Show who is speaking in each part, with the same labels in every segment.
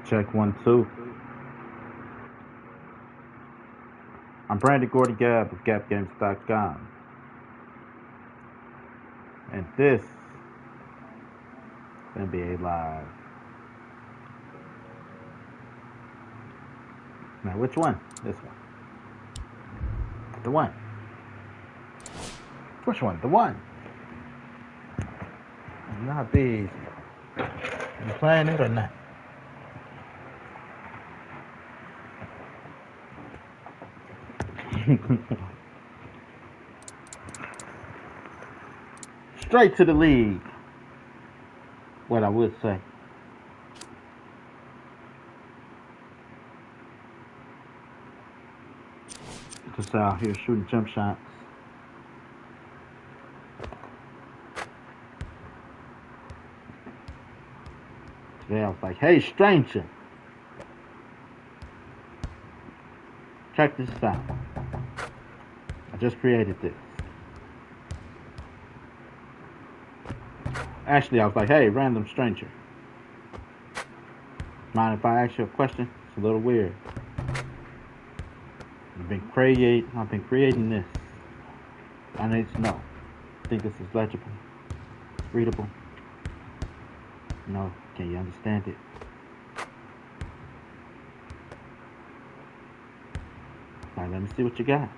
Speaker 1: Check 1 2. I'm Brandon Gordy Gab of GapGames.com, and this is NBA Live. Now, which one? This one. The one. Which one? The one. Not these. You playing it or not? Straight to the league. What I would say. Just out here shooting jump shots. Today I was like, hey, stranger. Check this out. I just created this. Actually, I was like, hey, random stranger. Mind if I ask you a question? It's a little weird. I've been creating this. I need to know. Think this is legible? Readable? No. Can you understand it? Alright, let me see what you got.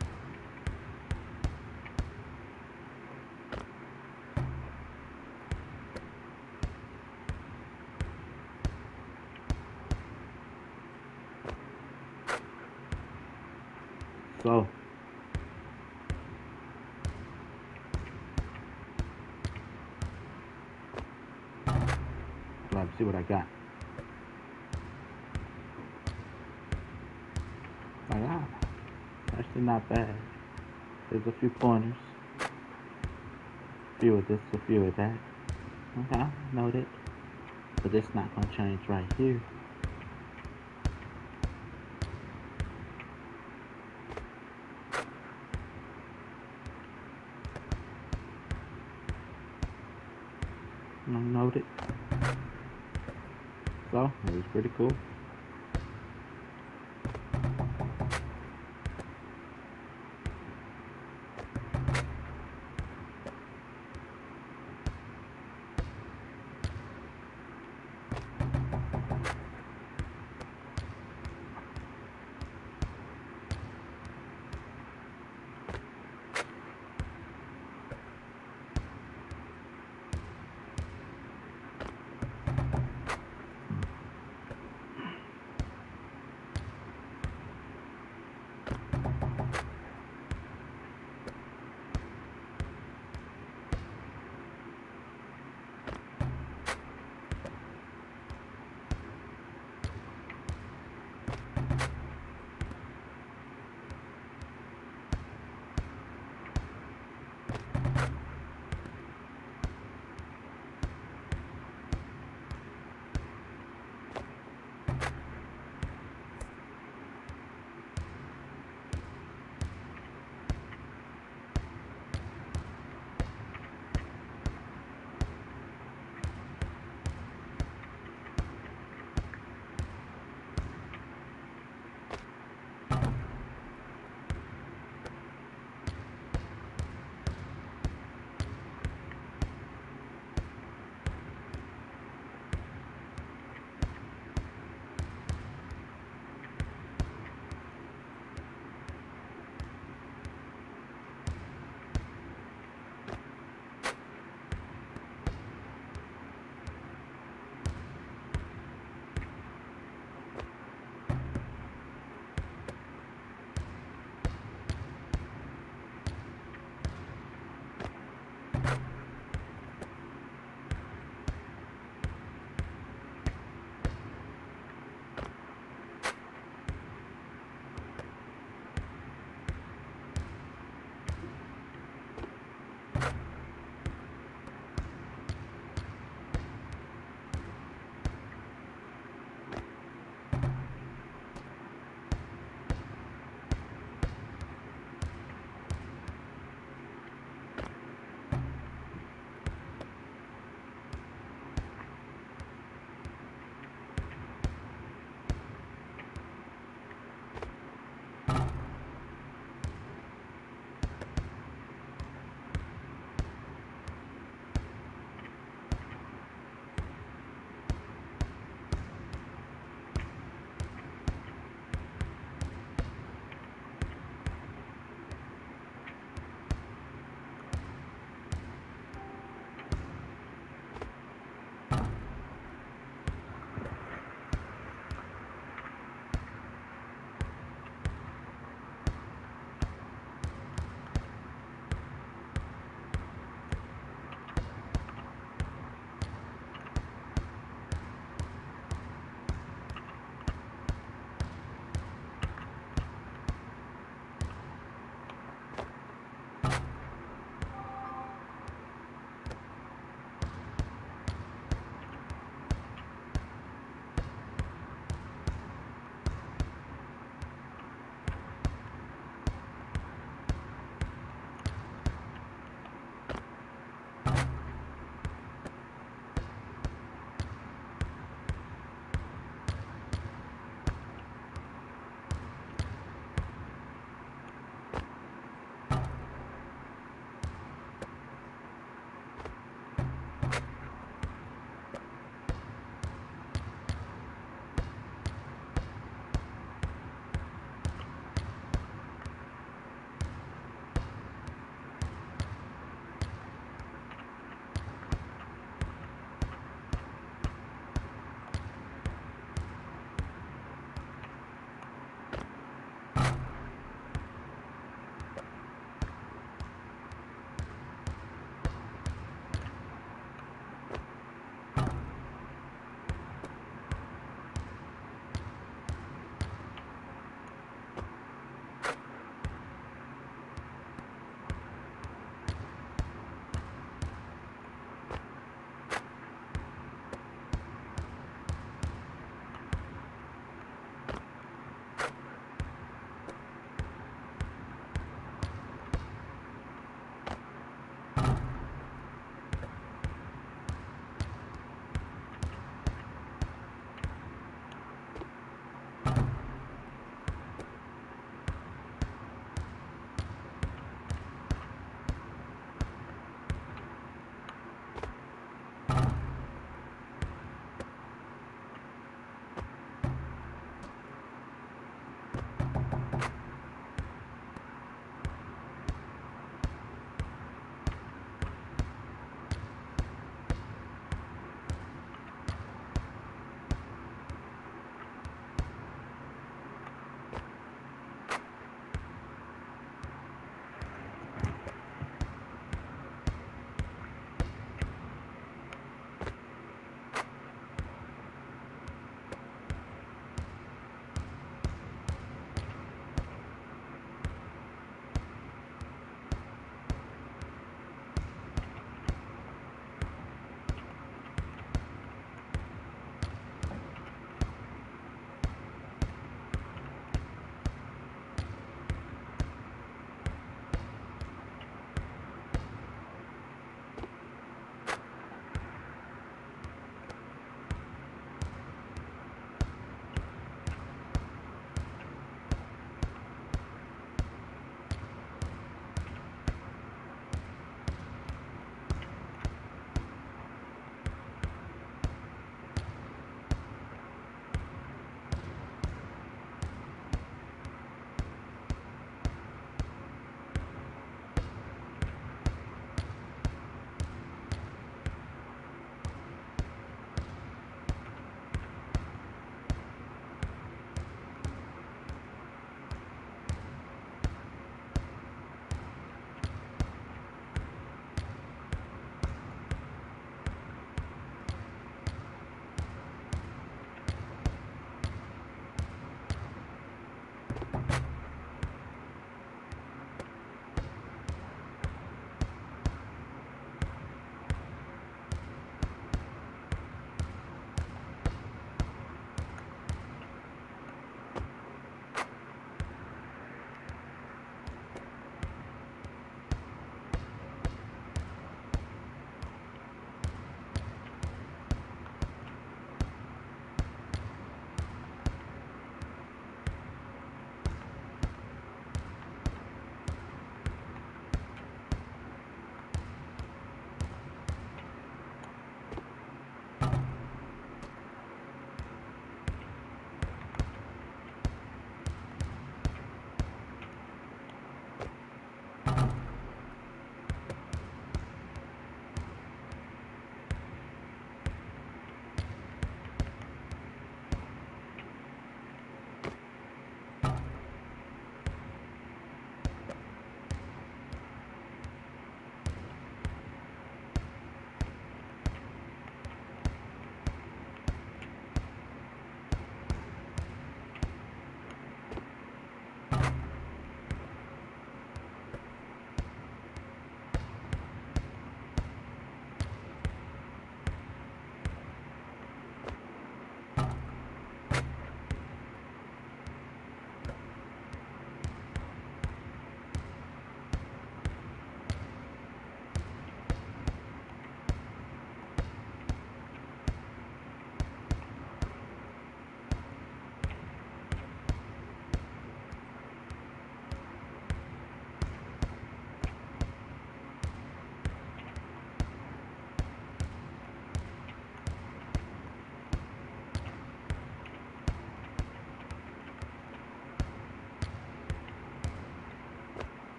Speaker 1: So, let me see what I got. Actually not bad. There's a few corners. A few of this, a few of that. Okay, noted. But it's not gonna change right here. Noted. So, it was pretty cool.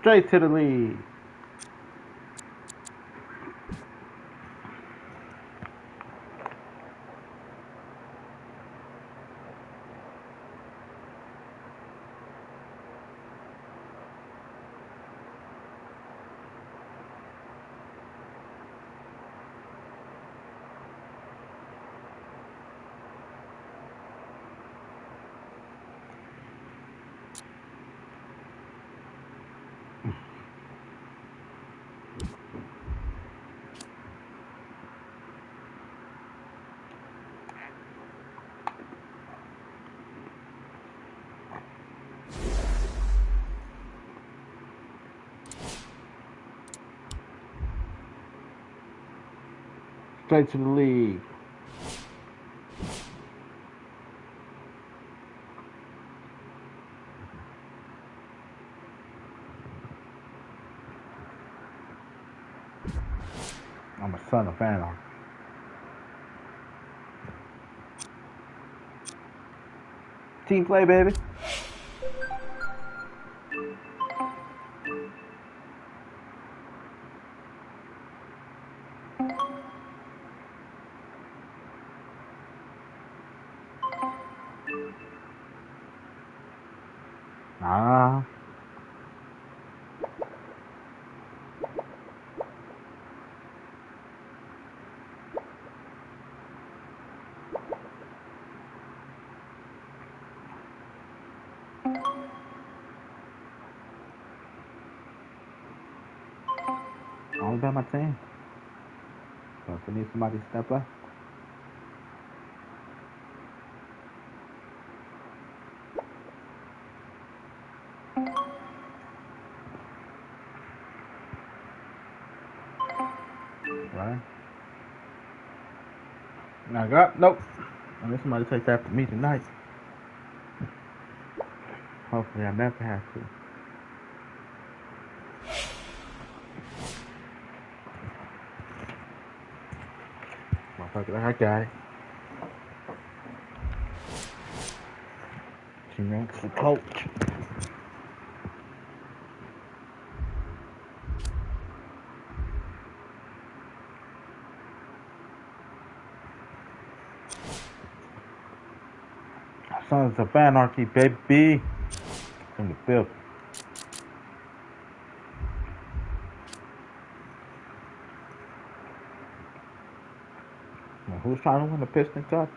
Speaker 1: Straight to the lead. Straight to the league. I'm a son of anarchy. Team play, baby. Nah. Only by my team. So if I need somebody to step up. Right? Now got nope. I need somebody to take that from me tonight. Hopefully I never have to. Motherfucker, I got it. She ranks the coach. Sons of Anarchy, baby. From the fifth. Now, who's trying to win the Piston Cup?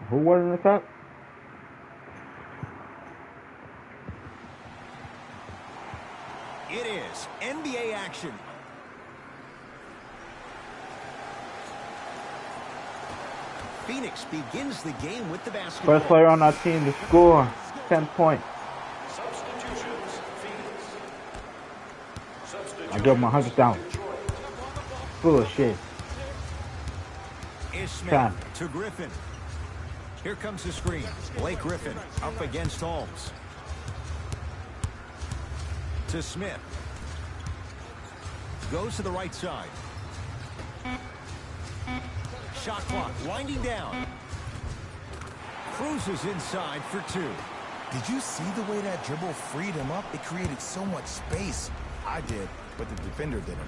Speaker 1: Who won the cup?
Speaker 2: It is NBA action. Phoenix begins the game with the basketball.
Speaker 1: First player on our team to score 10 points. I give him 100,000. Bullshit.
Speaker 2: Ishmael to Griffin. Here comes the screen. Blake Griffin up against Holmes. To Smith. Goes to the right side. Shot clock winding down. Cruises inside for two.
Speaker 3: Did you see the way that dribble freed him up? It created so much space. I did, but the defender didn't.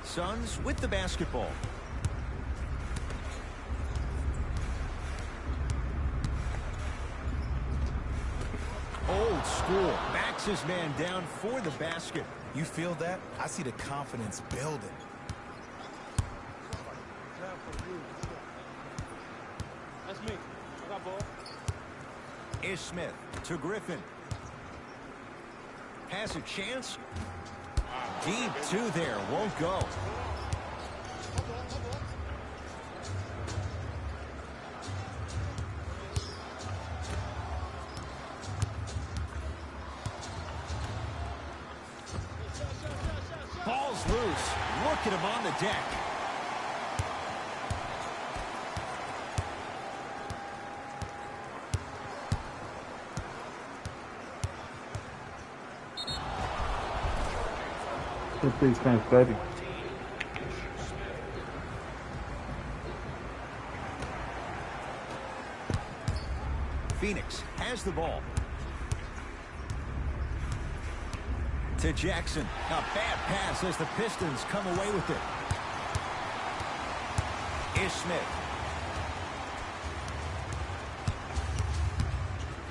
Speaker 2: Suns with the basketball. Old school. Backs his man down for the basket.
Speaker 3: You feel that? I see the confidence building.
Speaker 4: That's me. I got ball.
Speaker 2: Ish Smith to Griffin. Has a chance. Deep two there. Won't go. Ball's loose. Look at him on the deck.
Speaker 1: Good defense, baby.
Speaker 2: Phoenix has the ball. To Jackson. A bad pass as the Pistons come away with it. Ish Smith.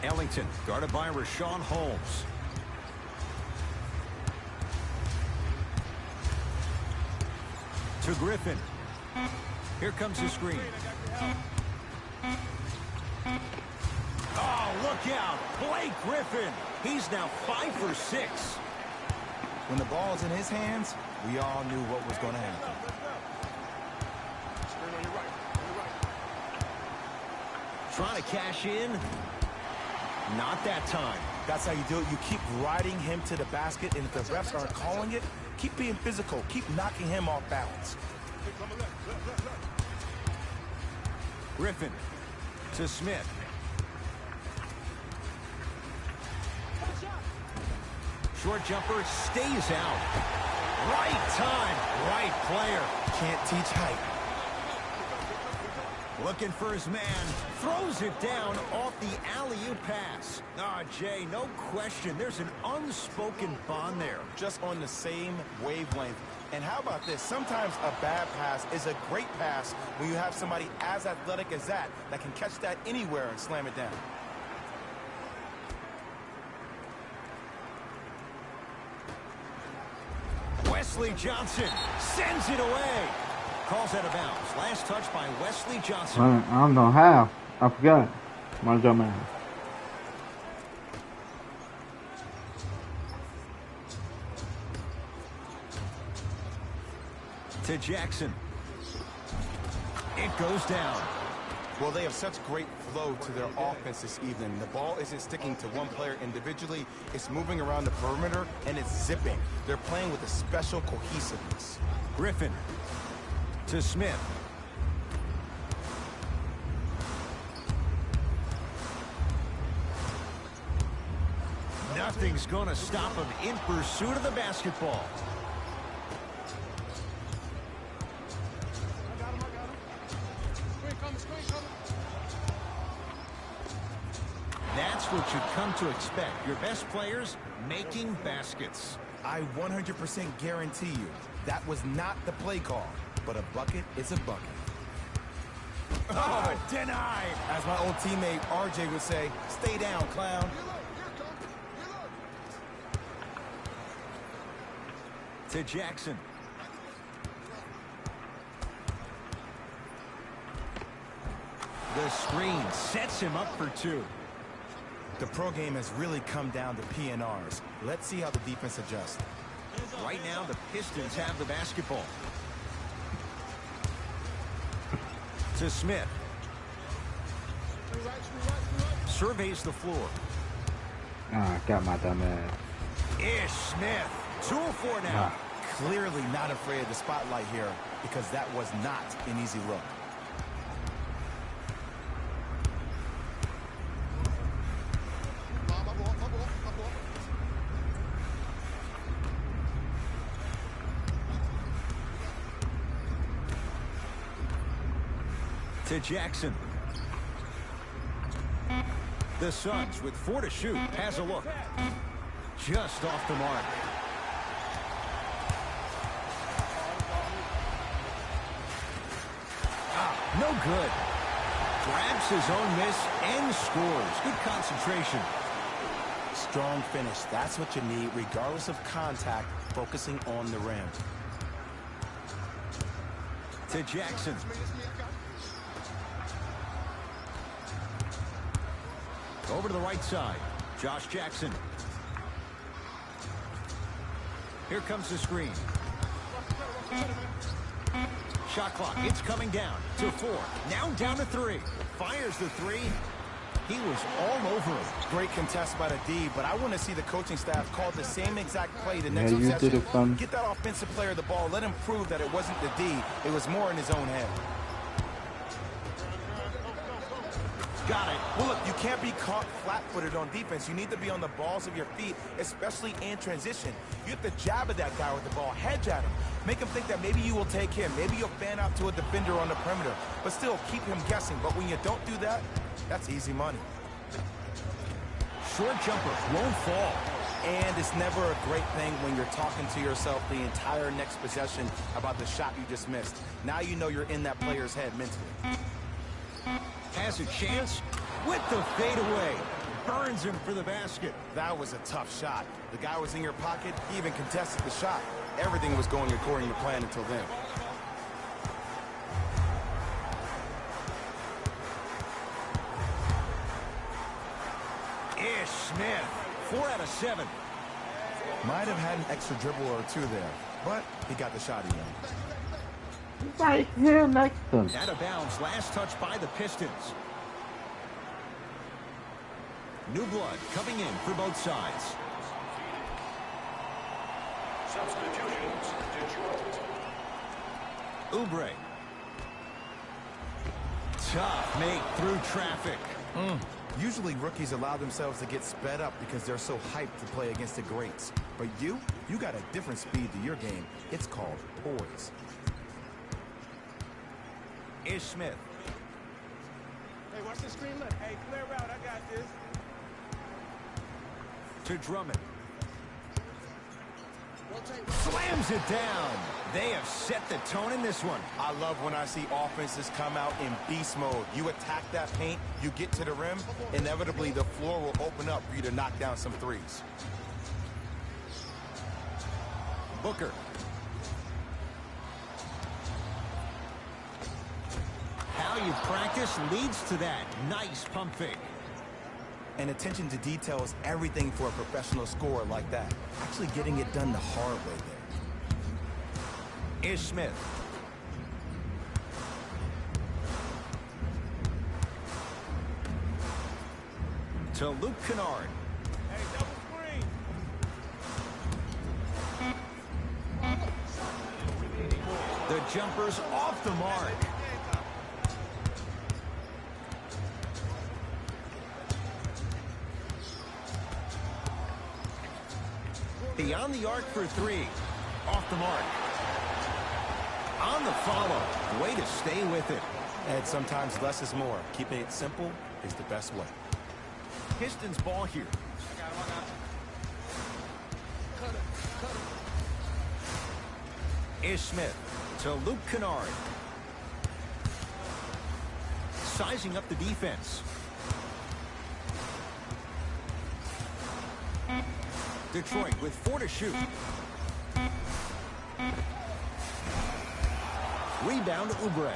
Speaker 2: Ellington, guarded by Rashawn Holmes. To Griffin. Here comes the screen. Oh, look out. Blake Griffin. He's now 5 for 6.
Speaker 3: When the ball's in his hands, we all knew what was going to happen.
Speaker 2: Trying to cash in. Not that time.
Speaker 3: That's how you do it. You keep riding him to the basket, and if the refs aren't calling it, keep being physical. Keep knocking him off balance.
Speaker 2: Griffin to Smith. Short jumper stays out. Right time, right player.
Speaker 3: Can't teach height.
Speaker 2: Looking for his man. Throws it down off the alley-oop pass. Ah, Jay, no question. There's an unspoken bond there.
Speaker 3: Just on the same wavelength. And how about this? Sometimes a bad pass is a great pass when you have somebody as athletic as that can catch that anywhere and slam it down.
Speaker 2: Wesley Johnson sends it away. Calls out of bounds. Last touch by Wesley Johnson.
Speaker 1: I don't know how. I forgot. My dumbass.
Speaker 2: To Jackson. It goes down.
Speaker 3: Well, they have such great flow to their offense this evening. The ball isn't sticking to one player individually. It's moving around the perimeter, and it's zipping. They're playing with a special cohesiveness.
Speaker 2: Griffin to Smith. Nothing's going to stop him in pursuit of the basketball. That's what you've come to expect. Your best players making baskets.
Speaker 3: I 100% guarantee you that was not the play call, but a bucket is a bucket.
Speaker 2: Oh, denied.
Speaker 3: As my old teammate RJ would say, stay down, clown.
Speaker 2: To Jackson. The screen sets him up for 2.
Speaker 3: The pro game has really come down to PNRs. Let's see how the defense adjusts.
Speaker 2: Right now, the Pistons have the basketball. To Smith. Surveys the floor.
Speaker 1: Ah, got my dumbass.
Speaker 2: Ish Smith. 2 of 4 now.
Speaker 3: Clearly not afraid of the spotlight here because that was not an easy look.
Speaker 2: To Jackson. The Suns with 4 to shoot. Has a look. Just off the mark. No good. Grabs his own miss and scores. Good concentration.
Speaker 3: Strong finish. That's what you need, regardless of contact, focusing on the rim.
Speaker 2: To Jackson. Over to the right side. Josh Jackson. Here comes the screen. Shot clock. It's coming down to 4. Now down to 3. Fires the 3. He was all over him.
Speaker 3: Great contest by the D, but I want to see the coaching staff call the same exact play the next
Speaker 1: you did
Speaker 3: possession.
Speaker 1: it, son.
Speaker 3: Get that offensive player the ball. Let him prove that it wasn't the D. It was more in his own head.
Speaker 2: Got it.
Speaker 3: Well, look, you can't be caught flat-footed on defense. You need to be on the balls of your feet, especially in transition. You have to jab at that guy with the ball, hedge at him. Make him think that maybe you will take him. Maybe you'll fan out to a defender on the perimeter. But still, keep him guessing. But when you don't do that, that's easy money.
Speaker 2: Short jumper won't fall.
Speaker 3: And it's never a great thing when you're talking to yourself the entire next possession about the shot you just missed. Now you know you're in that player's head mentally.
Speaker 2: Has a chance with the fadeaway. Burns him for the basket.
Speaker 3: That was a tough shot. The guy was in your pocket. He even contested the shot. Everything was going according to plan until then.
Speaker 2: Ish Smith, 4 out of 7.
Speaker 3: Might have had an extra dribble or two there, but he got the shot again.
Speaker 1: Right here next to him.
Speaker 2: Out of bounds, last touch by the Pistons. New blood coming in for both sides.
Speaker 5: Substitutions, Detroit.
Speaker 2: Oubre. Tough make through traffic.
Speaker 3: Usually rookies allow themselves to get sped up because they're so hyped to play against the greats. But you got a different speed to your game. It's called poise.
Speaker 2: Ish Smith.
Speaker 4: Hey, watch the screen left. Hey, clear out. I got this.
Speaker 2: To Drummond. Slams it down. They have set the tone in this one.
Speaker 3: I love when I see offenses come out in beast mode. You attack that paint, you get to the rim, inevitably the floor will open up for you to knock down some threes.
Speaker 2: Booker. How you practice leads to that. Nice pump fake.
Speaker 3: And attention to detail is everything for a professional scorer like that. Actually getting it done the hard way there.
Speaker 2: Ish Smith. To Luke Kennard.
Speaker 4: Hey, double screen.
Speaker 2: The jumper's off the mark. Beyond the arc for 3. Off the mark. On the follow. Way to stay with it.
Speaker 3: And sometimes less is more. Keeping it simple is the best way.
Speaker 2: Pistons ball here. Ish Smith to Luke Kennard. Sizing up the defense. Detroit with 4 to shoot. Rebound to Oubre.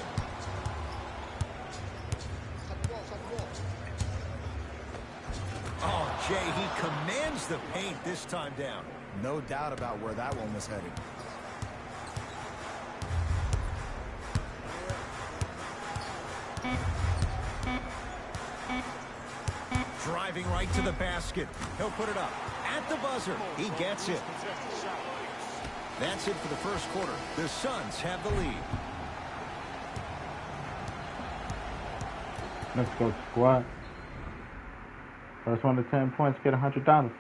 Speaker 2: Oh, Jay, he commands the paint this time down.
Speaker 3: No doubt about where that one was headed.
Speaker 2: Driving right to the basket. He'll put it up. At the buzzer. He gets it. That's it for the first quarter. The Suns have the lead.
Speaker 1: Let's go, squad. First one to 10 points, get $100.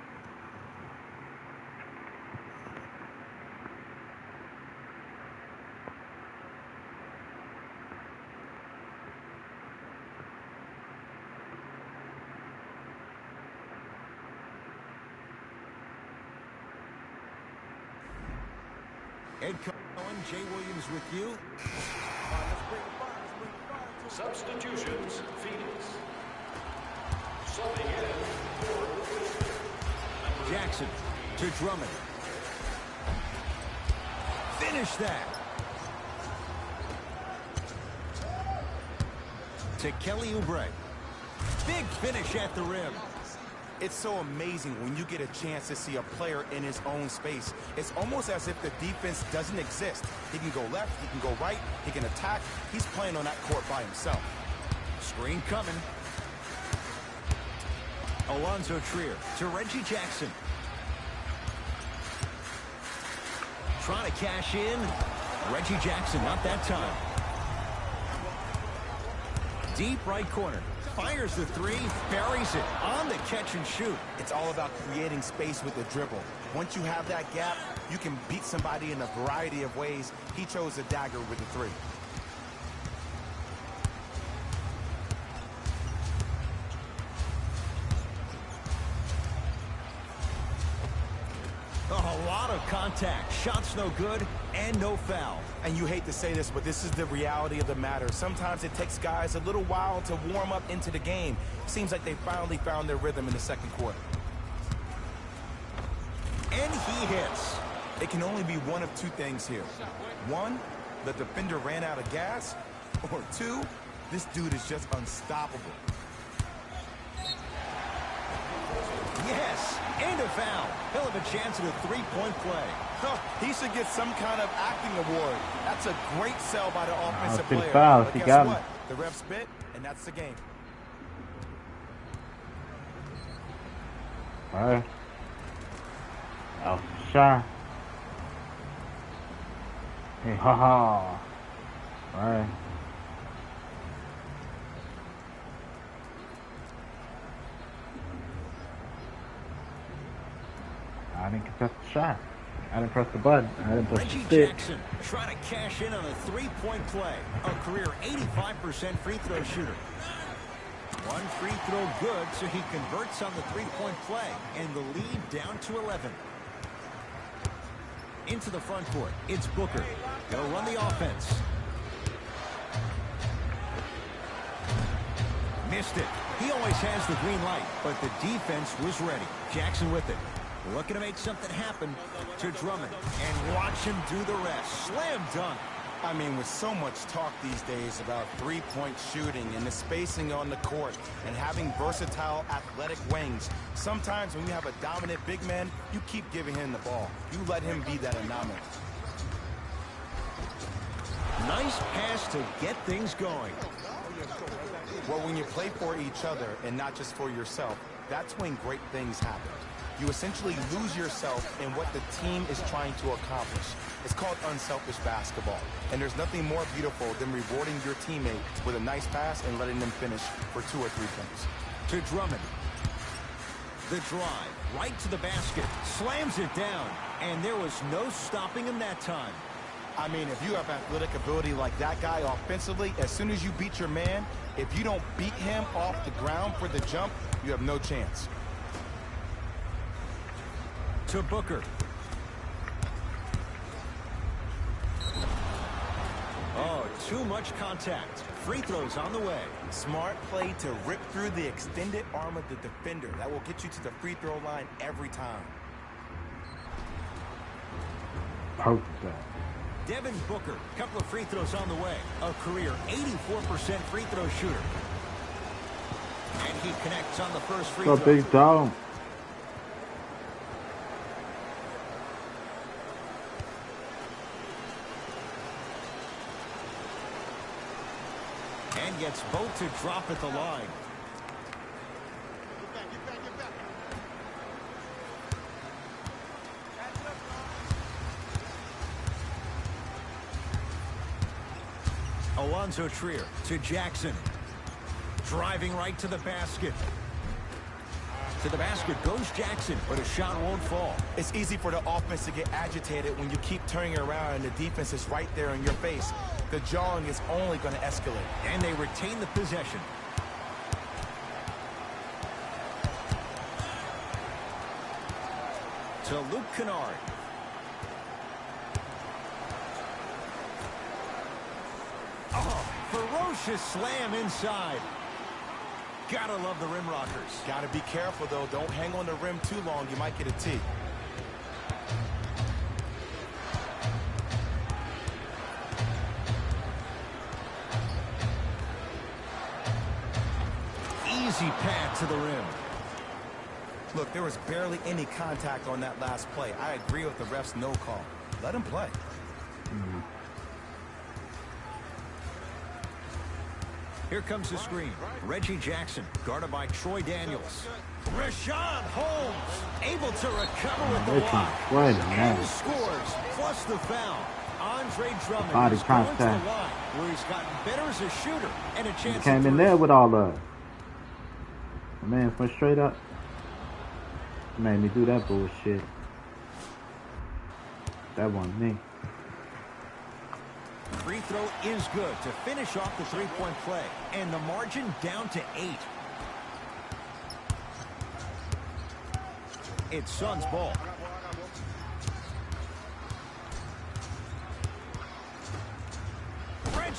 Speaker 2: Ed Cohen, Jay Williams with you.
Speaker 5: Substitutions, Phoenix. Subbing in.
Speaker 2: Jackson to Drummond. Finish that. To Kelly Oubre. Big finish at the rim.
Speaker 3: It's so amazing when you get a chance to see a player in his own space. It's almost as if the defense doesn't exist. He can go left, he can go right, he can attack. He's playing on that court by himself.
Speaker 2: Screen coming. Alonzo Trier to Reggie Jackson. Trying to cash in. Reggie Jackson, not that time. Deep right corner. Fires the 3, buries it on the catch and shoot.
Speaker 3: It's all about creating space with the dribble. Once you have that gap, you can beat somebody in a variety of ways. He chose a dagger with the 3.
Speaker 2: of contact. Shot's no good and no foul.
Speaker 3: And you hate to say this, but this is the reality of the matter. Sometimes it takes guys a little while to warm up into the game. Seems like they finally found their rhythm in the second quarter.
Speaker 2: And he hits.
Speaker 3: It can only be one of two things here. One, the defender ran out of gas. Or two, this dude is just unstoppable.
Speaker 2: Yes, and a foul. He'll have a chance at a three-point play.
Speaker 3: Huh, he should get some kind of acting award. That's a great sell by the offensive
Speaker 1: big
Speaker 3: player.
Speaker 1: foul.
Speaker 3: But
Speaker 1: He
Speaker 3: guess
Speaker 1: got
Speaker 3: what?
Speaker 1: him.
Speaker 3: The ref spit, and that's the game.
Speaker 1: All right. Oh, shot. Hey, ha. All right. I didn't contest the shot. I didn't press the button. I didn't press
Speaker 2: Reggie
Speaker 1: the stick.
Speaker 2: Jackson trying to cash in on a three-point play. A career 85% free throw shooter. One free throw good, so he converts on the three-point play, and the lead down to 11. Into the front court, it's Booker. He'll run the offense. Missed it. He always has the green light, but the defense was ready. Jackson with it. Looking to make something happen to Drummond. And watch him do the rest. Slam dunk.
Speaker 3: I mean, with so much talk these days about three-point shooting and the spacing on the court and having versatile athletic wings, sometimes when you have a dominant big man, you keep giving him the ball. You let him be that anomaly.
Speaker 2: Nice pass to get things going.
Speaker 3: Well, when you play for each other and not just for yourself, that's when great things happen. You essentially lose yourself in what the team is trying to accomplish. It's called unselfish basketball. And there's nothing more beautiful than rewarding your teammate with a nice pass and letting them finish for 2 or 3 points.
Speaker 2: To Drummond. The drive. Right to the basket. Slams it down. And there was no stopping him that time.
Speaker 3: I mean, if you have athletic ability like that guy offensively, as soon as you beat your man, if you don't beat him off the ground for the jump, you have no chance.
Speaker 2: To Booker. Oh, too much contact. Free throws on the way.
Speaker 3: Smart play to rip through the extended arm of the defender. That will get you to the free throw line every time.
Speaker 1: Perfect.
Speaker 2: Devin Booker, couple of free throws on the way. A career 84% free throw shooter. And he connects on the first free
Speaker 1: So
Speaker 2: throw.
Speaker 1: big dome.
Speaker 2: And gets both to drop at the line.
Speaker 4: Get back.
Speaker 2: Alonzo Trier to Jackson. Driving right to the basket. To the basket goes Jackson, but a shot won't fall.
Speaker 3: It's easy for the offense to get agitated when you keep turning around and the defense is right there in your face. The jawing is only going to escalate.
Speaker 2: And they retain the possession. To Luke Kennard. Oh, ferocious slam inside. Gotta love the rim rockers.
Speaker 3: Got to be careful, though. Don't hang on the rim too long. You might get a tee.
Speaker 2: Easy pad to the rim.
Speaker 3: Look, there was barely any contact on that last play. I agree with the ref's no call. Let him play.
Speaker 2: Here comes the screen. Reggie Jackson, guarded by Troy Daniels. Rashawn Holmes, able to recover with the block. And scores, plus the foul. Andre Drummond
Speaker 1: Body
Speaker 2: is going to the
Speaker 1: contact.
Speaker 2: line, where he's gotten better as a shooter and a
Speaker 1: He
Speaker 2: chance
Speaker 1: came
Speaker 2: to
Speaker 1: in there with all that. The man went straight up. Made me do that bullshit. That wasn't me.
Speaker 2: Free throw is good to finish off the three-point play. And the margin down to 8. It's Suns ball.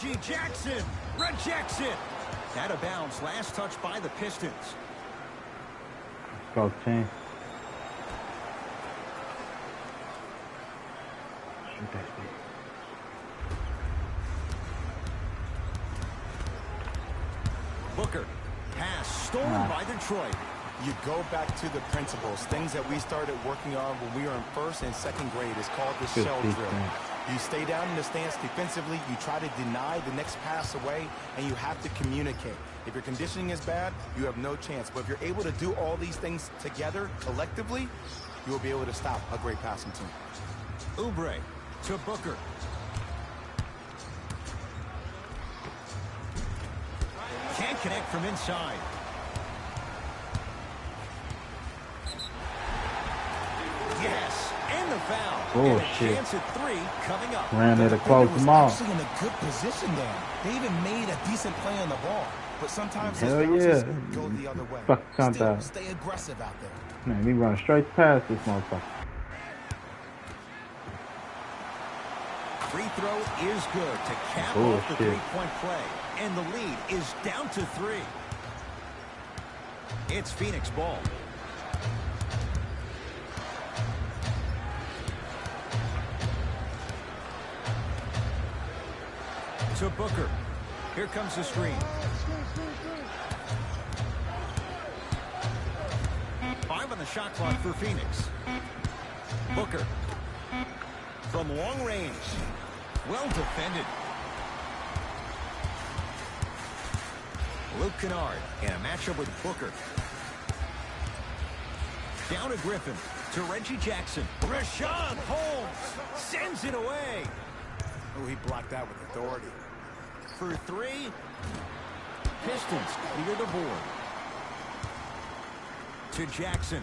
Speaker 2: Reggie Jackson rejects it. Out of bounds. Last touch by the Pistons.
Speaker 1: Go team. Shoot that shit.
Speaker 2: Booker. Pass stolen by Detroit.
Speaker 3: You go back to the principles, things that we started working on when we were in first and second grade. It's called the
Speaker 1: Good
Speaker 3: shell
Speaker 1: defense.
Speaker 3: drill. You stay down in the stance defensively, you try to deny the next pass away, and you have to communicate. If your conditioning is bad, you have no chance. But if you're able to do all these things together, collectively, you will be able to stop a great passing team.
Speaker 2: Oubre to Booker. Can't connect from inside. Yes, and the foul.
Speaker 1: Oh,
Speaker 2: and a
Speaker 1: shit.
Speaker 2: chance at three coming up.
Speaker 1: Ran there to
Speaker 3: The
Speaker 1: close
Speaker 3: defender
Speaker 1: them
Speaker 3: was
Speaker 1: off.
Speaker 3: actually in a good position there. They even made a decent play on the ball. But sometimes
Speaker 1: Hell
Speaker 3: those bounces
Speaker 1: yeah.
Speaker 3: go the other way.
Speaker 1: Fuck count
Speaker 3: Still,
Speaker 1: out.
Speaker 3: stay aggressive out there.
Speaker 1: Man, we run straight past this motherfucker.
Speaker 2: Free throw is good to cap off the
Speaker 1: Bullshit.
Speaker 2: three-point play. And the lead is down to 3. It's Phoenix ball. To Booker. Here comes the screen. 5 on the shot clock for Phoenix. Booker. From long range. Well defended. Luke Kennard in a matchup with Booker. Down to Griffin. To Reggie Jackson. Rashawn Holmes sends it away.
Speaker 3: Oh, he blocked that with authority.
Speaker 2: For 3. Pistons clear the board. To Jackson.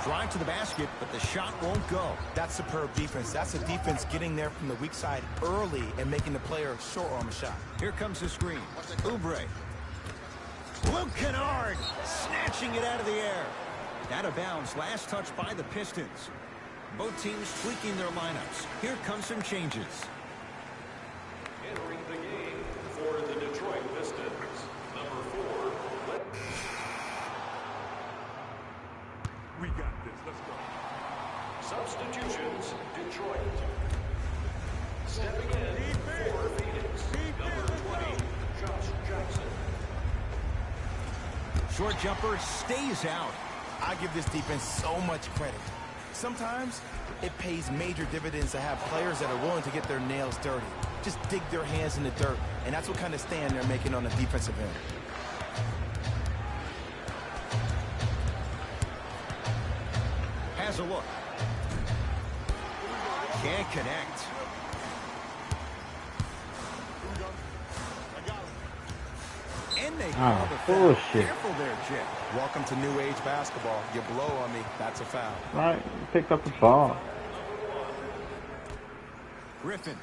Speaker 2: Drive to the basket, but the shot won't go.
Speaker 3: That's superb defense. That's a defense getting there from the weak side early and making the player short arm a shot.
Speaker 2: Here comes the screen. Oubre. Luke Kennard snatching it out of the air. Out of bounds. Last touch by the Pistons. Both teams tweaking their lineups. Here come some changes.
Speaker 5: Entering the game for the Detroit Pistons, number 4.
Speaker 4: We got this. Let's go.
Speaker 5: Substitutions, Detroit. Stepping in for Phoenix, number 20, Josh Jackson.
Speaker 2: Short jumper stays out.
Speaker 3: I give this defense so much credit. Sometimes it pays major dividends to have players that are willing to get their nails dirty. Just dig their hands in the dirt. And that's what kind of stand they're making on the defensive end.
Speaker 2: Has a look. Can't connect. And they call the foul.
Speaker 1: bullshit.
Speaker 2: Careful there, Jim.
Speaker 3: Welcome to new age basketball. You blow on me, that's a foul.
Speaker 1: Right, picked up the ball.
Speaker 2: Griffin.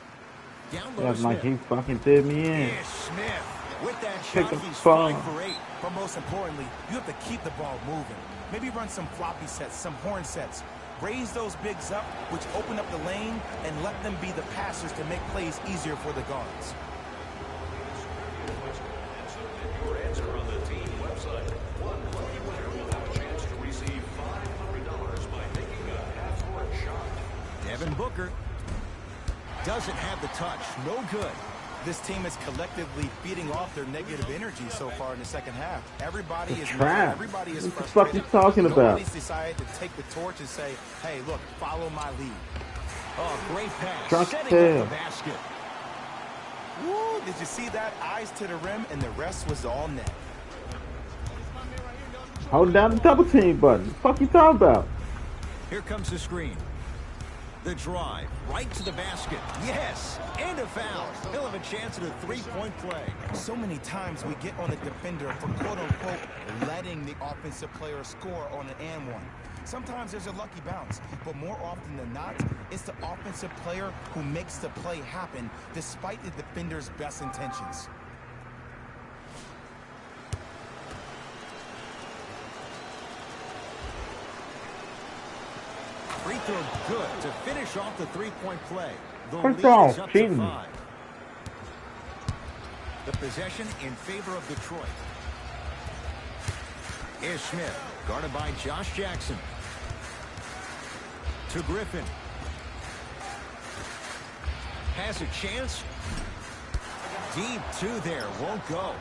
Speaker 2: Down low
Speaker 1: That's
Speaker 2: to
Speaker 1: like
Speaker 2: Smith.
Speaker 1: he fucking did me in.
Speaker 2: Here's Smith. With that
Speaker 1: Pick
Speaker 2: shot,
Speaker 1: up
Speaker 2: he's
Speaker 1: the ball.
Speaker 2: 5 for 8.
Speaker 3: But most importantly, you have to keep the ball moving. Maybe run some floppy sets, some horn sets. Raise those bigs up, which open up the lane, and let them be the passers to make plays easier for the guards.
Speaker 5: And submit your answer on the team website. One lucky winner will have a chance to receive $500 by making a half-court shot.
Speaker 2: Devin Booker doesn't have the touch. No good.
Speaker 3: This team is collectively feeding off their negative energy so far in the second half. Everybody
Speaker 1: It's
Speaker 3: is
Speaker 1: trash.
Speaker 3: mad. Everybody is
Speaker 1: What the fuck
Speaker 3: frustrated.
Speaker 1: you talking about?
Speaker 3: Nobody's decided to take the torch and say, hey, look, follow my lead.
Speaker 2: Oh, great pass.
Speaker 1: Truck
Speaker 2: Setting
Speaker 1: tail.
Speaker 2: up the basket.
Speaker 3: Woo, did you see that? Eyes to the rim, and the rest was all net.
Speaker 1: Hold down the double team button. What the fuck you talking about?
Speaker 2: Here comes the screen. The drive. Right to the basket. Yes. And a foul. He'll have a chance at a three-point play.
Speaker 3: So many times we get on the defender for quote-unquote letting the offensive player score on an and one. Sometimes there's a lucky bounce, but more often than not, it's the offensive player who makes the play happen despite the defender's best intentions.
Speaker 2: Free throw good to finish off the three-point play. The
Speaker 1: First
Speaker 2: lead
Speaker 1: off,
Speaker 2: is up
Speaker 1: cheating.
Speaker 2: to 5. The possession in favor of Detroit. Ish Smith, guarded by Josh Jackson. To Griffin. Has a chance. Deep two there, won't go.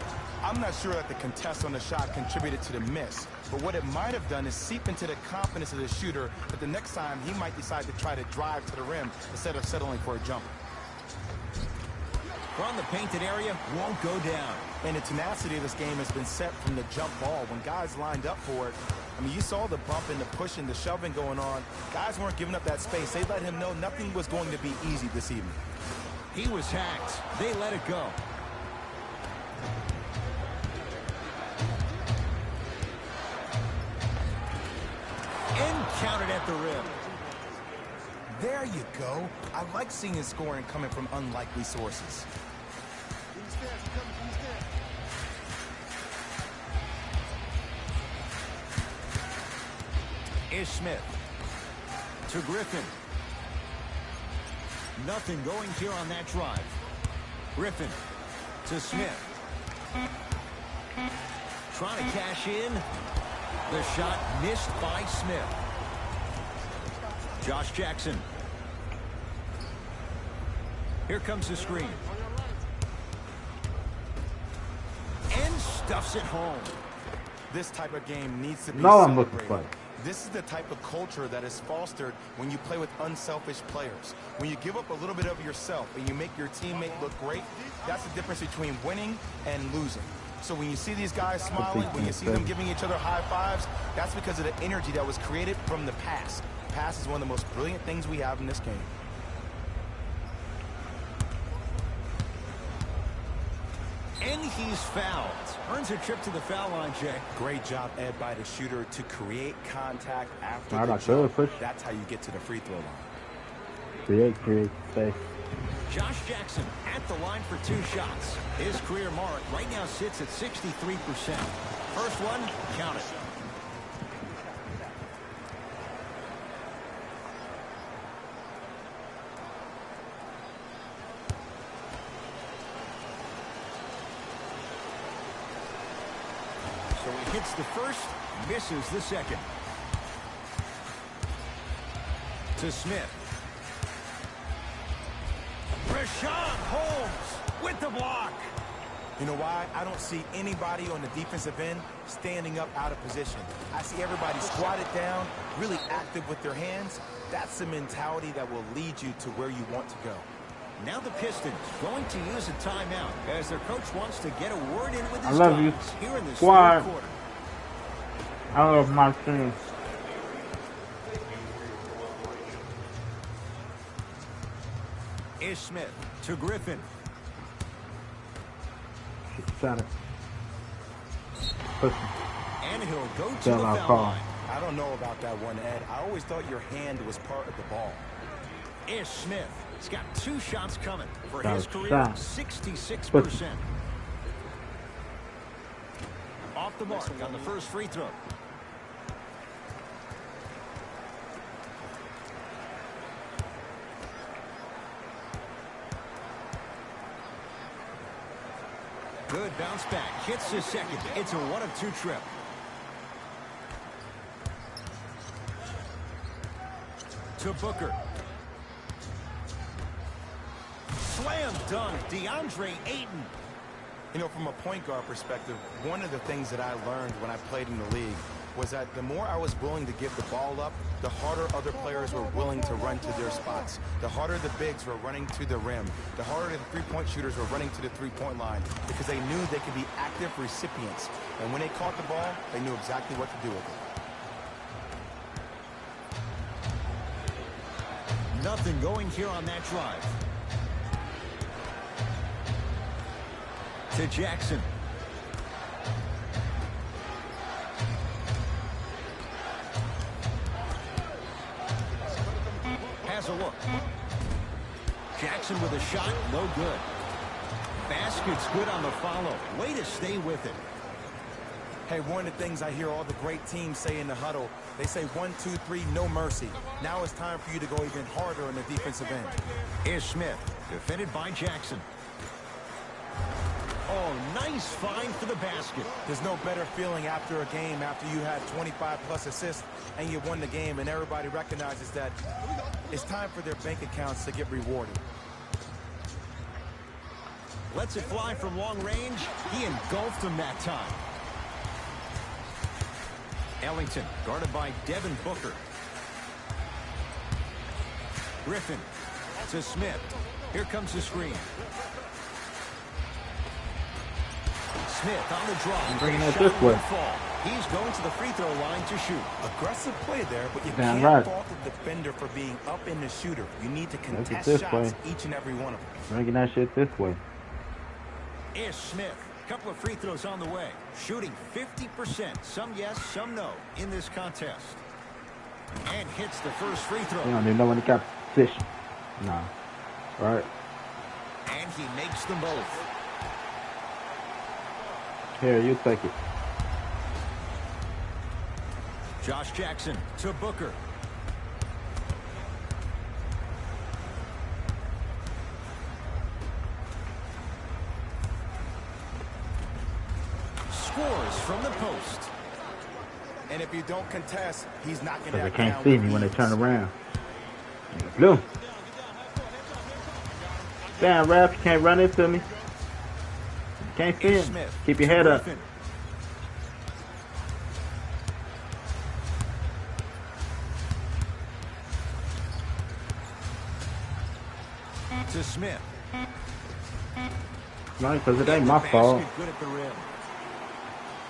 Speaker 3: I'm not sure that the contest on the shot contributed to the miss, but what it might have done is seep into the confidence of the shooter that the next time he might decide to try to drive to the rim instead of settling for a jumper.
Speaker 2: From the painted area, won't go down.
Speaker 3: And the tenacity of this game has been set from the jump ball. When guys lined up for it, I mean, you saw the bumping, the pushing, the shoving going on. Guys weren't giving up that space. They let him know nothing was going to be easy this evening.
Speaker 2: He was hacked. They let it go. And counted at the rim.
Speaker 3: There you go. I like seeing his scoring coming from unlikely sources.
Speaker 2: Ish Smith. To Griffin. Nothing going here on that drive. Griffin to Smith. Trying to cash in. The shot missed by Smith. Josh Jackson. Here comes the screen. And stuffs it home.
Speaker 3: This type of game needs to be
Speaker 1: Now I'm looking
Speaker 3: celebrated.
Speaker 1: for it.
Speaker 3: This is the type of culture that is fostered when you play with unselfish players. When you give up a little bit of yourself and you make your teammate look great, that's the difference between winning and losing. So when you see these guys smiling, when you see them giving each other high fives, that's because of the energy that was created from the pass. Pass is one of the most brilliant things we have in this game.
Speaker 2: And he's fouled. Earns a trip to the foul line, Jay.
Speaker 3: Great job, Ed, by the shooter to create contact after
Speaker 1: Alright,
Speaker 3: the
Speaker 1: I could
Speaker 3: jump.
Speaker 1: push.
Speaker 3: That's how you get to the free throw line.
Speaker 1: Create space.
Speaker 2: Josh Jackson at the line for 2 shots. His career mark right now sits at 63%. First one, count it. So he hits the first, misses the second. To Smith. Rashawn Holmes with the block.
Speaker 3: You know why? I don't see anybody on the defensive end standing up out of position. I see everybody squatted down, really active with their hands. That's the mentality that will lead you to where you want to go.
Speaker 2: Now the Pistons going to use a timeout as their coach wants to get a word in with
Speaker 1: I
Speaker 2: his
Speaker 1: love you.
Speaker 2: guys here in this
Speaker 1: Squad.
Speaker 2: third quarter.
Speaker 1: I love my team.
Speaker 2: Ish Smith to Griffin.
Speaker 1: Shot it. Push him.
Speaker 2: And he'll go to
Speaker 1: Down
Speaker 2: the
Speaker 1: our
Speaker 2: foul
Speaker 1: call.
Speaker 2: line.
Speaker 3: I don't know about that one, Ed. I always thought your hand was part of the ball.
Speaker 2: Ish Smith. He's got 2 shots coming for
Speaker 1: Got
Speaker 2: his
Speaker 1: a
Speaker 2: career,
Speaker 1: shot.
Speaker 2: 66%. Off the mark on the first free throw. Good bounce back. Hits his second. It's a 1 of 2 trip. To Booker. Slam dunk. DeAndre Ayton.
Speaker 3: You know, from a point guard perspective, one of the things that I learned when I played in the league was that the more I was willing to give the ball up, the harder other players were willing to run to their spots. The harder the bigs were running to the rim. The harder the three-point shooters were running to the three-point line because they knew they could be active recipients. And when they caught the ball, they knew exactly what to do with it.
Speaker 2: Nothing going here on that drive. To Jackson. Has a look. Jackson with a shot, no good. Basket's good on the follow. Way to stay with it.
Speaker 3: Hey, one of the things I hear all the great teams say in the huddle, they say 1, 2, 3, no mercy. Now it's time for you to go even harder on the defensive end.
Speaker 2: Here's Smith, defended by Jackson. Oh, nice find for the basket.
Speaker 3: There's no better feeling after a game after you had 25+ assists and you won the game, and everybody recognizes that it's time for their bank accounts to get rewarded.
Speaker 2: Lets it fly from long range. He engulfed him that time. Ellington, guarded by Devin Booker. Griffin to Smith. Here comes the screen. Smith on the draw.
Speaker 1: I'm bringing that this way.
Speaker 2: He's going to the free throw line to shoot.
Speaker 3: Aggressive play there, but you
Speaker 1: Damn
Speaker 3: can't
Speaker 1: right.
Speaker 3: fault the defender for being up in the shooter. You need to
Speaker 1: it
Speaker 3: contest
Speaker 1: this
Speaker 3: shots
Speaker 1: way.
Speaker 3: each and every one of them.
Speaker 1: Bringing that shit this way.
Speaker 2: Ish Smith. Couple of free throws on the way. Shooting 50%. Some yes, some no in this contest. And hits the first free throw.
Speaker 1: You don't even know when he got position. Nah. Right.
Speaker 2: And he makes them both.
Speaker 1: Here, you take it.
Speaker 2: Josh Jackson to Booker. Scores from the post.
Speaker 3: And if you don't contest, he's knocking
Speaker 1: Because they
Speaker 3: that
Speaker 1: can't
Speaker 3: down
Speaker 1: see
Speaker 3: with
Speaker 1: me when they
Speaker 3: ease.
Speaker 1: turn around. Blue. Damn, ref, you can't run into me. You can't see him.
Speaker 2: Smith
Speaker 1: Keep your
Speaker 2: to
Speaker 1: head up.
Speaker 2: Griffin. To Smith.
Speaker 1: Right, because it ain't
Speaker 2: The
Speaker 1: my
Speaker 2: basket
Speaker 1: fault.
Speaker 2: good at the rim.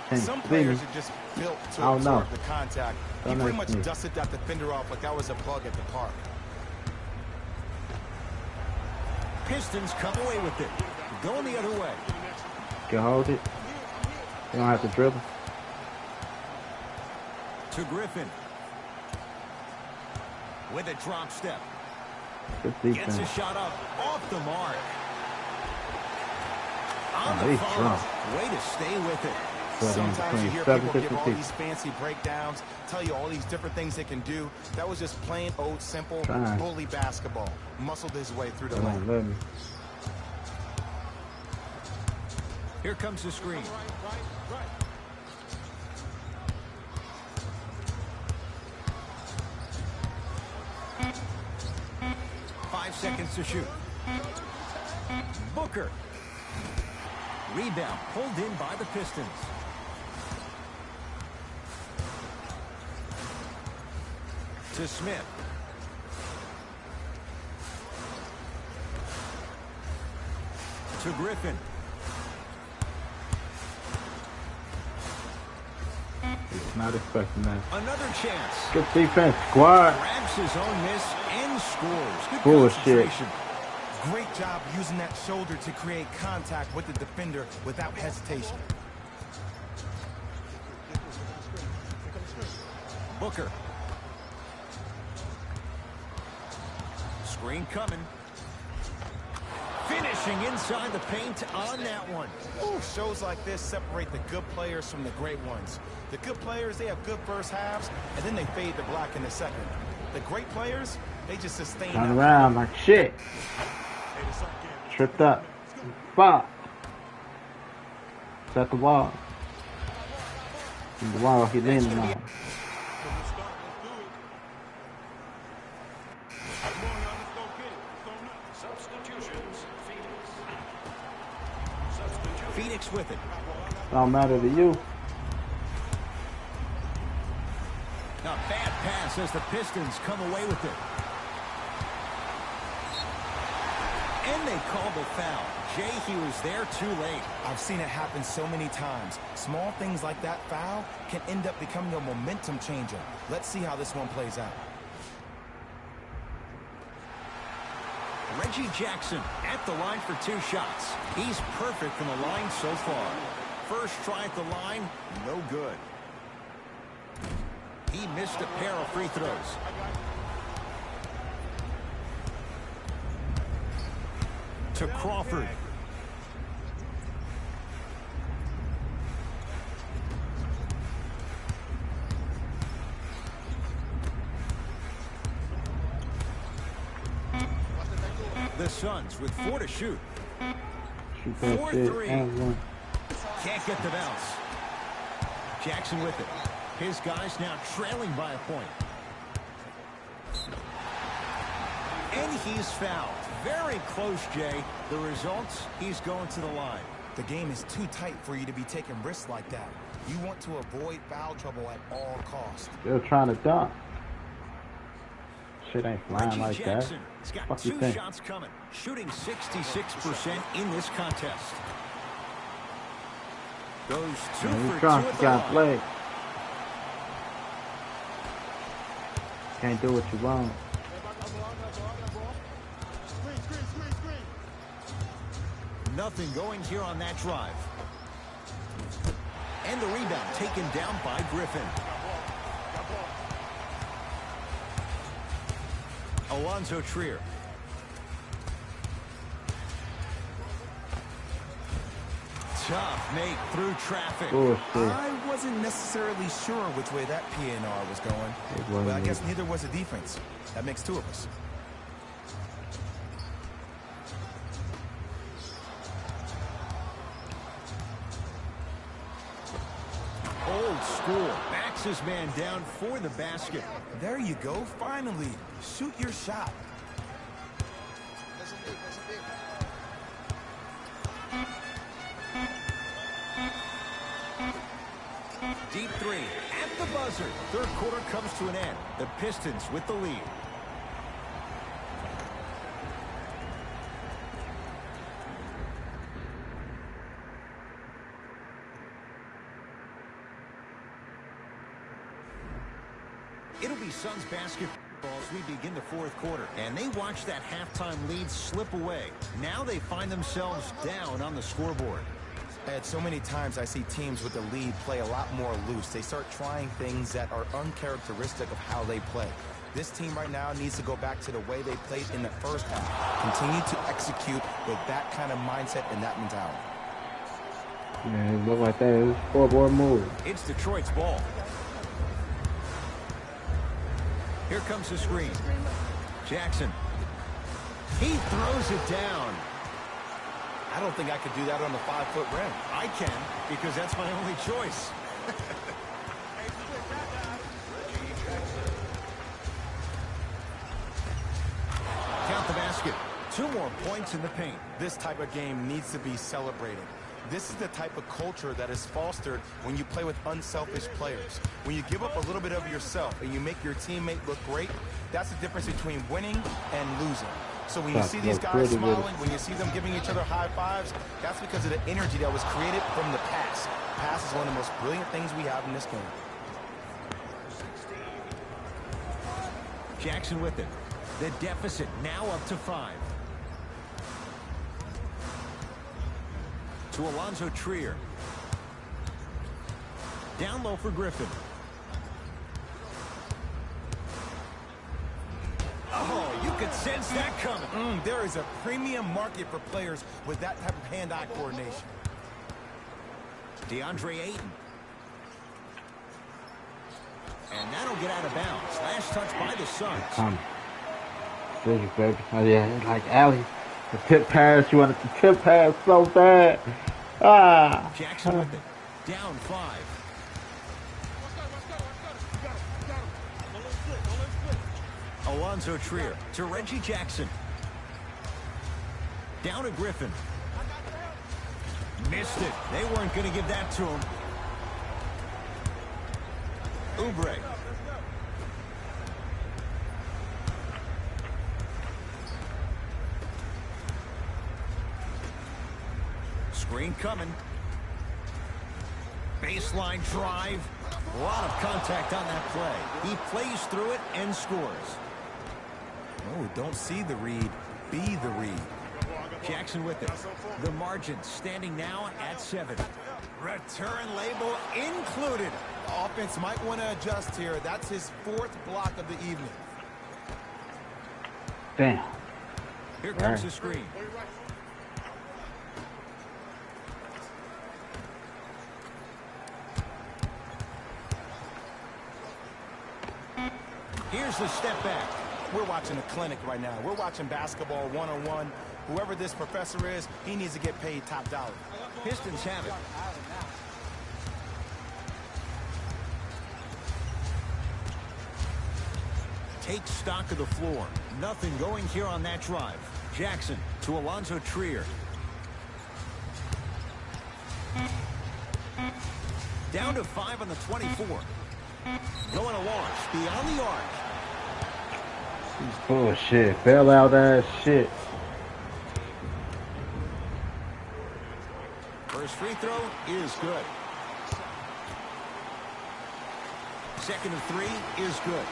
Speaker 1: Can't
Speaker 3: Some
Speaker 1: see
Speaker 3: players
Speaker 1: me.
Speaker 3: are just built to
Speaker 1: I don't know.
Speaker 3: absorb the contact. He
Speaker 1: Don't
Speaker 3: pretty
Speaker 1: ask
Speaker 3: much
Speaker 1: me.
Speaker 3: dusted that defender off like that was a bug at the park.
Speaker 2: Pistons come away with it. Going the other way.
Speaker 1: Can hold it. You don't have to dribble.
Speaker 2: To Griffin. With a drop step.
Speaker 1: Good
Speaker 2: Gets a
Speaker 1: defense.
Speaker 2: shot up off the mark. On
Speaker 1: Oh,
Speaker 2: the
Speaker 1: he's
Speaker 2: follow.
Speaker 1: drunk.
Speaker 2: Way to stay with it.
Speaker 1: But in
Speaker 3: Sometimes you
Speaker 1: between
Speaker 3: hear
Speaker 1: 7
Speaker 3: people give
Speaker 1: different
Speaker 3: all
Speaker 1: people.
Speaker 3: these fancy breakdowns, tell you all these different things they can do. That was just plain old simple
Speaker 1: Trying.
Speaker 3: bully basketball. Muscled his way through the
Speaker 1: They
Speaker 3: lane.
Speaker 1: won't let me.
Speaker 2: Here comes the screen. 5 seconds to shoot. Booker. Rebound pulled in by the Pistons. To Smith. To Griffin.
Speaker 1: He's not expecting that.
Speaker 2: Another chance.
Speaker 1: Good defense, squad.
Speaker 2: Grabs his own miss and scores. Good
Speaker 1: Bullshit.
Speaker 2: concentration.
Speaker 3: Great job using that shoulder to create contact with the defender without hesitation.
Speaker 2: Booker. Screen coming. Finishing inside the paint on that one.
Speaker 3: Ooh, shows like this separate the good players from the great ones. The good players, they have good first halves, and then they fade to black in the second. The great players, they just sustain
Speaker 1: Turn
Speaker 3: that.
Speaker 1: around like shit. Tripped up. Fuck. Set the wall. And the wall he leaning on.
Speaker 5: Substitutions, Phoenix.
Speaker 2: Phoenix with it.
Speaker 1: Don't matter to you.
Speaker 2: A bad pass as the Pistons come away with it. And they call the foul. Jay, he was there too late.
Speaker 3: I've seen it happen so many times. Small things like that foul can end up becoming a momentum changer. Let's see how this one plays out.
Speaker 2: Reggie Jackson at the line for 2 shots. He's perfect from the line so far. First try at the line, no good. He missed a pair of free throws. To Crawford. The Suns with 4 to shoot.
Speaker 1: Shoot that shit.
Speaker 2: 4-3.
Speaker 1: And one.
Speaker 2: Can't get the bounce. Jackson with it. His guys now trailing by a point. And he's fouled. Very close, Jay. The results, he's going to the line.
Speaker 3: The game is too tight for you to be taking risks like that. You want to avoid foul trouble at all costs.
Speaker 1: Still trying to dunk. Shit ain't flying
Speaker 2: Reggie
Speaker 1: like
Speaker 2: Jackson
Speaker 1: that.
Speaker 2: has got
Speaker 1: Fuck you
Speaker 2: 2
Speaker 1: think?
Speaker 2: shots coming. Shooting 66% in this contest. Goes 2
Speaker 1: Man,
Speaker 2: for
Speaker 1: you
Speaker 2: 2
Speaker 1: drunk,
Speaker 2: at
Speaker 1: you
Speaker 2: the
Speaker 1: got
Speaker 2: line.
Speaker 1: played. Can't do what you want.
Speaker 2: Nothing going here on that drive. And the rebound taken down by Griffin. Alonzo Trier. Tough make through traffic.
Speaker 1: Bullshit.
Speaker 3: I wasn't necessarily sure which way that PNR was going, but I guess neither was the defense. That makes 2 of us.
Speaker 2: Old school. Backs his man down for the basket.
Speaker 3: There you go, finally. Shoot your shot.
Speaker 2: Deep 3 at the buzzer. Third quarter comes to an end. The Pistons with the lead. It'll be Suns basketball as we begin the fourth quarter. And they watch that halftime lead slip away. Now they find themselves down on the scoreboard.
Speaker 3: Ed, so many times I see teams with the lead play a lot more loose. They start trying things that are uncharacteristic of how they play. This team right now needs to go back to the way they played in the first half. Continue to execute with that kind of mindset and that mentality.
Speaker 1: Man, it look like that. It was a scoreboard move.
Speaker 2: It's Detroit's ball. Here comes the screen. Jackson. He throws it down.
Speaker 3: I don't think I could do that on the 5-foot rim.
Speaker 2: I can, because that's my only choice. Count the basket. 2 more points in the paint.
Speaker 3: This type of game needs to be celebrated. This is the type of culture that is fostered when you play with unselfish players. When you give up a little bit of yourself and you make your teammate look great, that's the difference between winning and losing. So when you see these guys smiling, when you see them giving each other high fives, that's because of the energy that was created from the pass. Pass is one of the most brilliant things we have in this game.
Speaker 2: Jackson with it. The deficit now up to 5. To Alonzo Trier. Down low for Griffin. Oh, you could sense that coming.
Speaker 3: There is a premium market for players with that type of hand-eye coordination.
Speaker 2: DeAndre Ayton. And that'll get out of bounds. Last touch by the Suns.
Speaker 1: Big baby. Oh yeah, like Allie. The tip pass. You wanted the tip pass so bad. Ah.
Speaker 2: Jackson with it. Down 5. Alonzo Trier to Reggie Jackson. Down to Griffin. Missed it. They weren't going to give that to him. Oubre. Screen coming. Baseline drive. A lot of contact on that play. He plays through it and scores.
Speaker 3: Oh, don't see the read. Be the read.
Speaker 2: Jackson with it. The margin standing now at 7. Return label included.
Speaker 3: Offense might want to adjust here. That's his 4th block of the evening.
Speaker 1: Damn.
Speaker 2: Here comes the screen. Here's the step back.
Speaker 3: We're watching a clinic right now. We're watching basketball one-on-one. Whoever this professor is, he needs to get paid top dollar.
Speaker 2: Pistons have it. Take stock of the floor. Nothing going here on that drive. Jackson to Alonzo Trier. Down to 5 on the 24. Going to launch beyond the arc.
Speaker 1: Bullshit. Fell out that shit.
Speaker 2: First free throw is good. Second of 3 is good.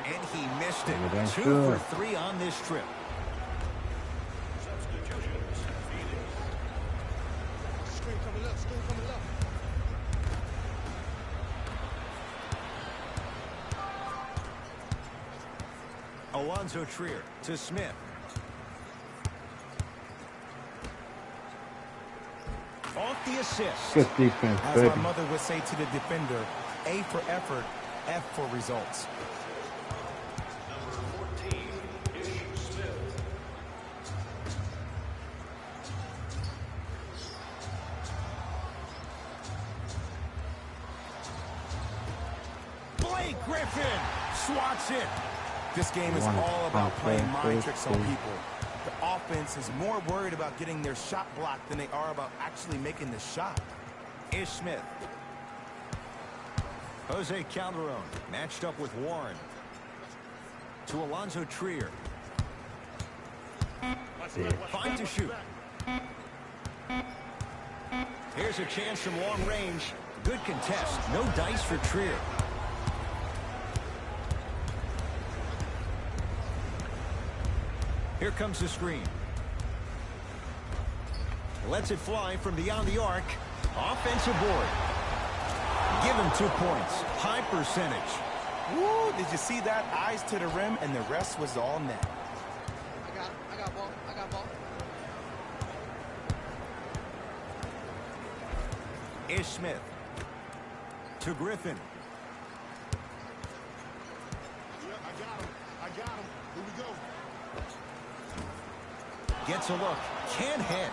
Speaker 2: And he missed it. 2 for 3 on this trip.
Speaker 4: Screen coming up, screen coming up.
Speaker 2: Alonzo Trier to Smith. Off the assist.
Speaker 1: Good defense,
Speaker 3: As
Speaker 1: baby.
Speaker 3: my mother would say to the defender, A for effort, F for results.
Speaker 5: Number 14, Ish Smith.
Speaker 2: Blake Griffin swats it.
Speaker 3: This game is
Speaker 1: One,
Speaker 3: all about
Speaker 1: one,
Speaker 3: playing
Speaker 1: one,
Speaker 3: mind
Speaker 1: two,
Speaker 3: tricks on
Speaker 1: three.
Speaker 3: people. The offense is more worried about getting their shot blocked than they are about actually making the shot.
Speaker 2: Ish Smith. Jose Calderon matched up with Warren. To Alonzo Trier. Fine to shoot. Here's a chance from long range. Good contest. No dice for Trier. Here comes the screen. Lets it fly from beyond the arc. Offensive board. Give him 2 points. High percentage.
Speaker 3: Woo! Did you see that? Eyes to the rim, and the rest was all net.
Speaker 4: I got ball, I got ball.
Speaker 2: Ish Smith. To Griffin.
Speaker 4: Yeah, I got him. Here we go.
Speaker 2: Gets a look. Can't hit.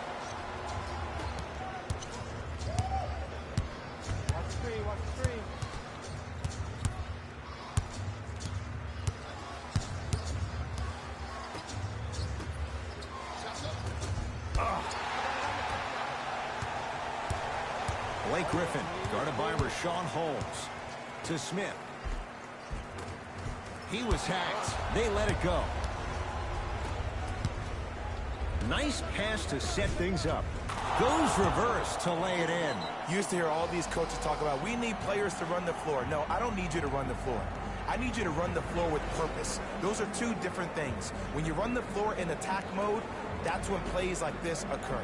Speaker 4: Watch the screen, watch the screen.
Speaker 2: Blake Griffin, guarded by Rashawn Holmes. To Smith. He was hacked. They let it go. Nice pass to set things up. Goes reverse to lay it in.
Speaker 3: You used to hear all these coaches talk about, we need players to run the floor. No, I don't need you to run the floor. I need you to run the floor with purpose. Those are two different things. When you run the floor in attack mode, that's when plays like this occur.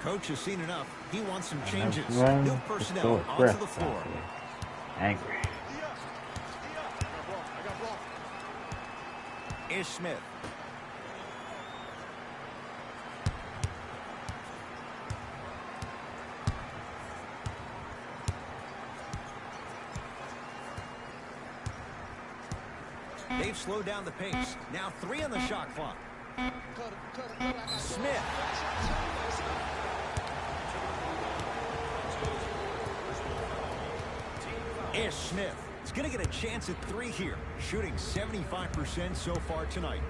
Speaker 2: Coach has seen enough. He wants some changes.
Speaker 1: Run,
Speaker 2: New
Speaker 1: just
Speaker 2: personnel
Speaker 1: throw a
Speaker 2: onto
Speaker 1: breath
Speaker 2: the floor.
Speaker 1: out there. Angry.
Speaker 4: I got ball.
Speaker 2: Ish Smith. They've slowed down the pace. Now 3 on the shot clock. Smith. Ish Smith is going to get a chance at 3 here, shooting 75% so far tonight.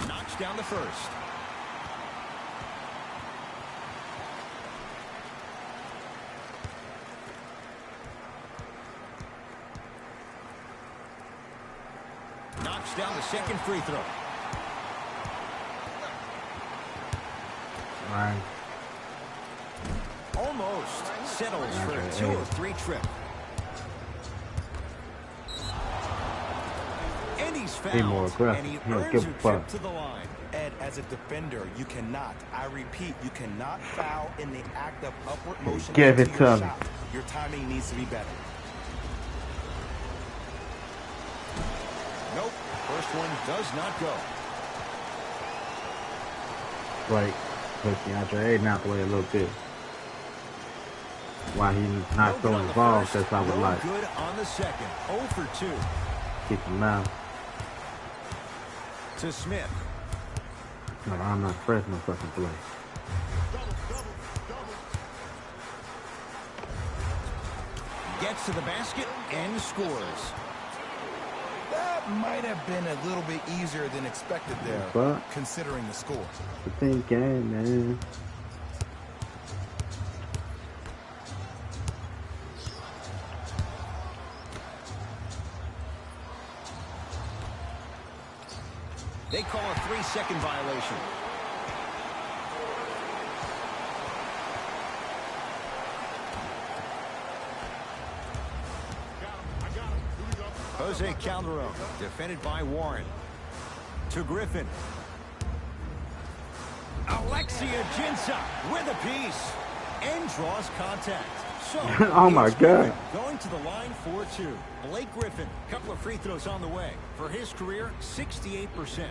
Speaker 2: Knocks down the first. Knocks down the second free throw.
Speaker 1: Right.
Speaker 2: Almost settles for a 2 of 3 trip. And he He's
Speaker 1: Be more
Speaker 2: fouled,
Speaker 1: aggressive.
Speaker 2: and he
Speaker 1: He don't
Speaker 2: earns
Speaker 1: give
Speaker 2: a
Speaker 1: a
Speaker 2: trip
Speaker 1: fuck.
Speaker 2: to the line.
Speaker 3: Ed, as a defender, you cannot, I repeat, you cannot foul in the act of upward motion
Speaker 1: Give
Speaker 3: into
Speaker 1: it
Speaker 3: your
Speaker 1: to me.
Speaker 3: shot. Your timing needs to be better.
Speaker 2: Nope. First one does not go.
Speaker 1: Right. Put DeAndre Ayton out the way a little bit. Why he's not
Speaker 2: No
Speaker 1: so
Speaker 2: good on the
Speaker 1: involved
Speaker 2: first,
Speaker 1: as I would
Speaker 2: no
Speaker 1: like.
Speaker 2: good on the second. 0 for 2
Speaker 1: Keep him out.
Speaker 2: to Smith.
Speaker 1: No, I'm not fresh no fucking play.
Speaker 2: Gets to the basket and scores.
Speaker 3: That might have been a little bit easier than expected there,
Speaker 1: But
Speaker 3: considering the score.
Speaker 1: the thing game, man.
Speaker 2: They call a 3-second violation. Jose Calderon, defended by Warren. To Griffin. Alexia Jinsa with a piece. And draws contact. So,
Speaker 1: Oh my
Speaker 2: here's Griffin
Speaker 1: God.
Speaker 2: going to the line for 2. Blake Griffin, couple of free throws on the way. For his career, 68%.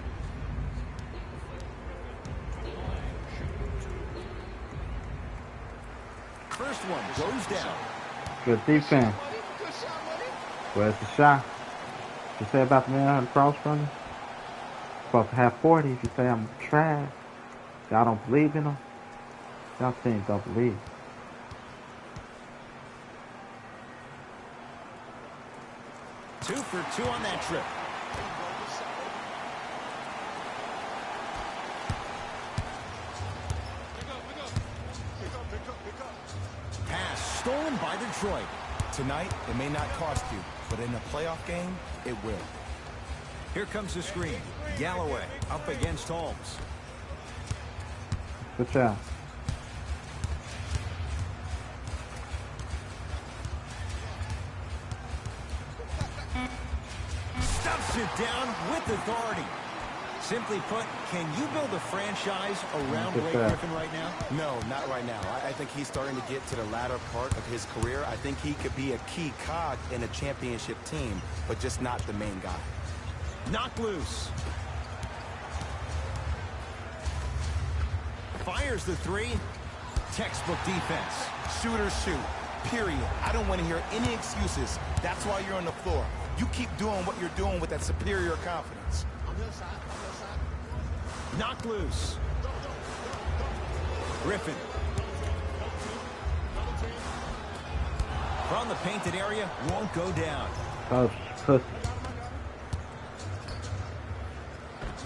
Speaker 2: First one goes down.
Speaker 1: Good defense. Where's the shot? You say about the man across from you? Supposed to have 40 if you say I'm trash. Y'all don't believe in him? Y'all teams don't believe.
Speaker 2: Two for 2 on that trip. Pass stolen by Detroit.
Speaker 3: Tonight, it may not cost you, but in a playoff game, it will.
Speaker 2: Here comes the screen. Galloway up against Holmes.
Speaker 1: Good job.
Speaker 2: Stuffs it down with authority. Simply put, can you build a franchise around
Speaker 1: Good
Speaker 2: Blake
Speaker 1: job.
Speaker 2: Griffin right now?
Speaker 3: No, not right now. I think he's starting to get to the latter part of his career. I think he could be a key cog in a championship team, but just not the main guy.
Speaker 2: Knock loose. Fires the 3. Textbook defense.
Speaker 3: Shoot or shoot, period. I don't want to hear any excuses. That's why you're on the floor. You keep doing what you're doing with that superior confidence.
Speaker 2: Knock loose. Griffin. From the painted area, won't go down.
Speaker 1: Oh, pussy.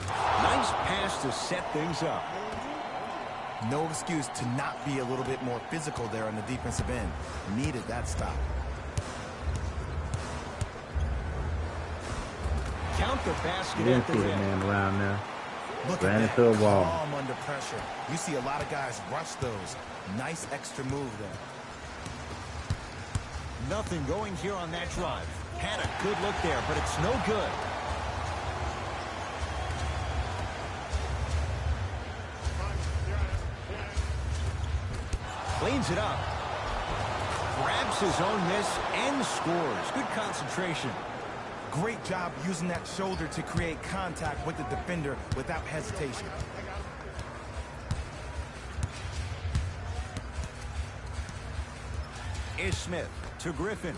Speaker 2: Nice pass to set things up.
Speaker 3: No excuse to not be a little bit more physical there on the defensive end. Needed that stop.
Speaker 2: Count the basket
Speaker 1: You didn't
Speaker 2: at the
Speaker 1: see the
Speaker 2: rim.
Speaker 1: man around there.
Speaker 3: Look
Speaker 1: Ran
Speaker 3: at
Speaker 1: into
Speaker 3: that
Speaker 1: a wall.
Speaker 3: calm under pressure. You see a lot of guys rush those. Nice extra move there.
Speaker 2: Nothing going here on that drive. Had a good look there, but it's no good. Cleans it up. Grabs his own miss and scores. Good concentration.
Speaker 3: Great job using that shoulder to create contact with the defender without hesitation.
Speaker 2: Ish Smith to Griffin.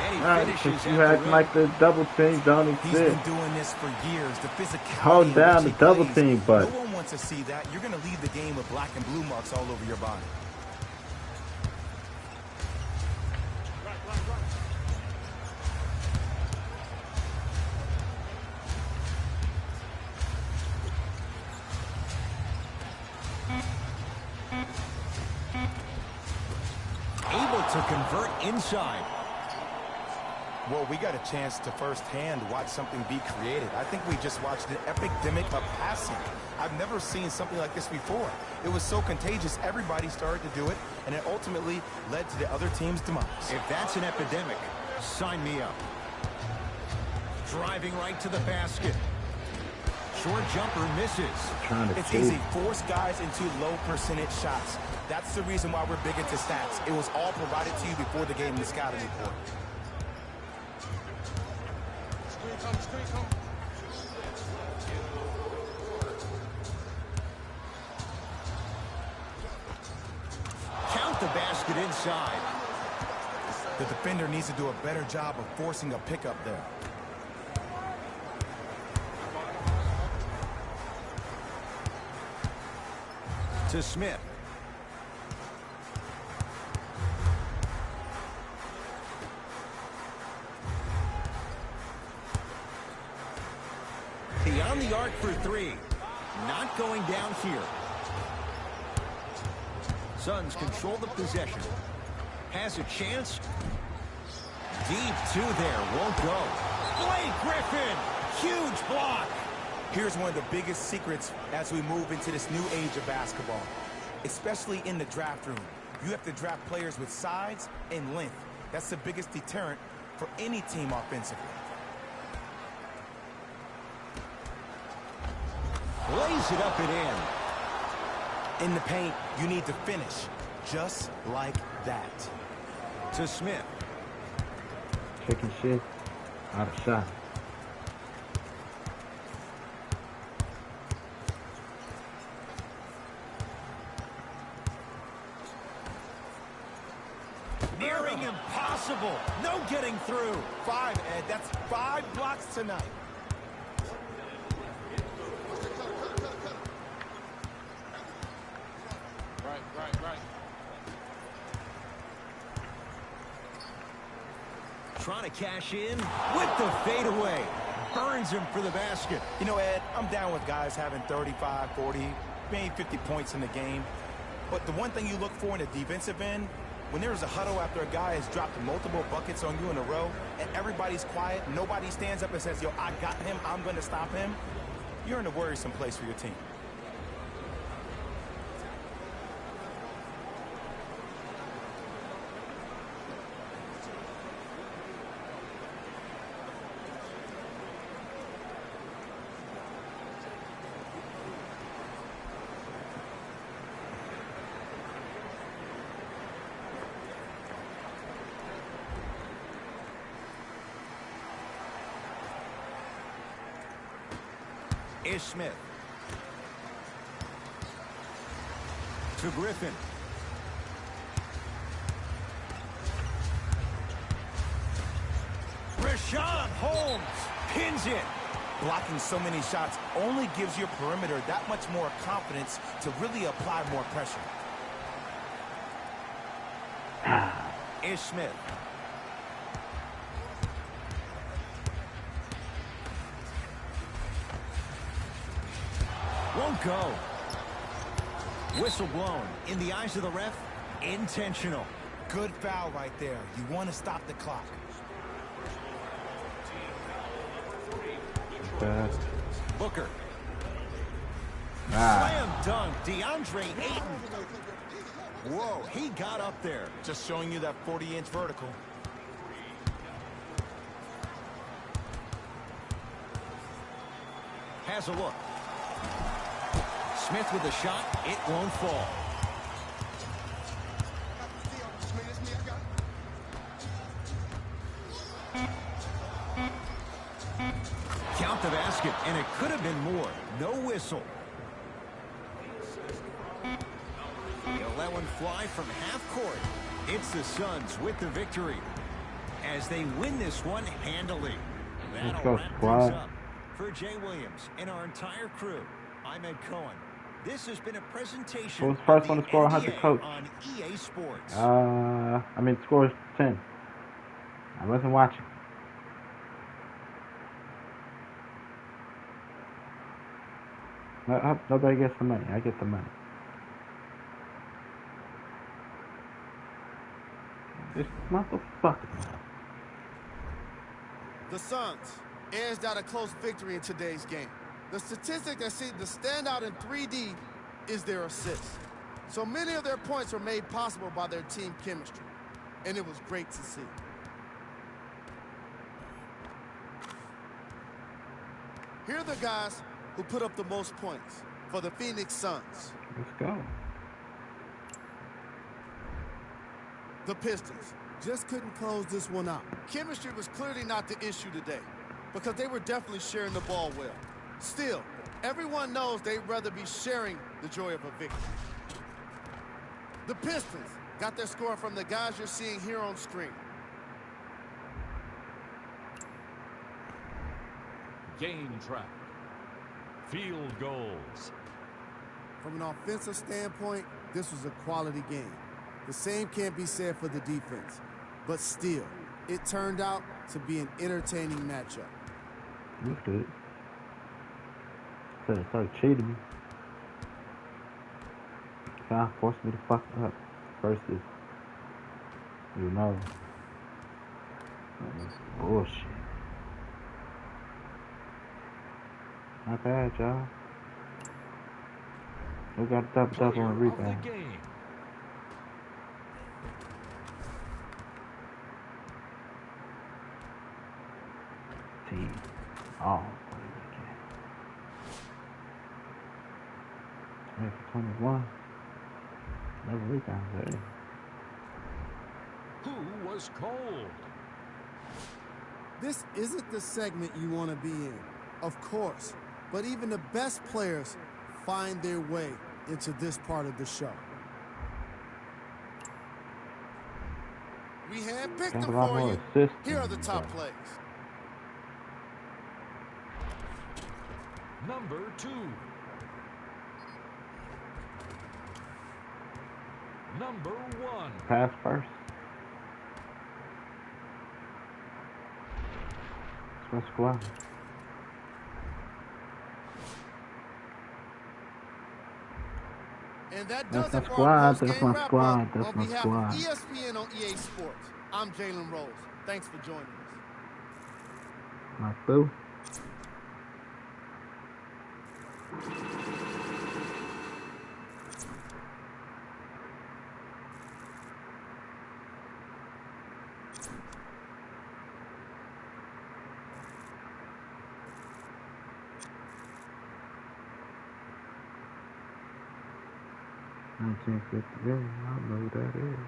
Speaker 2: And he
Speaker 1: Alright,
Speaker 2: finishes
Speaker 1: since you
Speaker 2: at the
Speaker 1: act
Speaker 2: rim.
Speaker 1: like the double team don't
Speaker 3: He's been
Speaker 1: exist.
Speaker 3: doing this for years. The physicality
Speaker 1: Hold
Speaker 3: in
Speaker 1: down
Speaker 3: which
Speaker 1: the
Speaker 3: he
Speaker 1: double
Speaker 3: plays,
Speaker 1: team, but-
Speaker 3: no one wants to see that. You're going to leave the game with black and blue marks all over your body.
Speaker 2: Able to convert inside.
Speaker 3: Well, we got a chance to firsthand watch something be created. I think we just watched an epidemic of passing. I've never seen something like this before. It was so contagious, everybody started to do it, and it ultimately led to the other team's demise.
Speaker 2: If that's an epidemic, Sign me up. Driving right to the basket. Short jumper misses.
Speaker 3: It's easy. Force guys into low percentage shots. That's the reason why we're big into stats. It was all provided to you before the game in the scouting report.
Speaker 4: Screen come.
Speaker 2: Count the basket inside.
Speaker 3: The defender needs to do a better job of forcing a pickup there.
Speaker 2: To Smith. Beyond the arc for three. Not going down here. Suns control the possession. Has a chance. Deep two there. Won't go. Blake Griffin. Huge block.
Speaker 3: Here's one of the biggest secrets as we move into this new age of basketball, especially in the draft room. You have to draft players with size and length. That's the biggest deterrent for any team offensively.
Speaker 2: Lays it up and in.
Speaker 3: In the paint, you need to finish just like that.
Speaker 2: To Smith.
Speaker 1: Kicking shit out of shot.
Speaker 2: Nearing impossible. No getting through.
Speaker 3: 5, Ed. That's 5 blocks tonight.
Speaker 4: Right.
Speaker 2: Trying to cash in with the fadeaway. Burns him for the basket.
Speaker 3: You know, Ed, I'm down with guys having 35, 40, maybe 50 points in the game. But the one thing you look for in the defensive end, when there's a huddle after a guy has dropped multiple buckets on you in a row, and everybody's quiet, nobody stands up and says, yo, I got him, I'm going to stop him, you're in a worrisome place for your team.
Speaker 2: Ish Smith. To Griffin. Rashawn Holmes pins it.
Speaker 3: Blocking so many shots only gives your perimeter that much more confidence to really apply more pressure.
Speaker 2: Ish Smith. Won't go. Whistle blown. In the eyes of the ref, intentional.
Speaker 3: Good foul right there. You want to stop the clock. Booker.
Speaker 2: Slam dunk. DeAndre Ayton. Whoa, he got up there.
Speaker 3: Just showing you that 40-inch vertical.
Speaker 2: Has a look. Smith with a shot. It won't fall. Count the basket, and it could have been more. No whistle. He'll let one fly from half court. It's the Suns with the victory as they win this one handily. That'll wrap things up. For Jay Williams and our entire crew, I'm Ed Cohen. This has been a presentation.
Speaker 1: Who was the first one to score 100 coach?
Speaker 2: On EA Sports.
Speaker 1: Score 10. I wasn't watching. Nobody gets the money. I get the money. This motherfucker.
Speaker 6: The Suns edged out a close victory in today's game. The statistic that seems to stand out in 3D is their assists. So many of their points were made possible by their team chemistry, and it was great to see. Here are the guys who put up the most points for the Phoenix Suns.
Speaker 1: Let's go.
Speaker 6: The Pistons just couldn't close this one out. Chemistry was clearly not the issue today because they were definitely sharing the ball well. Still, everyone knows they'd rather be sharing the joy of a victory. The Pistons got their score from the guys you're seeing here on screen.
Speaker 5: Game track. Field goals.
Speaker 6: From an offensive standpoint, this was a quality game. The same can't be said for the defense. But still, it turned out to be an entertaining matchup.
Speaker 1: That's good. Could have started cheating me. Trying to force me to fuck up versus, you know, that's bullshit. Not bad, y'all. We got a double on rebound. Oh, yeah, for 21. Another rebound there.
Speaker 5: Who was cold?
Speaker 6: This isn't the segment you want to be in, of course. But even the best players find their way into this part of the show. We handpicked them for you. Here are the top plays.
Speaker 5: Number 2. Number 1.
Speaker 1: Pass first. That's my squad.
Speaker 6: And that
Speaker 1: That's
Speaker 6: does
Speaker 1: my
Speaker 6: it for
Speaker 1: squad.
Speaker 6: our
Speaker 1: That's
Speaker 6: post-game
Speaker 1: my
Speaker 6: wrap-up.
Speaker 1: squad. That's
Speaker 6: On
Speaker 1: my
Speaker 6: behalf
Speaker 1: squad.
Speaker 6: of ESPN on EA Sports, I'm Jalen Rose. Thanks for joining us.
Speaker 1: My boo. $19.50. I don't know who that is.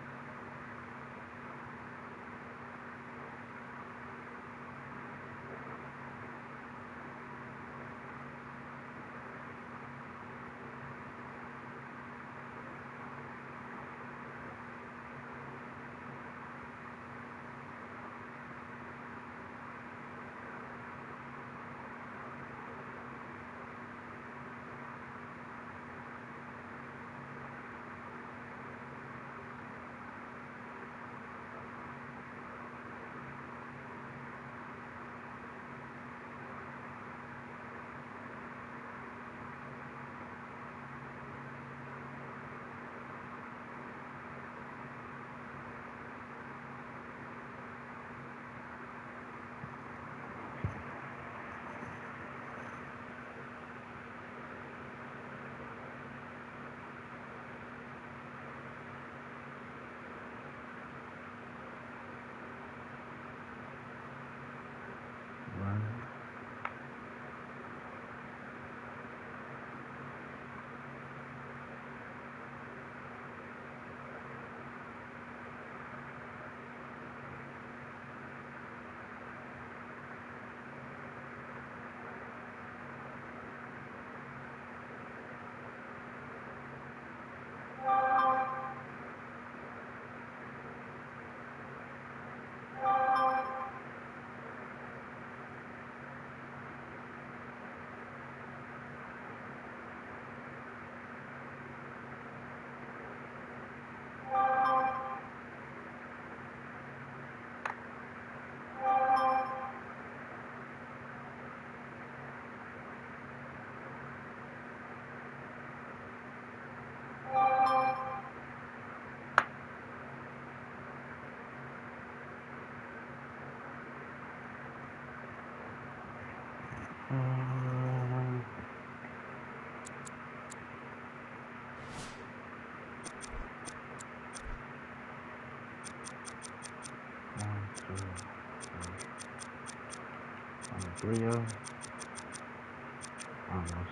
Speaker 1: Three of them.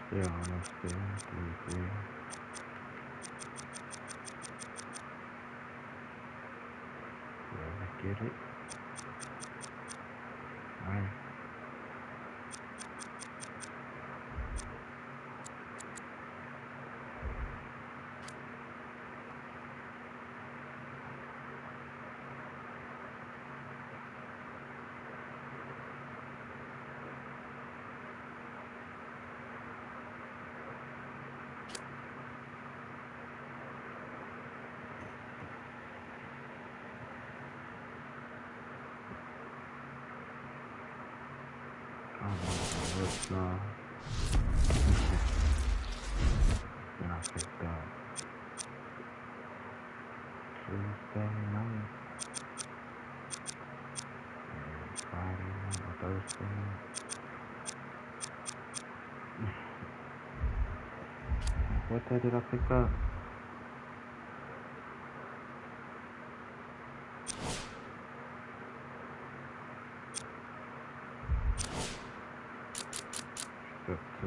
Speaker 1: Still almost there. 3-3. Whoever get it. Nice. Then I picked up Tuesday night and Friday night or Thursday night. What day did I pick up? Up to.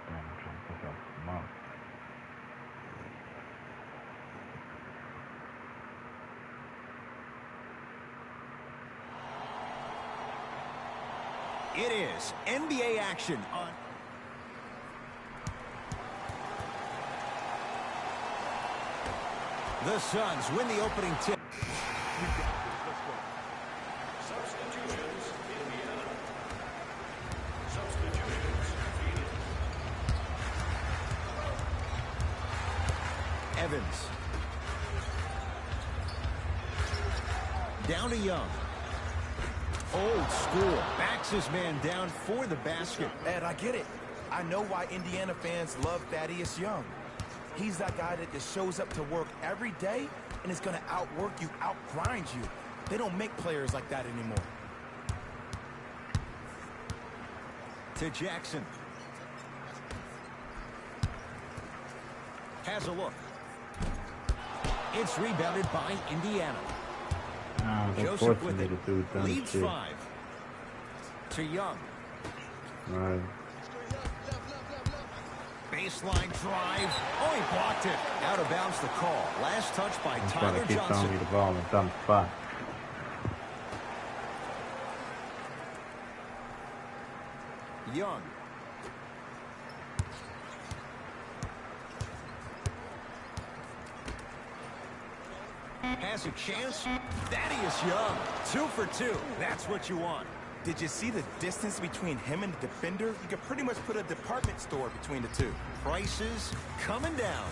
Speaker 1: Damn, I'm trying to pick up some more.
Speaker 2: It is NBA action on. The Suns win the opening tip.
Speaker 5: Substitutions, Indiana. Substitutions, Phoenix.
Speaker 2: Evans. Down to Young. Old school. Backs his man down for the basket.
Speaker 3: Ed, I get it. I know why Indiana fans love Thaddeus Young. He's that guy that just shows up to work every day and is going to outwork you, outgrind you. They don't make players like that anymore.
Speaker 2: To Jackson. Has a look. It's rebounded by Indiana.
Speaker 1: Nah, they're
Speaker 2: Joseph
Speaker 1: forcing
Speaker 2: with
Speaker 1: me
Speaker 2: it.
Speaker 1: to do dumb
Speaker 2: Leads
Speaker 1: shit.
Speaker 2: 5. To Young.
Speaker 1: Right.
Speaker 2: Baseline drive. Oh, he blocked it. Out of bounds the call. Last touch by
Speaker 1: I'm trying
Speaker 2: Tyler
Speaker 1: to keep
Speaker 2: Johnson.
Speaker 1: throwing me the ball in dumb spot.
Speaker 2: Young. Has a chance. Thaddeus Young. 2 for 2. That's what you want.
Speaker 3: Did you see the distance between him and the defender? You could pretty much put a department store between the two.
Speaker 2: Prices coming down.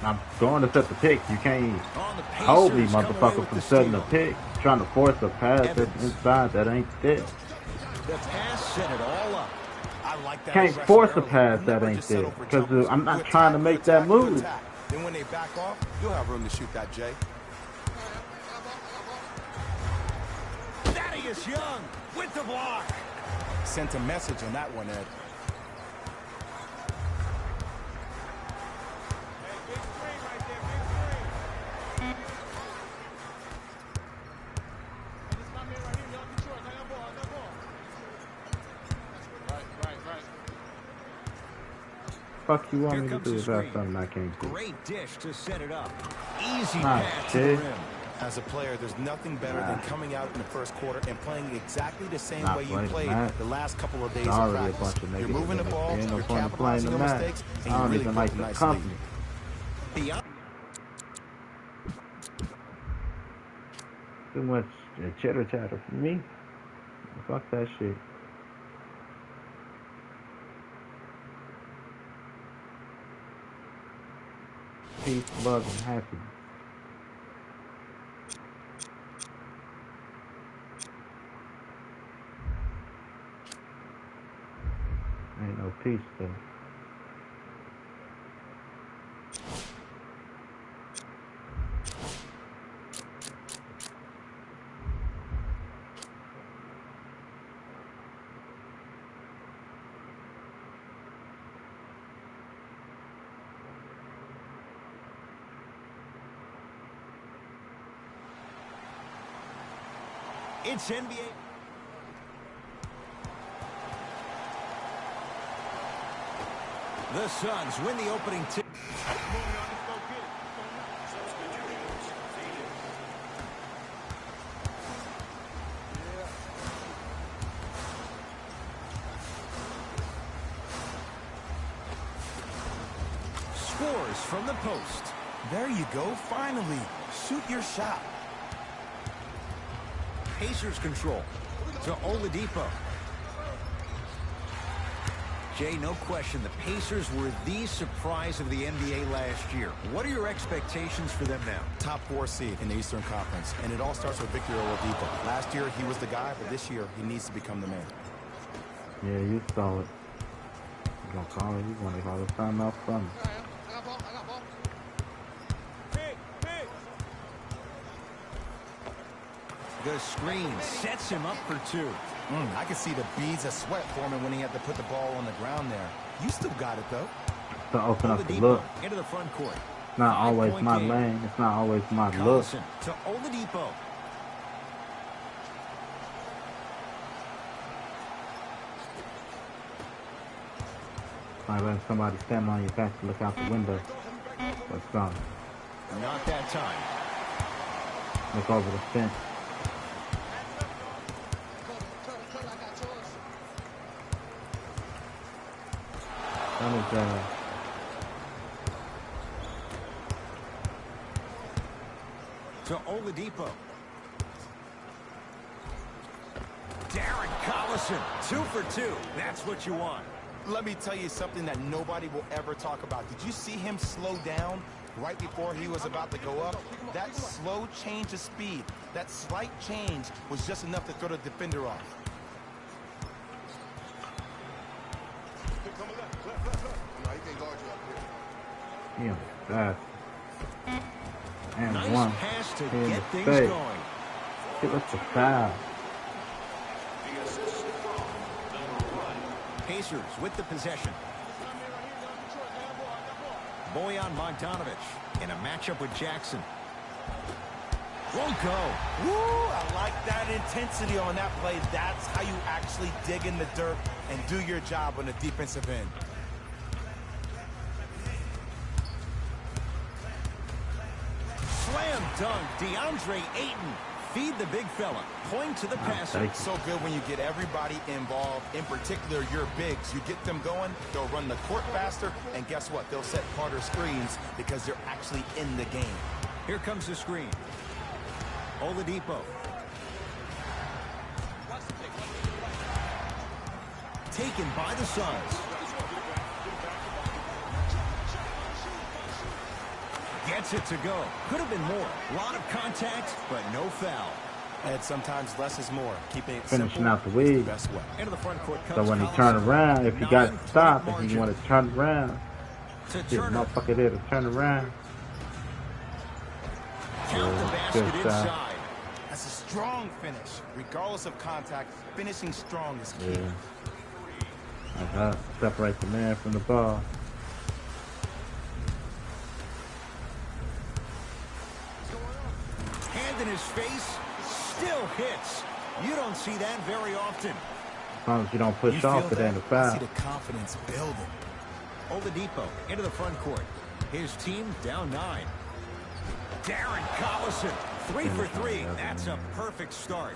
Speaker 1: I'm going to set the pick. You can't
Speaker 2: On the
Speaker 1: hold me,
Speaker 2: Pacers, come away
Speaker 1: motherfucker,
Speaker 2: with
Speaker 1: from
Speaker 2: the
Speaker 1: setting the
Speaker 2: steal.
Speaker 1: pick. Trying to force a pass that's
Speaker 2: Evans.
Speaker 1: inside that ain't there.
Speaker 2: The pass set it all up.
Speaker 3: I like that.
Speaker 1: Can't
Speaker 3: aggression
Speaker 1: force a
Speaker 3: early.
Speaker 1: pass
Speaker 3: Never
Speaker 1: that ain't
Speaker 3: just settle
Speaker 1: there.
Speaker 3: for
Speaker 1: Because
Speaker 3: jumpers.
Speaker 1: I'm
Speaker 3: You
Speaker 1: not
Speaker 3: attack,
Speaker 1: trying to
Speaker 3: you
Speaker 1: make that
Speaker 3: attack, you
Speaker 1: move.
Speaker 3: attack. Then when they back off, you'll have room to shoot that, Jay.
Speaker 2: Thaddeus Young with the block.
Speaker 3: Sent a message on that one, Ed.
Speaker 4: Big screen right there, big screen. Hey, this is my man right here, Young Detroit. Got that ball, got that ball. Right.
Speaker 1: Fuck you want
Speaker 2: Here
Speaker 1: me to
Speaker 2: comes
Speaker 1: do
Speaker 2: the
Speaker 1: is that
Speaker 2: screen.
Speaker 1: something I can't do.
Speaker 2: Great dish to set it up. Easy
Speaker 1: Nice,
Speaker 2: pass to the
Speaker 1: kid.
Speaker 2: rim.
Speaker 3: As a player, there's nothing better than coming out in the first quarter and playing exactly the same
Speaker 1: Not
Speaker 3: way you
Speaker 1: playing
Speaker 3: played
Speaker 1: that.
Speaker 3: the last couple of days
Speaker 1: It's
Speaker 3: of
Speaker 1: already a
Speaker 3: practice.
Speaker 1: bunch of
Speaker 3: You're
Speaker 1: niggas
Speaker 3: moving the
Speaker 1: that
Speaker 3: ball,
Speaker 1: ain't no
Speaker 3: you're
Speaker 1: point in playing
Speaker 3: capitalizing
Speaker 1: the
Speaker 3: on
Speaker 1: match.
Speaker 3: mistakes,
Speaker 1: I
Speaker 3: and you
Speaker 1: don't
Speaker 3: really
Speaker 1: even
Speaker 3: built
Speaker 1: like the
Speaker 3: nicely.
Speaker 1: company.
Speaker 2: Beyond.
Speaker 1: Too much chitter chatter for me. Fuck that shit. Peace, love, and happiness. Ain't no peace though.
Speaker 2: It's NBA. The Suns win the opening tip. Scores from the post.
Speaker 3: There you go, finally. Shoot your shot.
Speaker 2: Pacers control to Oladipo. Jay, no question, the Pacers were the surprise of the NBA last year. What are your expectations for them now?
Speaker 3: Top 4 seed in the Eastern Conference, and it all starts with Victor Oladipo. Last year, he was the guy, but this year, he needs to become the man.
Speaker 1: Yeah, you saw it. You gonna call it? You gonna call the timeout from me?
Speaker 2: The screen sets him up for 2.
Speaker 3: I could see the beads of sweat forming when he had to put the ball on the ground there. You still got it, though.
Speaker 1: To open up the
Speaker 2: Oladipo
Speaker 1: look.
Speaker 2: into the front court.
Speaker 1: It's not always
Speaker 2: 5-point
Speaker 1: my
Speaker 2: game.
Speaker 1: lane. It's not always my look.
Speaker 2: Collison to Oladipo.
Speaker 1: Like letting somebody stand on your back to look out the window. Let's go.
Speaker 2: Not that time.
Speaker 1: Look over the fence. That is
Speaker 2: To Oladipo. Darren Collison, 2 for 2. That's what you want.
Speaker 3: Let me tell you something that nobody will ever talk about. Did you see him slow down right before he was about to go up? That slow change of speed, that slight change was just enough to throw the defender off.
Speaker 1: yeah, fast. And
Speaker 2: Nice
Speaker 1: one.
Speaker 2: pass to
Speaker 1: In
Speaker 2: get
Speaker 1: the
Speaker 2: things
Speaker 1: face.
Speaker 2: going.
Speaker 1: Give us a foul.
Speaker 2: Pacers with the possession. Bojan Bogdanovic in a matchup with Jackson. Won't go.
Speaker 3: Woo! I like that intensity on that play. That's how you actually dig in the dirt and do your job on the defensive end.
Speaker 2: Slam dunk, DeAndre Ayton. Feed the big fella. Point to the passer.
Speaker 1: Thank you.
Speaker 3: So good when you get everybody involved, in particular your bigs. You get them going, they'll run the court faster, and guess what? They'll set harder screens because they're actually in the game.
Speaker 2: Here comes the screen. Oladipo. Taken by the Suns. Gets it to go. Could have been more. A lot of contact, but no foul.
Speaker 3: And sometimes less is more. Keeping it
Speaker 1: Finishing
Speaker 3: simple
Speaker 1: out the
Speaker 3: is
Speaker 1: weed.
Speaker 3: best way.
Speaker 2: Into the front court
Speaker 1: So
Speaker 2: comes
Speaker 1: when he
Speaker 2: Collison.
Speaker 1: turn around, if he got
Speaker 2: 9-point
Speaker 1: stopped and he
Speaker 2: margin.
Speaker 1: want to turn around,
Speaker 2: To
Speaker 1: this
Speaker 2: Turner.
Speaker 1: motherfucker there to turn around.
Speaker 2: Count the basket
Speaker 1: Good shot.
Speaker 2: inside.
Speaker 3: That's a strong finish. Regardless of contact, finishing strong is key.
Speaker 1: Yeah. Like that. Separate the man from the ball.
Speaker 2: Hand in his face. Still hits. You don't see that very often.
Speaker 1: As long as you don't
Speaker 3: You
Speaker 1: push
Speaker 3: feel
Speaker 1: off, it
Speaker 3: that?
Speaker 1: ain't a
Speaker 3: I
Speaker 1: foul.
Speaker 3: see the confidence building.
Speaker 2: Oladipo into the front court. His team down 9. Darren Collison, 3 for 3. That's a perfect start.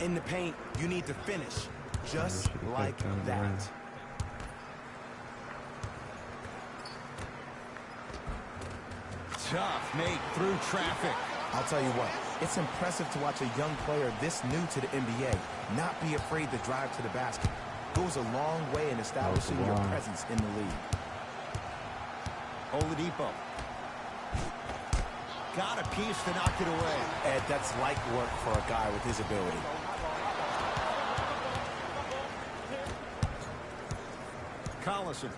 Speaker 3: In the paint, you need to finish just like that.
Speaker 2: Tough make through traffic.
Speaker 3: I'll tell you what, it's impressive to watch a young player this new to the NBA not be afraid to drive to the basket. Goes a long way in establishing your presence in the league.
Speaker 2: Oladipo. Got a piece to knock it away.
Speaker 3: Ed, that's light work for a guy with his ability.
Speaker 2: Collison.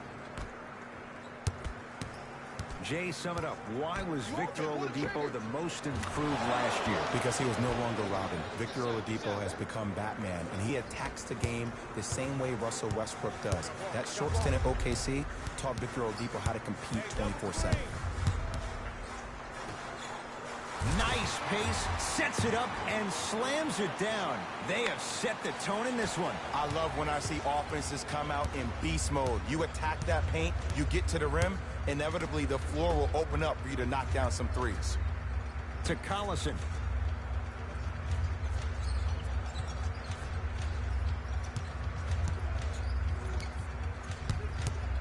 Speaker 2: Jay, sum it up. Why was Victor Oladipo the most improved last year?
Speaker 3: Because he was no longer Robin. Victor Oladipo has become Batman, and he attacks the game the same way Russell Westbrook does. That short stint at OKC taught Victor Oladipo how to compete 24/7.
Speaker 2: Nice pace, sets it up, and slams it down. They have set the tone in this one.
Speaker 3: I love when I see offenses come out in beast mode. You attack that paint, you get to the rim, inevitably the floor will open up for you to knock down some threes.
Speaker 2: To Collison.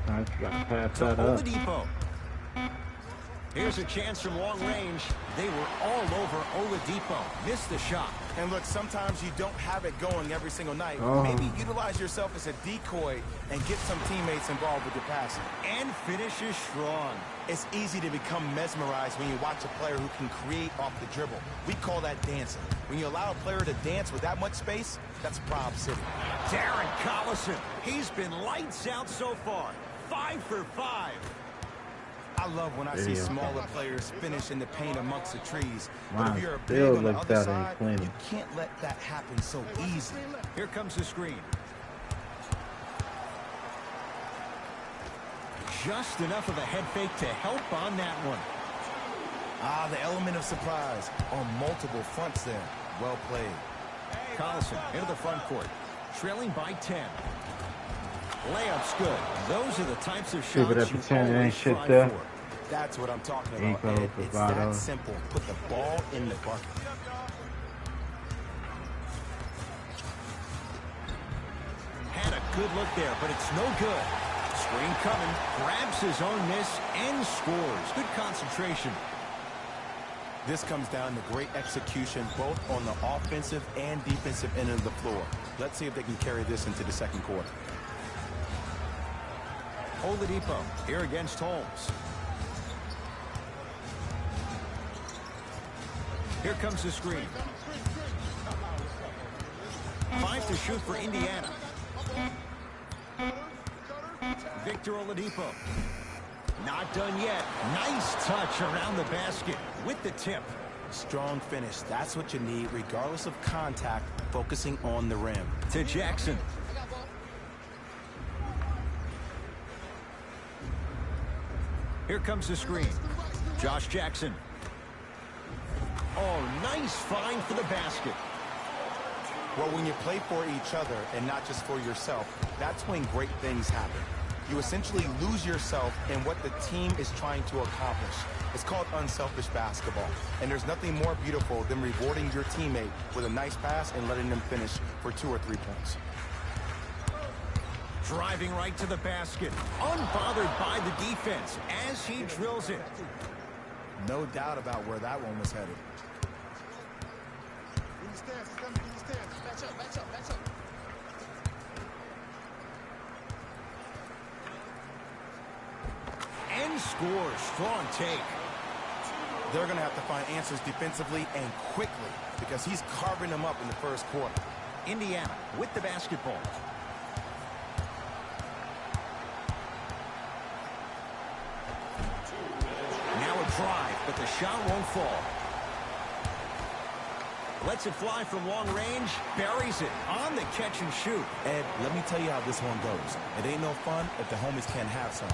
Speaker 1: Nice, gotta pass
Speaker 2: To
Speaker 1: that up.
Speaker 2: Oladipo. Here's a chance from long range. They were all over Oladipo. Missed the shot.
Speaker 3: And look, sometimes you don't have it going every single night.
Speaker 1: Oh.
Speaker 3: Maybe utilize yourself as a decoy and get some teammates involved with your passing.
Speaker 2: And finishes strong.
Speaker 3: It's easy to become mesmerized when you watch a player who can create off the dribble. We call that dancing. When you allow a player to dance with that much space, that's Prob City.
Speaker 2: Darren Collison. He's been lights out so far. 5 for 5.
Speaker 3: I love when I see
Speaker 1: Yeah.
Speaker 3: smaller players finish in the paint amongst the trees.
Speaker 1: Wow,
Speaker 3: But if you're big
Speaker 1: still
Speaker 3: on the
Speaker 1: looks
Speaker 3: other
Speaker 1: out
Speaker 3: side,
Speaker 1: ain't clean.
Speaker 3: you can't let that happen so easy.
Speaker 2: Here comes the screen. Just enough of a head fake to help on that one.
Speaker 3: Ah, the element of surprise on multiple fronts there. Well played.
Speaker 2: Collison into the front court. Trailing by 10. Layup's good. Those are the types of
Speaker 1: Keep it
Speaker 2: shots
Speaker 1: up
Speaker 2: you
Speaker 1: to 10, ain't
Speaker 2: always
Speaker 1: shit
Speaker 2: strive
Speaker 1: there.
Speaker 2: for.
Speaker 3: That's what I'm talking
Speaker 1: Ain't
Speaker 3: about,
Speaker 1: gonna
Speaker 3: Ed. It's
Speaker 1: provide
Speaker 3: that
Speaker 1: us.
Speaker 3: simple. Put the ball in the bucket.
Speaker 2: Had a good look there, but it's no good. Screen coming. Grabs his own miss and scores. Good concentration.
Speaker 3: This comes down to great execution both on the offensive and defensive end of the floor. Let's see if they can carry this into the second quarter.
Speaker 2: Oladipo here against Holmes. Here comes the screen. 5 to shoot for Indiana. Victor Oladipo. Not done yet. Nice touch around the basket with the tip.
Speaker 3: Strong finish. That's what you need regardless of contact, focusing on the rim.
Speaker 2: To Jackson. Here comes the screen. Josh Jackson. Oh, nice find for the basket.
Speaker 3: Well, when you play for each other and not just for yourself, that's when great things happen. You essentially lose yourself in what the team is trying to accomplish. It's called unselfish basketball. And there's nothing more beautiful than rewarding your teammate with a nice pass and letting them finish for 2 or 3 points.
Speaker 2: Driving right to the basket. Unbothered by the defense as he drills it.
Speaker 3: No doubt about where that one was headed.
Speaker 2: And scores. Strong take.
Speaker 3: They're going to have to find answers defensively and quickly because he's carving them up in the first quarter.
Speaker 2: Indiana with the basketball. Now a drive, but the shot won't fall. Lets it fly from long range, buries it on the catch and shoot.
Speaker 3: Ed, let me tell you how this one goes. It ain't no fun if the homies can't have some.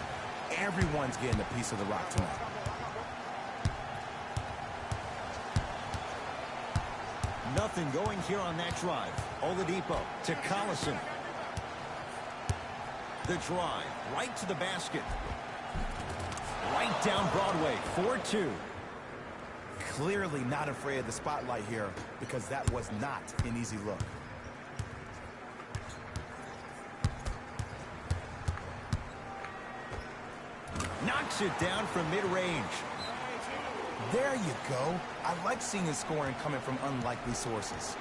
Speaker 3: Everyone's getting a piece of the rock tonight.
Speaker 2: Nothing going here on that drive. Oladipo to Collison. The drive, right to the basket. Right down Broadway, 4-2.
Speaker 3: Clearly not afraid of the spotlight here because that was not an easy look.
Speaker 2: Knocks it down from mid-range.
Speaker 3: There you go. I like seeing his scoring coming from unlikely sources.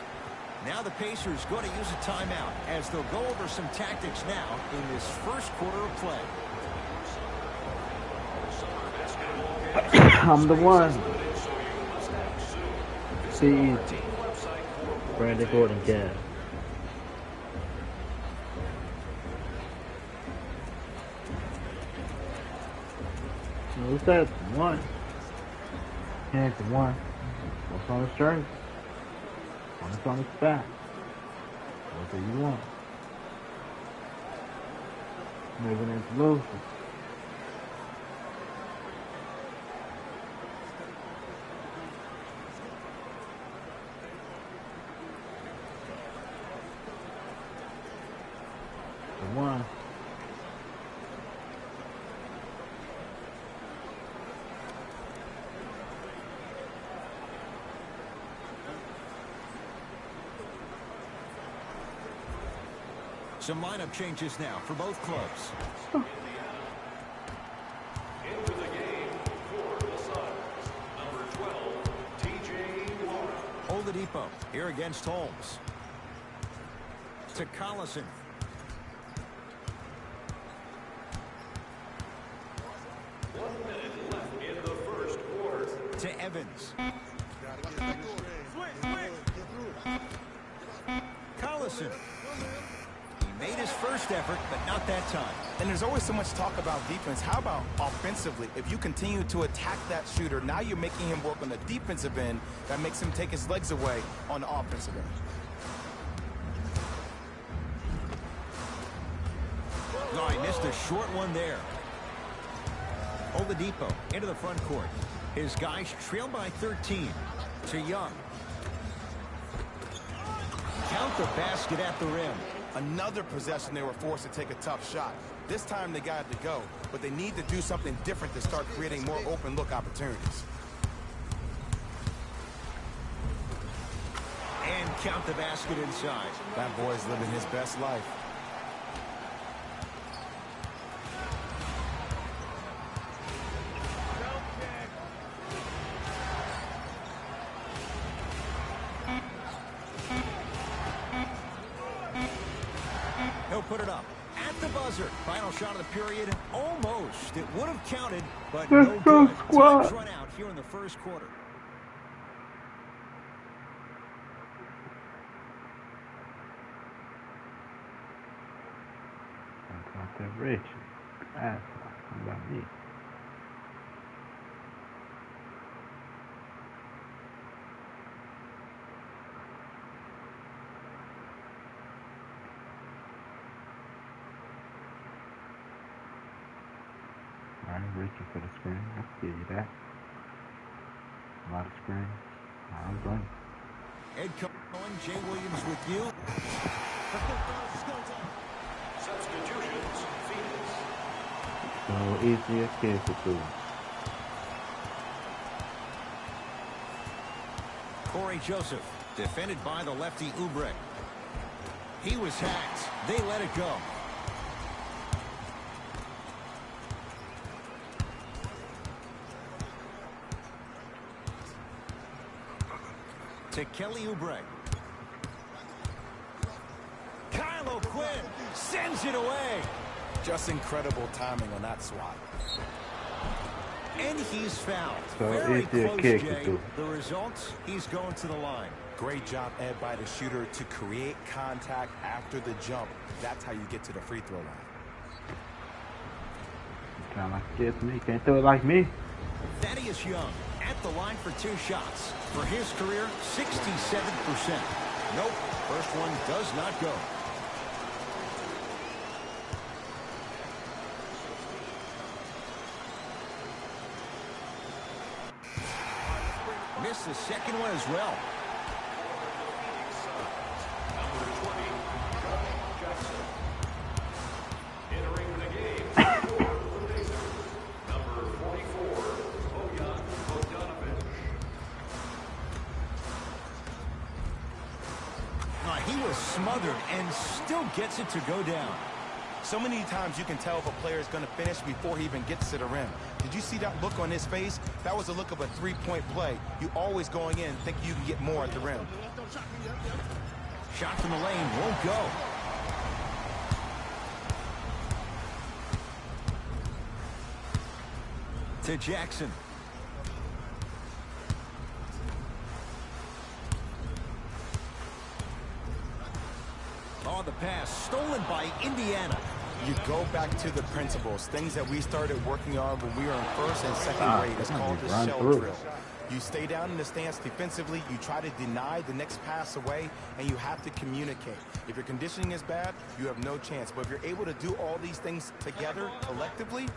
Speaker 2: Now the Pacers going to use a timeout as they'll go over some tactics now in this first quarter of play.
Speaker 1: I'm the one. C. Brandon Gordon Gad. Who's that? One. Hands one. What's on his jersey? What's on his back? What do you want? Moving into Lucy. 1.
Speaker 2: Some lineup changes now for both clubs.
Speaker 5: Into the game for the Suns, number 12, TJ Warren.
Speaker 2: Oladipo here against Holmes. To Collison.
Speaker 5: 1 minute left in the first quarter.
Speaker 2: To Evans. Collison. He made his first effort, but not that time.
Speaker 3: And there's always so much talk about defense. How about offensively? If you continue to attack that shooter, now you're making him work on the defensive end. That makes him take his legs away on the offensive end.
Speaker 2: No, he missed a short one there. Oladipo into the front court. His guys trail by 13. To Young. Count the basket at the rim.
Speaker 3: Another possession they were forced to take a tough shot. This time they got it to go, but they need to do something different to start creating more open look opportunities.
Speaker 2: And count the basket inside.
Speaker 3: That boy's living his best life.
Speaker 2: He'll put it up at the buzzer. Final shot of the period. Almost. It would have counted, but no
Speaker 1: Let's go,
Speaker 2: good.
Speaker 1: squad.
Speaker 2: Time's run out here in the first quarter.
Speaker 1: That's not that rich. That's not about me. I'm reaching for the screen. I'll give you that. A lot of screen. I'm going.
Speaker 2: Ed Cohen, Jay Williams with you.
Speaker 5: Substitutions, Phoenix.
Speaker 1: So easy as kids to do.
Speaker 2: Corey Joseph, defended by the lefty Oubre. He was hacked. They let it go. To Kelly Oubre. Kyle O'Quinn sends it away.
Speaker 3: Just incredible timing on that swat.
Speaker 2: And he's fouled.
Speaker 1: So
Speaker 2: Very
Speaker 1: easy a
Speaker 2: close,
Speaker 1: kick to
Speaker 2: Jay.
Speaker 1: do.
Speaker 2: The result, he's going to the line.
Speaker 3: Great job, Ed, by the shooter to create contact after the jump. That's how you get to the free throw line.
Speaker 1: Kind of like kids me. Can't do it like me.
Speaker 2: Thaddeus Young at the line for 2 shots. For his career, 67%. Nope, first one does not go. Missed the second one as well.
Speaker 5: Number 20, Jackson. Entering the game for the Blazers, number 44, Bojan Bogdanovic.
Speaker 2: He was smothered and still gets it to go down.
Speaker 3: So many times you can tell if a player is going to finish before he even gets to the rim. Did you see that look on his face? That was the look of a three-point play. You always going in think you can get more at the rim.
Speaker 2: Shot from the lane won't go. To Jackson. Oh, the pass stolen by Indiana.
Speaker 3: You go back to the principles, things that we started working on when we were in first and second grade. It's called the shell drill. You stay down in the stance defensively, you try to deny the next pass away, and you have to communicate. If your conditioning is bad, you have no chance. But if you're able to do all these things together, collectively,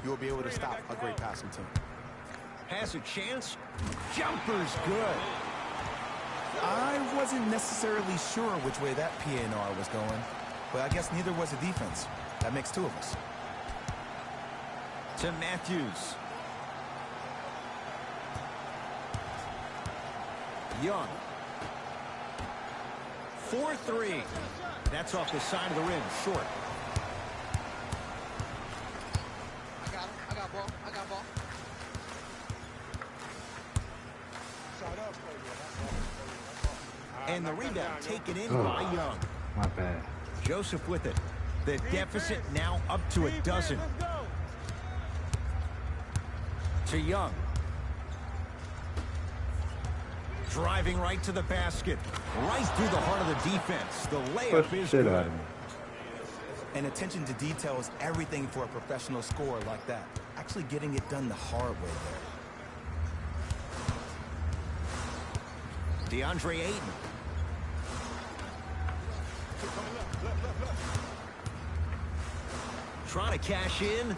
Speaker 3: you'll be able to stop a great passing team.
Speaker 2: Has a chance. Jumper's good.
Speaker 3: I wasn't necessarily sure which way that PNR was going. but I guess neither was the defense. That makes two of us.
Speaker 2: To Matthews. Young. 4-3. That's off the side of the rim, short.
Speaker 4: I got ball.
Speaker 2: And the rebound taken in by Young.
Speaker 1: My bad.
Speaker 2: Joseph with it. The deficit now up to a dozen. To Young. Driving right to the basket. Right through the heart of the defense. The layup
Speaker 1: Push the
Speaker 2: is
Speaker 1: shit out
Speaker 2: good.
Speaker 1: of me.
Speaker 3: And attention to detail is everything for a professional scorer like that. Actually getting it done the hard way there.
Speaker 2: DeAndre Ayton. Trying to cash in.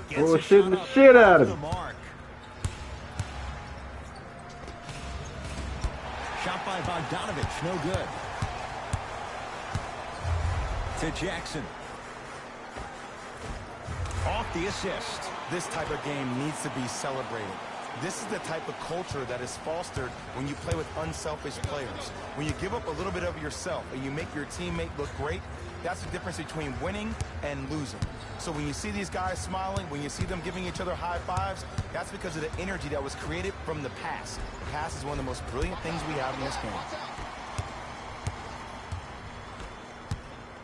Speaker 2: Gets a
Speaker 1: Shooting
Speaker 2: shot
Speaker 1: the
Speaker 2: up
Speaker 1: shit out
Speaker 2: off
Speaker 1: of
Speaker 2: the
Speaker 1: him.
Speaker 2: mark. Shot by Bogdanovich, no good. To Jackson. Off the assist.
Speaker 3: This type of game needs to be celebrated. This is the type of culture that is fostered when you play with unselfish players. When you give up a little bit of yourself and you make your teammate look great, that's the difference between winning and losing. So when you see these guys smiling, when you see them giving each other high fives, that's because of the energy that was created from the pass. The pass is one of the most brilliant things we have in this game.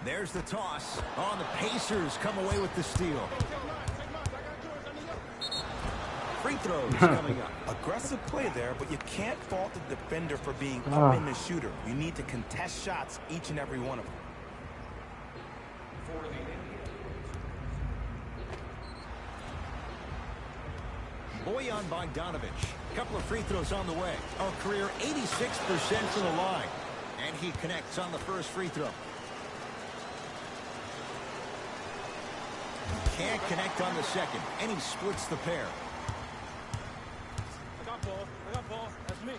Speaker 2: There's the toss. Oh, the Pacers come away with the steal. Free throws coming up.
Speaker 3: Aggressive play there, but you can't fault the defender for being up in the shooter. You need to contest shots, each and every one of them.
Speaker 2: Bojan Bogdanovich. A couple of free throws on the way. A career 86% from the line. And he connects on the first free throw. Can't connect on the second. And he splits the pair.
Speaker 4: I got ball. That's me.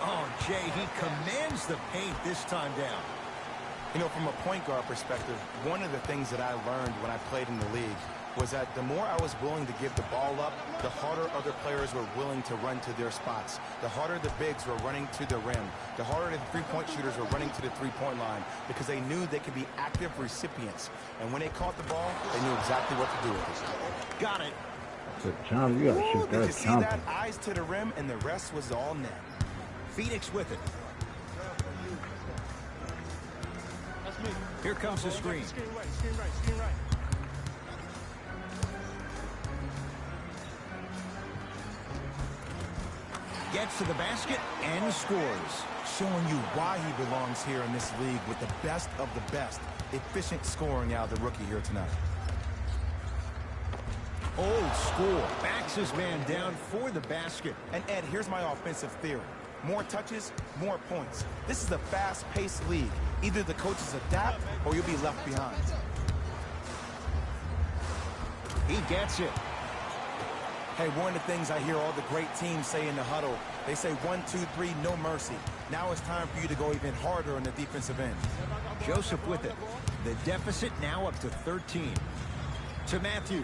Speaker 2: Oh, Jay, he commands the paint this time down.
Speaker 3: You know, from a point guard perspective, one of the things that I learned when I played in the league was that the more I was willing to give the ball up, the harder other players were willing to run to their spots. The harder the bigs were running to the rim. The harder the three-point shooters were running to the three-point line because they knew they could be active recipients. And when they caught the ball, they knew exactly what to do with it.
Speaker 2: Got it.
Speaker 1: John, you gotta
Speaker 3: Ooh,
Speaker 1: shoot
Speaker 3: did you
Speaker 1: that
Speaker 3: see
Speaker 1: jumper.
Speaker 3: that? Eyes to the rim, and the rest was all net.
Speaker 2: Phoenix with it.
Speaker 4: That's me.
Speaker 2: Here comes the screen.
Speaker 4: Screen right.
Speaker 2: Gets to the basket and scores.
Speaker 3: Showing you why he belongs here in this league with the best of the best. Efficient scoring out of the rookie here tonight.
Speaker 2: Old school. Backs his man down for the basket.
Speaker 3: And Ed, here's my offensive theory. More touches, more points. This is a fast-paced league. Either the coaches adapt or you'll be left behind.
Speaker 2: He gets it.
Speaker 3: Hey, one of the things I hear all the great teams say in the huddle, they say 1, 2, 3, no mercy. Now it's time for you to go even harder on the defensive end.
Speaker 2: Joseph with it. The deficit now up to 13. To Matthews.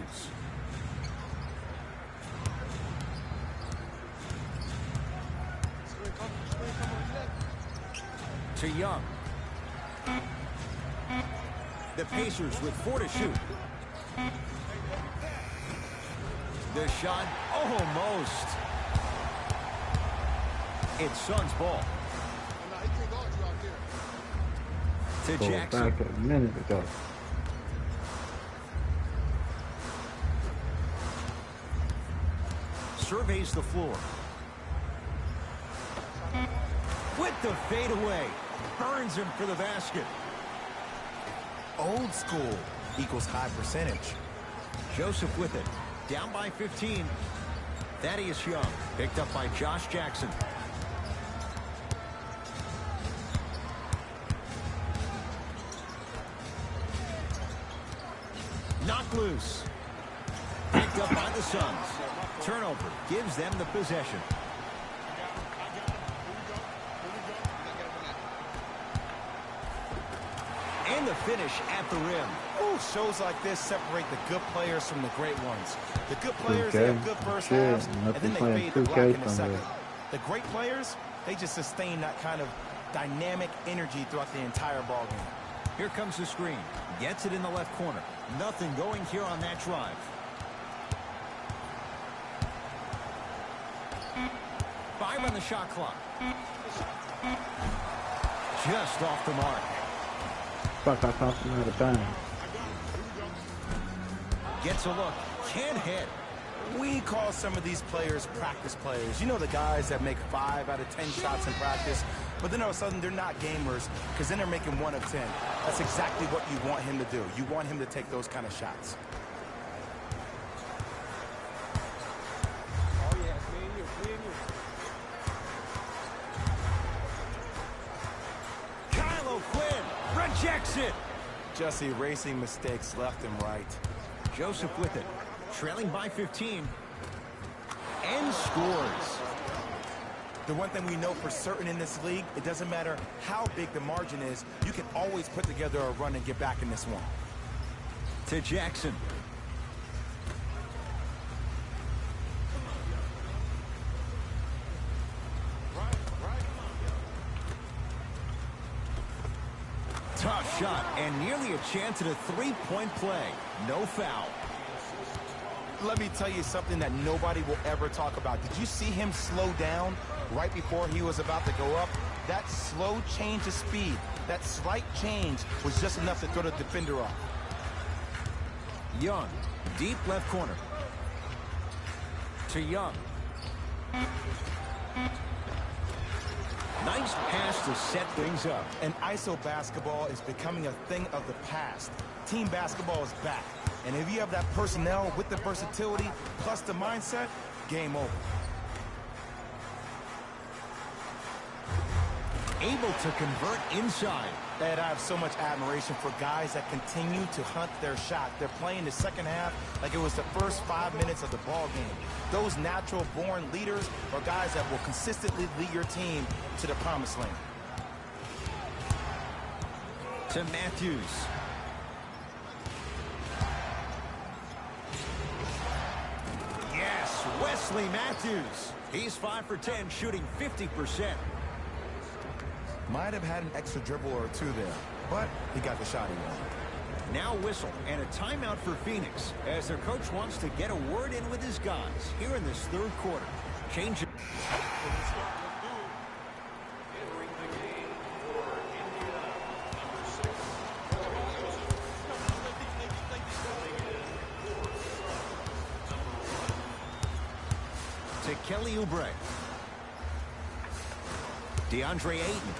Speaker 2: To Young. The Pacers with 4 to shoot. The shot almost. It's Suns ball. To
Speaker 1: Pulled
Speaker 2: Jackson.
Speaker 1: back a minute ago.
Speaker 2: Surveys the floor. With the fadeaway. Burns him for the basket.
Speaker 3: Old school equals high percentage.
Speaker 2: Joseph with it. Down by 15. Thaddeus Young. Picked up by Josh Jackson. Knocked loose. Picked up by the the Suns. Turnover gives them the possession. And the finish at the rim.
Speaker 3: Ooh, shows like this separate the good players from the great ones. The good players, they have good first halves, and then they fade the black in the second. The great players, they just sustain that kind of dynamic energy throughout the entire ball game.
Speaker 2: Here comes the screen. Gets it in the left corner. Nothing going here on that drive. Five on the shot clock. Just off the mark.
Speaker 1: Fuck, I thought you had a bang.
Speaker 2: Gets a look. Can't hit.
Speaker 3: We call some of these players practice players. You know, the guys that make 5 out of 10 shots in practice, but then all of a sudden they're not gamers because then they're making 1 of 10. That's exactly what you want him to do. You want him to take those kind of shots.
Speaker 4: Oh, yeah, it's me and you. Me and you.
Speaker 2: Kyle O'Quinn rejects it.
Speaker 3: Just erasing mistakes left and right.
Speaker 2: Joseph with it. Trailing by 15. And scores.
Speaker 3: The one thing we know for certain in this league, it doesn't matter how big the margin is, you can always put together a run and get back in this one.
Speaker 2: To Jackson. Tough shot and nearly a chance at a three-point play. No foul.
Speaker 3: Let me tell you something that nobody will ever talk about. Did you see him slow down right before he was about to go up? That slow change of speed, that slight change was just enough to throw the defender off.
Speaker 2: Young, deep left corner. To Young. Nice pass to set things up.
Speaker 3: And ISO basketball is becoming a thing of the past. Team basketball is back. And if you have that personnel with the versatility plus the mindset, game over.
Speaker 2: Able to convert inside.
Speaker 3: And I have so much admiration for guys that continue to hunt their shot. They're playing the second half like it was the first 5 minutes of the ball game. Those natural-born leaders are guys that will consistently lead your team to the promised land.
Speaker 2: To Matthews. Yes, Wesley Matthews. He's 5 for 10, shooting 50%.
Speaker 3: Might have had an extra dribble or two there, but he got the shot he wanted.
Speaker 2: Now whistle and a timeout for Phoenix as their coach wants to get a word in with his guys here in this third quarter. Change it.
Speaker 5: Entering the game for India, number 6,
Speaker 2: To Kelly Oubre. DeAndre Ayton.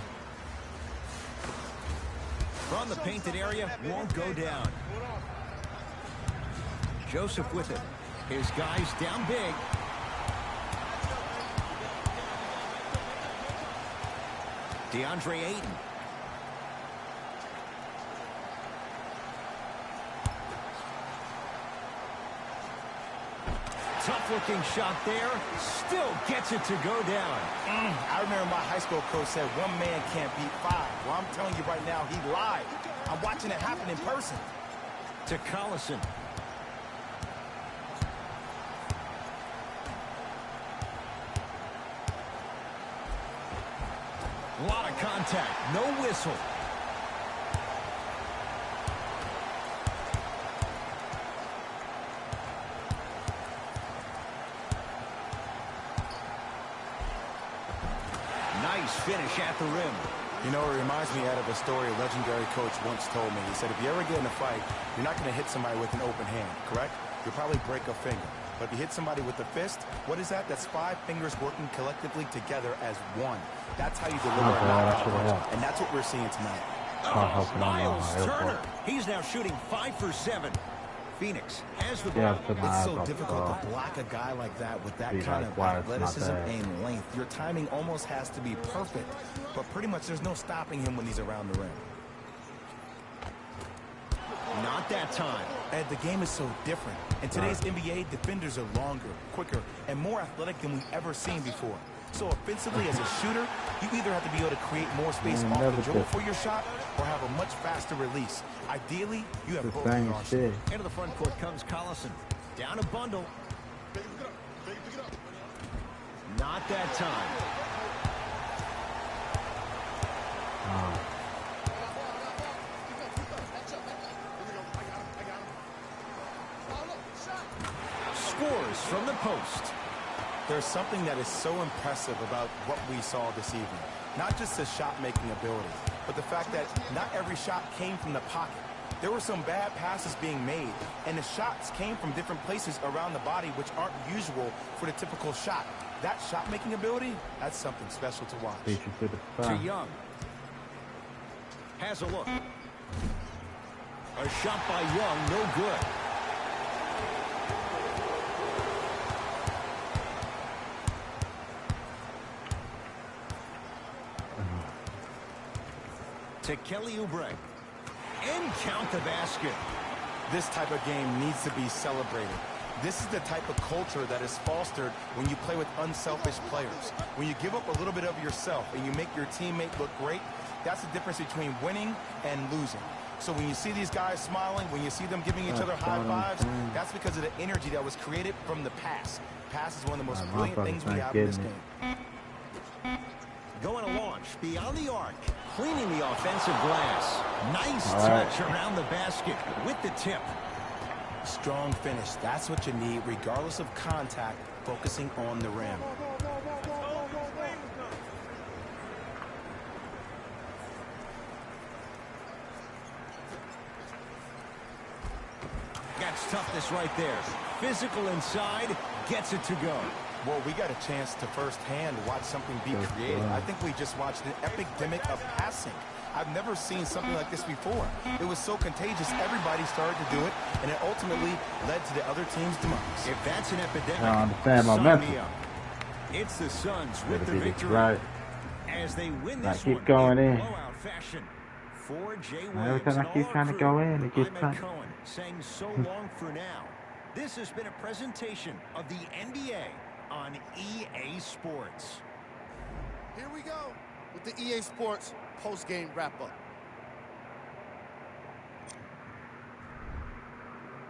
Speaker 2: From the painted area, won't go down. Joseph with it. His guys down big. DeAndre Ayton. Tough-looking shot there. Still gets it to go down.
Speaker 3: I remember my high school coach said 1 man can't beat 5. Well, I'm telling you right now, he lied. I'm watching it happen in person.
Speaker 2: To Collison. A lot of contact. No whistle. Nice finish at the rim.
Speaker 3: You know, it reminds me out of a story a legendary coach once told me. He said, if you ever get in a fight, you're not going to hit somebody with an open hand, correct? You'll probably break a finger. But if you hit somebody with a fist, what is that? That's 5 fingers working collectively together as one. That's how you deliver a knockout punch. And that's what we're seeing tonight.
Speaker 2: Miles Turner. He's now shooting 5 for 7. Phoenix has the ball.
Speaker 3: It's so difficult to block a guy like that with that kind of athleticism and length. Your timing almost has to be perfect. But pretty much there's no stopping him when he's around the rim.
Speaker 2: Not that time.
Speaker 3: And the game is so different. In today's NBA, defenders are longer, quicker, and more athletic than we've ever seen before. So offensively, as a shooter, you either have to be able to create more space off the dribble for your shot or have a much faster release. Ideally, you have both in your arsenal.
Speaker 2: Into the front court comes Collison. Down a bundle. Not that time. Scores from the post.
Speaker 3: There's something that is so impressive about what we saw this evening. Not just the shot-making ability, but the fact that not every shot came from the pocket. There were some bad passes being made, and the shots came from different places around the body, which aren't usual for the typical shot. That shot-making ability, that's something special to watch.
Speaker 2: To Young. Has a look. A shot by Young, no good. To Kelly Oubre. And count the basket.
Speaker 3: This type of game needs to be celebrated. This is the type of culture that is fostered when you play with unselfish players. When you give up a little bit of yourself and you make your teammate look great, that's the difference between winning and losing. So when you see these guys smiling, when you see them giving each other high fives, that's because of the energy that was created from the pass. Pass is one of the most brilliant things we have in this game.
Speaker 2: Going to launch beyond the arc, cleaning the offensive glass. Nice touch around the basket with the tip.
Speaker 3: Strong finish. That's what you need, regardless of contact, focusing on the rim.
Speaker 2: That's toughness right there. Physical inside, gets it to go.
Speaker 3: Well, we got a chance to firsthand watch something be created. I think we just watched an epidemic of passing. I've never seen something like this before. It was so contagious, everybody started to do it, and it ultimately led to the other team's demise.
Speaker 2: If that's an epidemic,
Speaker 1: I understand momentum.
Speaker 2: It's the Suns with the victory.
Speaker 1: Right.
Speaker 2: As they win this
Speaker 1: keep
Speaker 2: one
Speaker 1: going in.
Speaker 2: blowout fashion. For Jay
Speaker 1: Every
Speaker 2: Williams
Speaker 1: time I
Speaker 2: and
Speaker 1: keep
Speaker 2: all
Speaker 1: trying to
Speaker 2: crew,
Speaker 1: go in, it
Speaker 2: I'm
Speaker 1: gets
Speaker 2: Ed
Speaker 1: tight.
Speaker 2: Cohen saying so long for now. This has been a presentation of the NBA on EA Sports.
Speaker 6: Here we go with the EA Sports post-game wrap-up.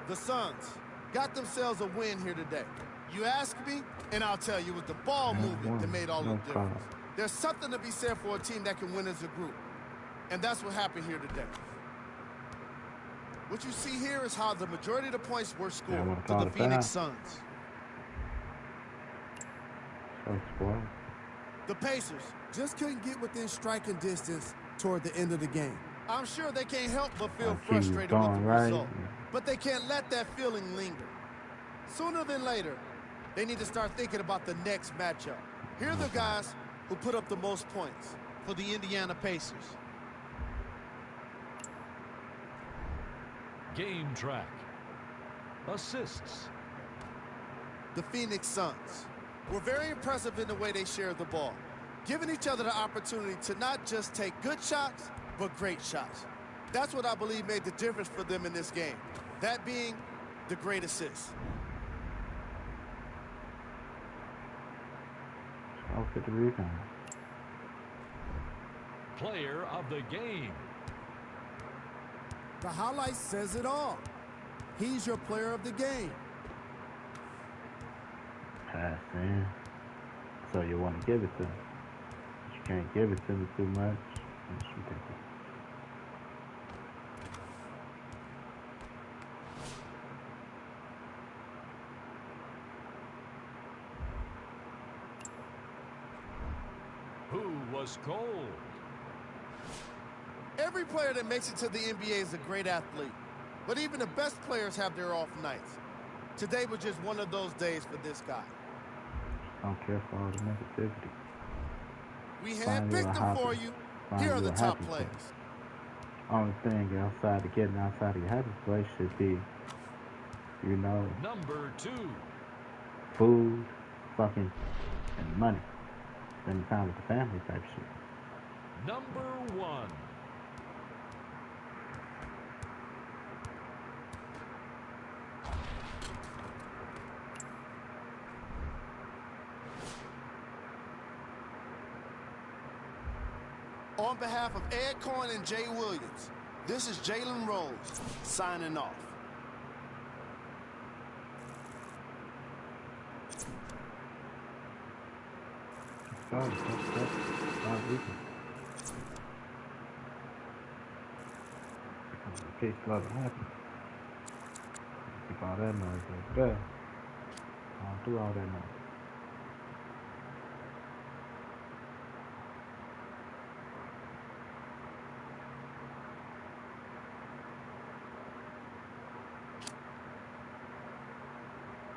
Speaker 6: The Suns got themselves a win here today. You ask me, and I'll tell you, it was the ball movement that made all the difference. There's something to be said for a team that can win as a group, and that's what happened here today. What you see here is how the majority of the points were scored for the Phoenix Suns. The Pacers just couldn't get within striking distance toward the end of the game. I'm sure they can't help but feel frustrated with the result, but they can't let that feeling linger. Sooner than later, they need to start thinking about the next matchup. Here are the guys who put up the most points for the Indiana Pacers.
Speaker 7: Game track. Assists.
Speaker 6: The Phoenix Suns were very impressive in the way they shared the ball, giving each other the opportunity to not just take good shots, but great shots. That's what I believe made the difference for them in this game, that being the great assists.
Speaker 1: I'll get the rebound.
Speaker 7: Player of the game.
Speaker 6: The highlight says it all. He's your player of the game.
Speaker 1: Pass in. So you want to give it to him. But you can't give it to me too much. That's ridiculous.
Speaker 7: Who was cold?
Speaker 6: Every player that makes it to the NBA is a great athlete, but even the best players have their off nights. Today was just one of those days for this guy.
Speaker 1: Don't care for all the negativity.
Speaker 6: We handpicked them for you. Here are the top players.
Speaker 1: Only thing outside of getting outside of your happy place should be, you know,
Speaker 7: Number 2.
Speaker 1: food, fucking, and money. Spending time with the family type shit.
Speaker 7: Number 1.
Speaker 6: On behalf of Ed Cohen and Jay Williams, this is Jalen Rose signing off.
Speaker 1: In case nothing happens. Keep all that noise right there. I don't do all that noise.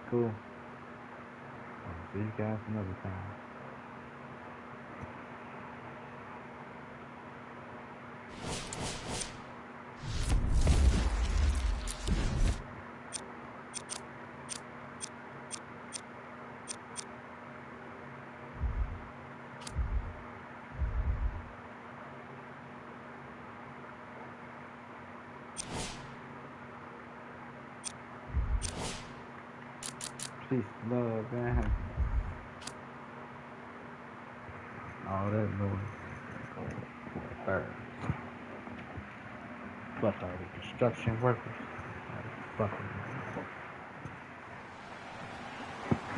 Speaker 1: Cool. I'll see you guys another time. Peace, love, man. All that noise. Birds. Plus all the construction workers. Fucking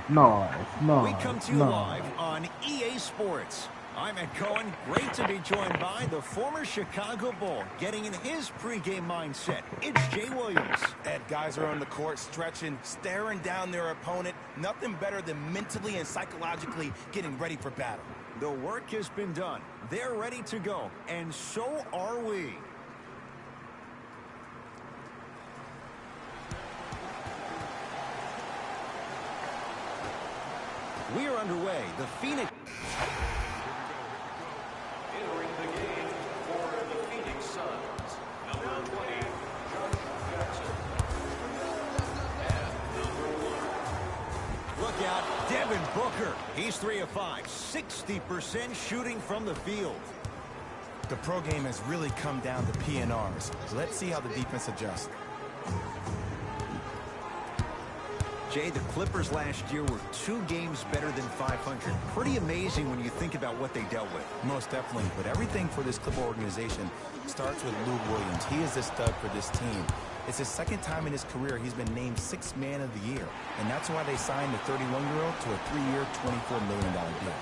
Speaker 1: noise.
Speaker 2: We come to you live on EA Sports. I'm Ed Cohen. Great to be joined by the former Chicago Bull, getting in his pregame mindset. It's Jay Williams.
Speaker 3: Ed, guys are on the court, stretching, staring down their opponent. Nothing better than mentally and psychologically getting ready for battle.
Speaker 2: The work has been done. They're ready to go, and so are we. We are underway. The Phoenix...
Speaker 5: Entering the game for the Phoenix Suns, number 20, Josh Jackson. And number 1.
Speaker 2: Look out, Devin Booker. He's 3 of 5, 60% shooting from the field.
Speaker 3: The pro game has really come down to PNRs. Let's see how the defense adjusts.
Speaker 2: Jay, the Clippers last year were 2 games better than 500. Pretty amazing when you think about what they dealt with.
Speaker 3: Most definitely, but everything for this Clipper organization starts with Lou Williams. He is the stud for this team. It's his second time in his career he's been named 6th Man of the Year, and that's why they signed the 31-year-old to a 3-year, $24 million deal.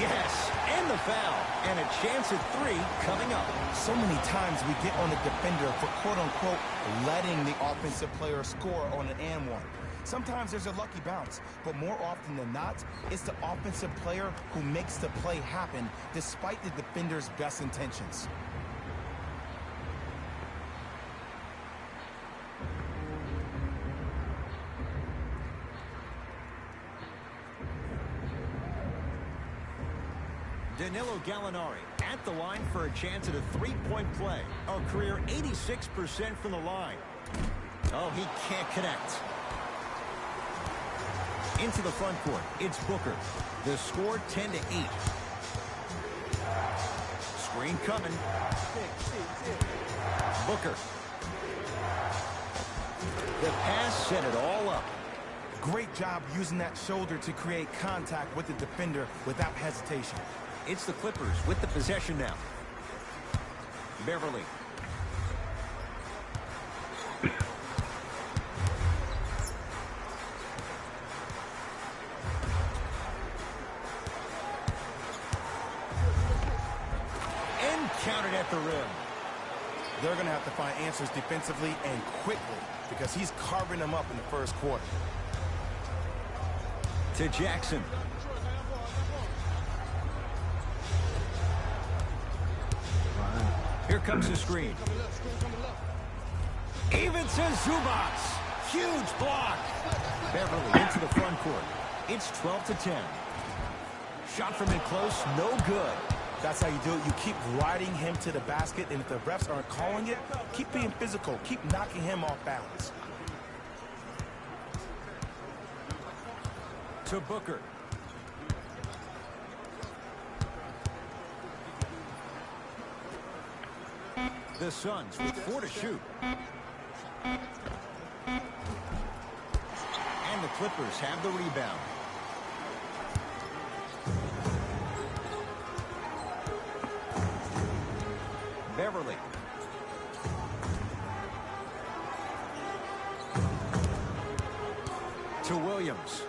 Speaker 2: Yes, and the foul, and a chance at 3 coming up.
Speaker 3: So many times we get on the defender for quote-unquote letting the offensive player score on an and one. Sometimes there's a lucky bounce, but more often than not, it's the offensive player who makes the play happen despite the defender's best intentions.
Speaker 2: Danilo Gallinari at the line for a chance at a 3-point play. A career 86% from the line. Oh, he can't connect. Into the front court, it's Booker. The score 10-8. Screen coming. Booker. The pass set it all up.
Speaker 3: Great job using that shoulder to create contact with the defender without hesitation.
Speaker 2: It's the Clippers with the possession now. Beverly. And counted at the rim.
Speaker 3: They're going to have to find answers defensively and quickly because he's carving them up in the first quarter.
Speaker 2: To Jackson. Here comes the screen. Even to Zubats. Huge block. Beverly into the front court. It's 12-10. Shot from in close, no good.
Speaker 3: That's how you do it. You keep riding him to the basket, and if the refs aren't calling it, keep being physical. Keep knocking him off balance.
Speaker 2: To Booker. The Suns with 4 to shoot. And the Clippers have the rebound. To Williams.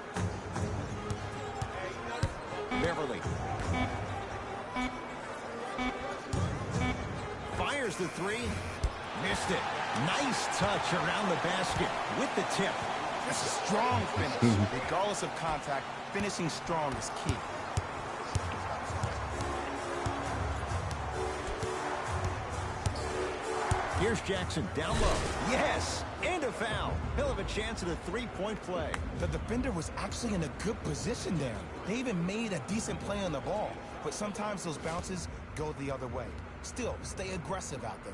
Speaker 2: Beverly. Fires the three. Missed it. Nice touch around the basket with the tip.
Speaker 3: That's a strong finish. Regardless of contact, finishing strong is key.
Speaker 2: Here's Jackson down low. Yes, and a foul. He'll have a chance at a three-point play.
Speaker 3: The defender was actually in a good position there. They even made a decent play on the ball. But sometimes those bounces go the other way. Still, stay aggressive out there.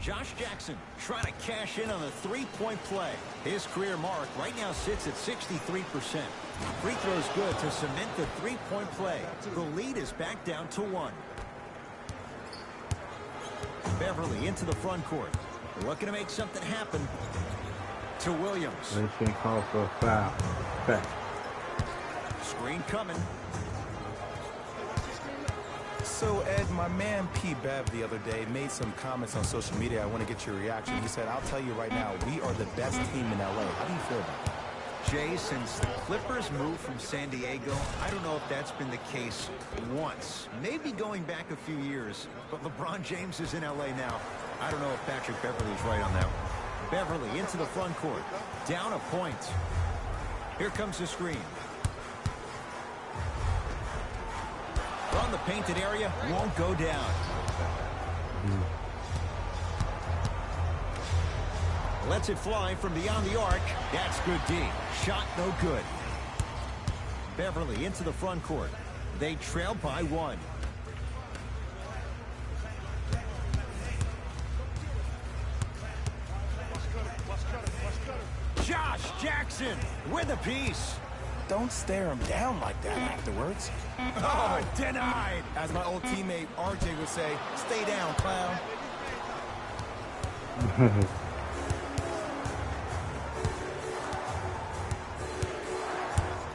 Speaker 2: Josh Jackson trying to cash in on a three-point play. His career mark right now sits at 63%. Free throw's good to cement the three-point play. The lead is back down to 1. Beverly into the front court. Looking to make something happen. To Williams.
Speaker 1: They should call for a foul. Back.
Speaker 2: Screen coming.
Speaker 3: So, Ed, my man P. Bev the other day made some comments on social media. I want to get your reaction. He said, I'll tell you right now, we are the best team in L.A. How do you feel about that?
Speaker 2: Jay, since the Clippers moved from San Diego, I don't know if that's been the case once. Maybe going back a few years, but LeBron James is in L.A. now. I don't know if Patrick Beverly's right on that one. Beverly into the front court. Down a point. Here comes the screen. From the painted area, won't go down. Lets it fly from beyond the arc. That's good D. Shot no good. Beverly into the front court. They trail by 1. Josh Jackson with a piece.
Speaker 3: Don't stare him down like that afterwards.
Speaker 2: Oh, denied.
Speaker 3: As my old teammate RJ would say, stay down, clown.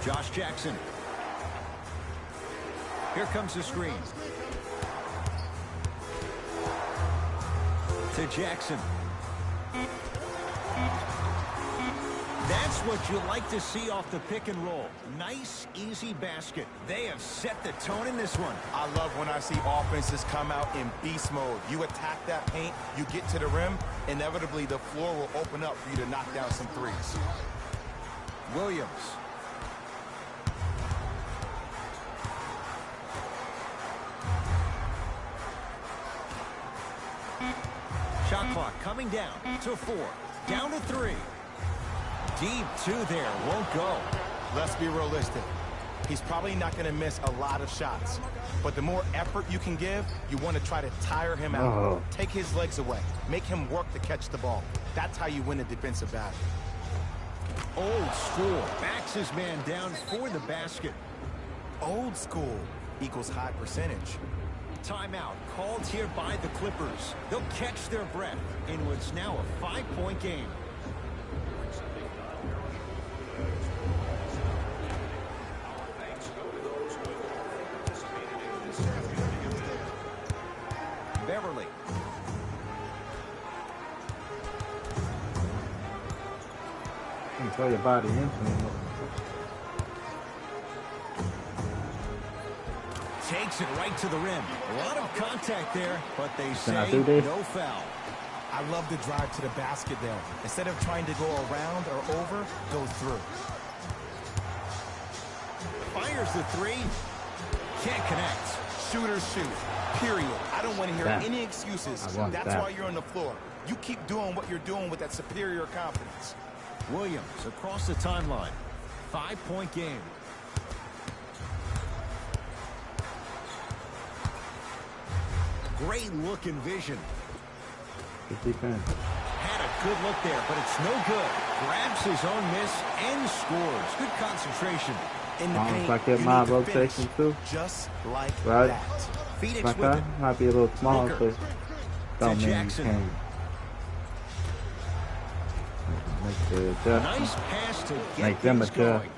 Speaker 2: Josh Jackson. Here comes the screen. To Jackson. That's what you like to see off the pick and roll. Nice, easy basket. They have set the tone in this one.
Speaker 3: I love when I see offenses come out in beast mode. You attack that paint, you get to the rim, inevitably the floor will open up for you to knock down some threes.
Speaker 2: Williams. Shot clock coming down to 4. Down to 3. Deep 2 there. Won't go.
Speaker 3: Let's be realistic. He's probably not going to miss a lot of shots. But the more effort you can give, you want to try to tire him out. Take his legs away. Make him work to catch the ball. That's how you win a defensive battle.
Speaker 2: Old school. Backs his man down for the basket.
Speaker 3: Old school equals high percentage.
Speaker 2: Timeout called here by the Clippers. They'll catch their breath in what's now a 5-point game. Beverly.
Speaker 1: You can throw your body into him.
Speaker 2: Takes it right to the rim. A lot of contact there, but they say no foul.
Speaker 3: I love the drive to the basket there. Instead of trying to go around or over, go through.
Speaker 2: Fires the 3. Can't connect.
Speaker 3: Shooters shoot. Period. I don't want to hear any excuses. That's why you're on the floor. You keep doing what you're doing with that superior confidence.
Speaker 2: Williams across the timeline. 5-point game. Great look and vision.
Speaker 1: Good defense.
Speaker 2: Had a good look there, but it's no good. Grabs his own miss and scores. Good concentration.
Speaker 3: In the paint,
Speaker 1: like that mob rotation too.
Speaker 3: Just like
Speaker 1: right?
Speaker 3: that.
Speaker 2: Phoenix
Speaker 1: like
Speaker 2: with
Speaker 1: that.
Speaker 2: it.
Speaker 1: Might be a little small, but
Speaker 2: Booker.
Speaker 1: don't mean you
Speaker 2: Jackson.
Speaker 1: can't Make the adjustment.
Speaker 2: Nice pass to get
Speaker 1: Make them
Speaker 2: things
Speaker 1: adjust.
Speaker 2: going.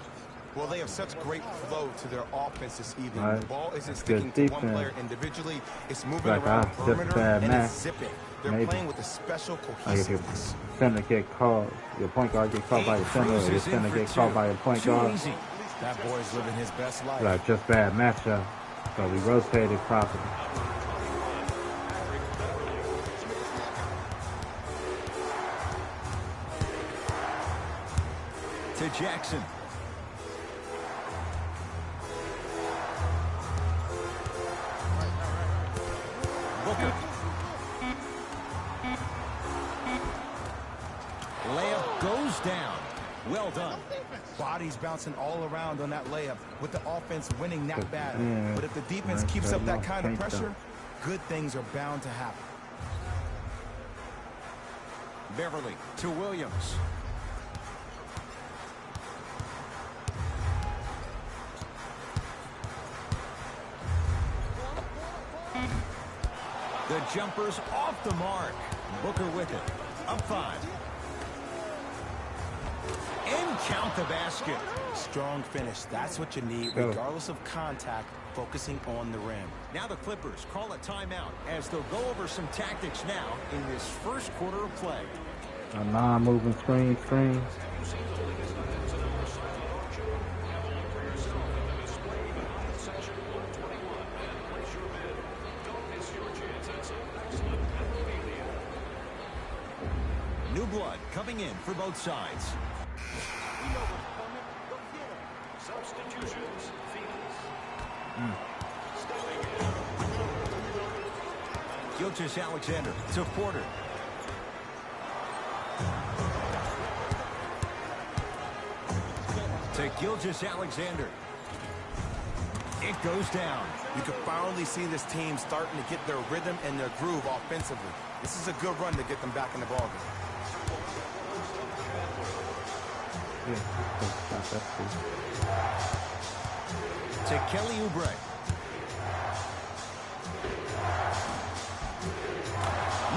Speaker 3: Well, they have such great flow to their offense this evening.
Speaker 1: Right.
Speaker 3: The ball isn't
Speaker 1: That's
Speaker 3: sticking
Speaker 1: good
Speaker 3: to one
Speaker 1: defense.
Speaker 3: player individually. It's moving
Speaker 1: Like
Speaker 3: around
Speaker 1: just
Speaker 3: the perimeter
Speaker 1: bad
Speaker 3: and
Speaker 1: match.
Speaker 3: it's zipping. They're
Speaker 1: Maybe.
Speaker 3: playing with a special
Speaker 1: Like if your
Speaker 3: cohesiveness.
Speaker 1: center get caught, your point guard get caught by your center, or your
Speaker 2: Cruises in
Speaker 1: center
Speaker 2: for
Speaker 1: get caught
Speaker 2: two.
Speaker 1: by your point
Speaker 2: Too
Speaker 1: guard.
Speaker 2: easy.
Speaker 3: That boy's living his best life.
Speaker 1: Like just bad matchup. So we rotated properly.
Speaker 2: To Jackson. Booker. Layup goes down. Well done.
Speaker 3: Bodies bouncing all around on that layup with the offense winning that battle.
Speaker 1: Yeah.
Speaker 3: But if the defense
Speaker 1: Nice
Speaker 3: keeps up that
Speaker 1: enough.
Speaker 3: kind of
Speaker 1: Paint
Speaker 3: pressure,
Speaker 1: them.
Speaker 3: good things are bound to happen.
Speaker 2: Beverly to Williams. The jumper's off the mark. Booker with it. Up 5. And count the basket.
Speaker 3: Strong finish. That's what you need,
Speaker 1: Go.
Speaker 3: regardless of contact, focusing on the rim.
Speaker 2: Now the Clippers call a timeout as they'll go over some tactics now in this first quarter of play.
Speaker 1: A non-moving screen.
Speaker 2: New blood coming in for both sides.
Speaker 5: Substitutions. Phoenix.
Speaker 2: Gilgeous Alexander to Porter. To Gilgeous Alexander. It goes down.
Speaker 3: You can finally see this team starting to get their rhythm and their groove offensively. This is a good run to get them back in the ballgame.
Speaker 2: To Kelly Oubre.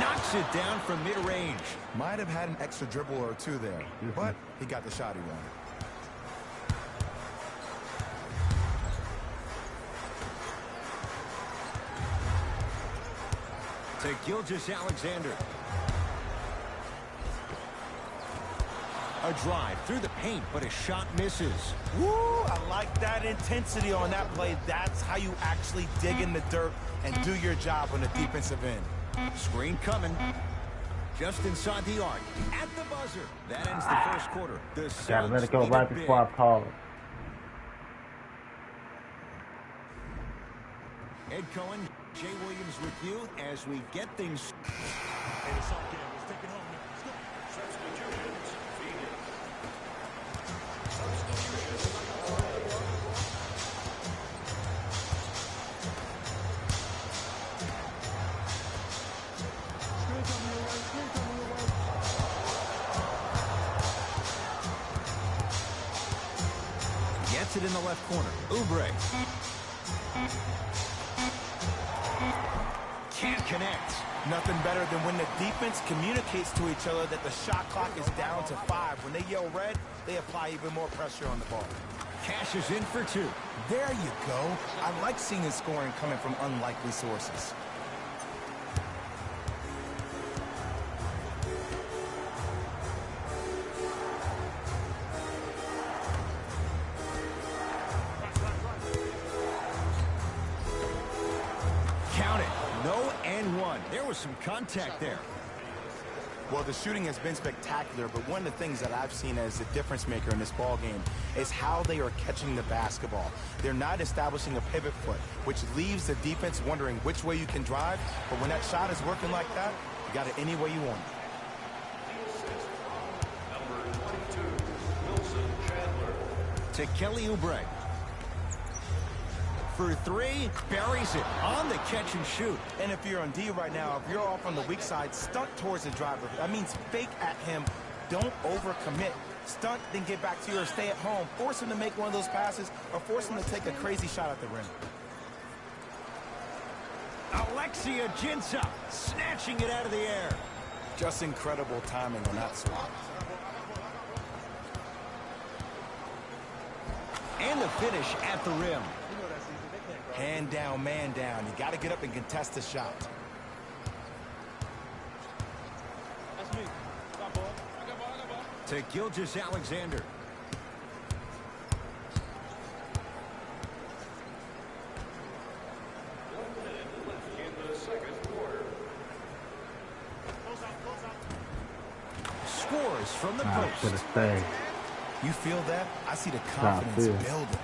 Speaker 2: Knocks it down from mid-range.
Speaker 3: Might have had an extra dribble or two there, but he got the shot he wanted.
Speaker 2: To Gilgeous Alexander. A drive through the paint, but a shot misses.
Speaker 3: Woo! I like that intensity on that play. That's how you actually dig in the dirt and do your job on the defensive end.
Speaker 2: Screen coming. Just inside the arc. At the buzzer. That ends the first quarter. The
Speaker 1: Gotta
Speaker 2: Suns
Speaker 1: let it go
Speaker 2: lead
Speaker 1: right
Speaker 2: big.
Speaker 1: before I call it.
Speaker 2: Ed Cohen, Jay Williams with you as we get things.
Speaker 4: Hey, it's up there. Let's take it home. Let's go.
Speaker 5: Substitutions. Phoenix.
Speaker 4: Screen coming your way. Screen coming your way.
Speaker 2: Gets it in the left corner. Oubre. Can't connect.
Speaker 3: Nothing better than when the defense communicates to each other that the shot clock is down to 5. When they yell red, they apply even more pressure on the ball.
Speaker 2: Cash is in for 2.
Speaker 3: There you go. I like seeing the scoring coming from unlikely sources.
Speaker 2: Count it. No and 1. There was some contact there.
Speaker 3: Well, the shooting has been spectacular, but one of the things that I've seen as the difference maker in this ball game is how they are catching the basketball. They're not establishing a pivot foot, which leaves the defense wondering which way you can drive. But when that shot is working like that, you got it any way you want it.
Speaker 5: Number 22, Wilson Chandler.
Speaker 2: To Kelly Oubre. For 3, buries it on the catch and shoot.
Speaker 3: And if you're on D right now, if you're off on the weak side, stunt towards the driver. That means fake at him. Don't overcommit. Stunt, then get back to you or stay at home. Force him to make one of those passes or force him to take a crazy shot at the rim.
Speaker 2: Alexia Jinsa snatching it out of the air.
Speaker 3: Just incredible timing on that swap.
Speaker 2: the finish at the rim.
Speaker 3: Hand down, man down. You got to get up and contest the shot.
Speaker 4: That's me. Got ball. I got ball.
Speaker 2: To Gilgeous-Alexander. Scores from the post.
Speaker 3: You feel that? I see the confidence building.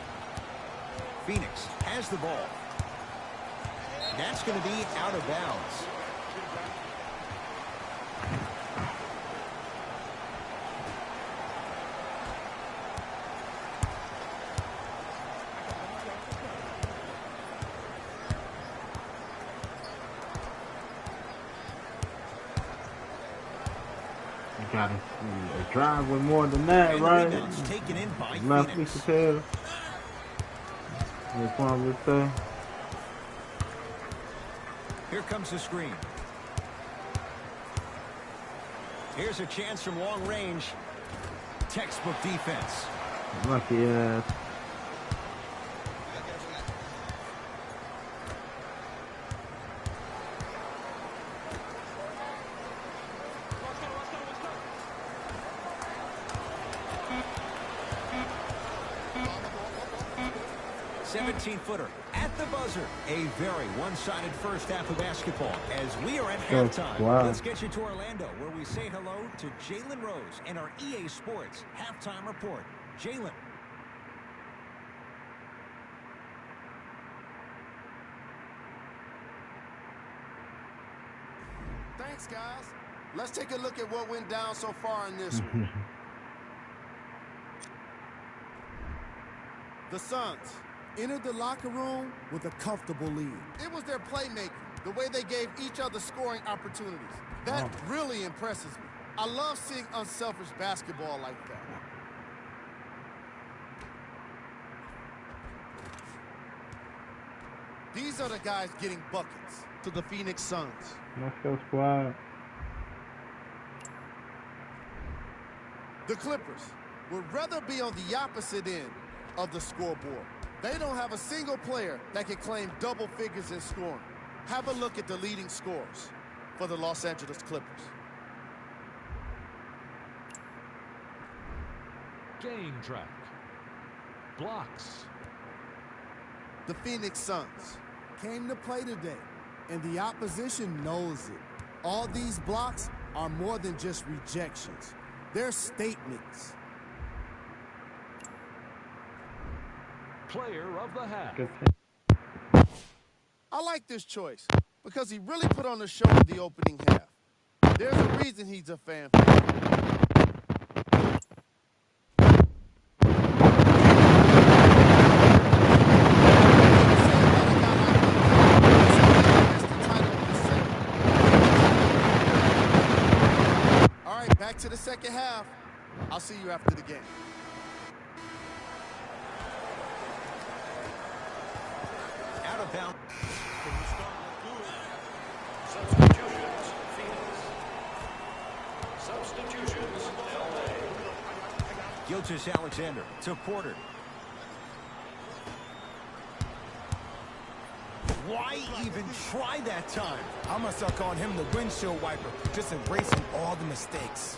Speaker 2: Phoenix has the ball. That's going to be out of bounds.
Speaker 1: Got to drive with more than that,
Speaker 2: And
Speaker 1: right?
Speaker 2: rebounds taken in by
Speaker 1: Left
Speaker 2: Phoenix.
Speaker 1: piece of tail. That's what I would say.
Speaker 2: Here comes the screen. Here's a chance from long range. Textbook defense.
Speaker 1: Lucky ass.
Speaker 4: Let's go.
Speaker 2: 17-footer at the buzzer. A very one-sided first half of basketball as we are at
Speaker 1: Oh,
Speaker 2: halftime.
Speaker 1: wow.
Speaker 2: Let's get you to Orlando, where we say hello to Jalen Rose and our EA Sports halftime report. Jalen.
Speaker 6: Thanks, guys. Let's take a look at what went down so far in this one. The Suns entered the locker room with a comfortable lead. It was their playmaking, the way they gave each other scoring opportunities. That really impresses me. I love seeing unselfish basketball like that. These are the guys getting buckets to the Phoenix Suns.
Speaker 1: Let's go, squad.
Speaker 6: The Clippers would rather be on the opposite end of the scoreboard. They don't have a single player that can claim double figures in scoring. Have a look at the leading scorers for the Los Angeles Clippers.
Speaker 7: Game track. Blocks.
Speaker 6: The Phoenix Suns came to play today, and the opposition knows it. All these blocks are more than just rejections. They're statements.
Speaker 7: Player of the half.
Speaker 1: Good.
Speaker 6: I like this choice because he really put on the show in the opening half. There's a reason he's a fan favorite. All right, back to the second half. I'll see you after the game.
Speaker 2: Out of bounds.
Speaker 5: Substitutions, Phoenix. Substitutions, LA.
Speaker 2: Gilgeous-Alexander to Porter. Why even try that time?
Speaker 3: I'm going to start calling him the windshield wiper, just embracing all the mistakes.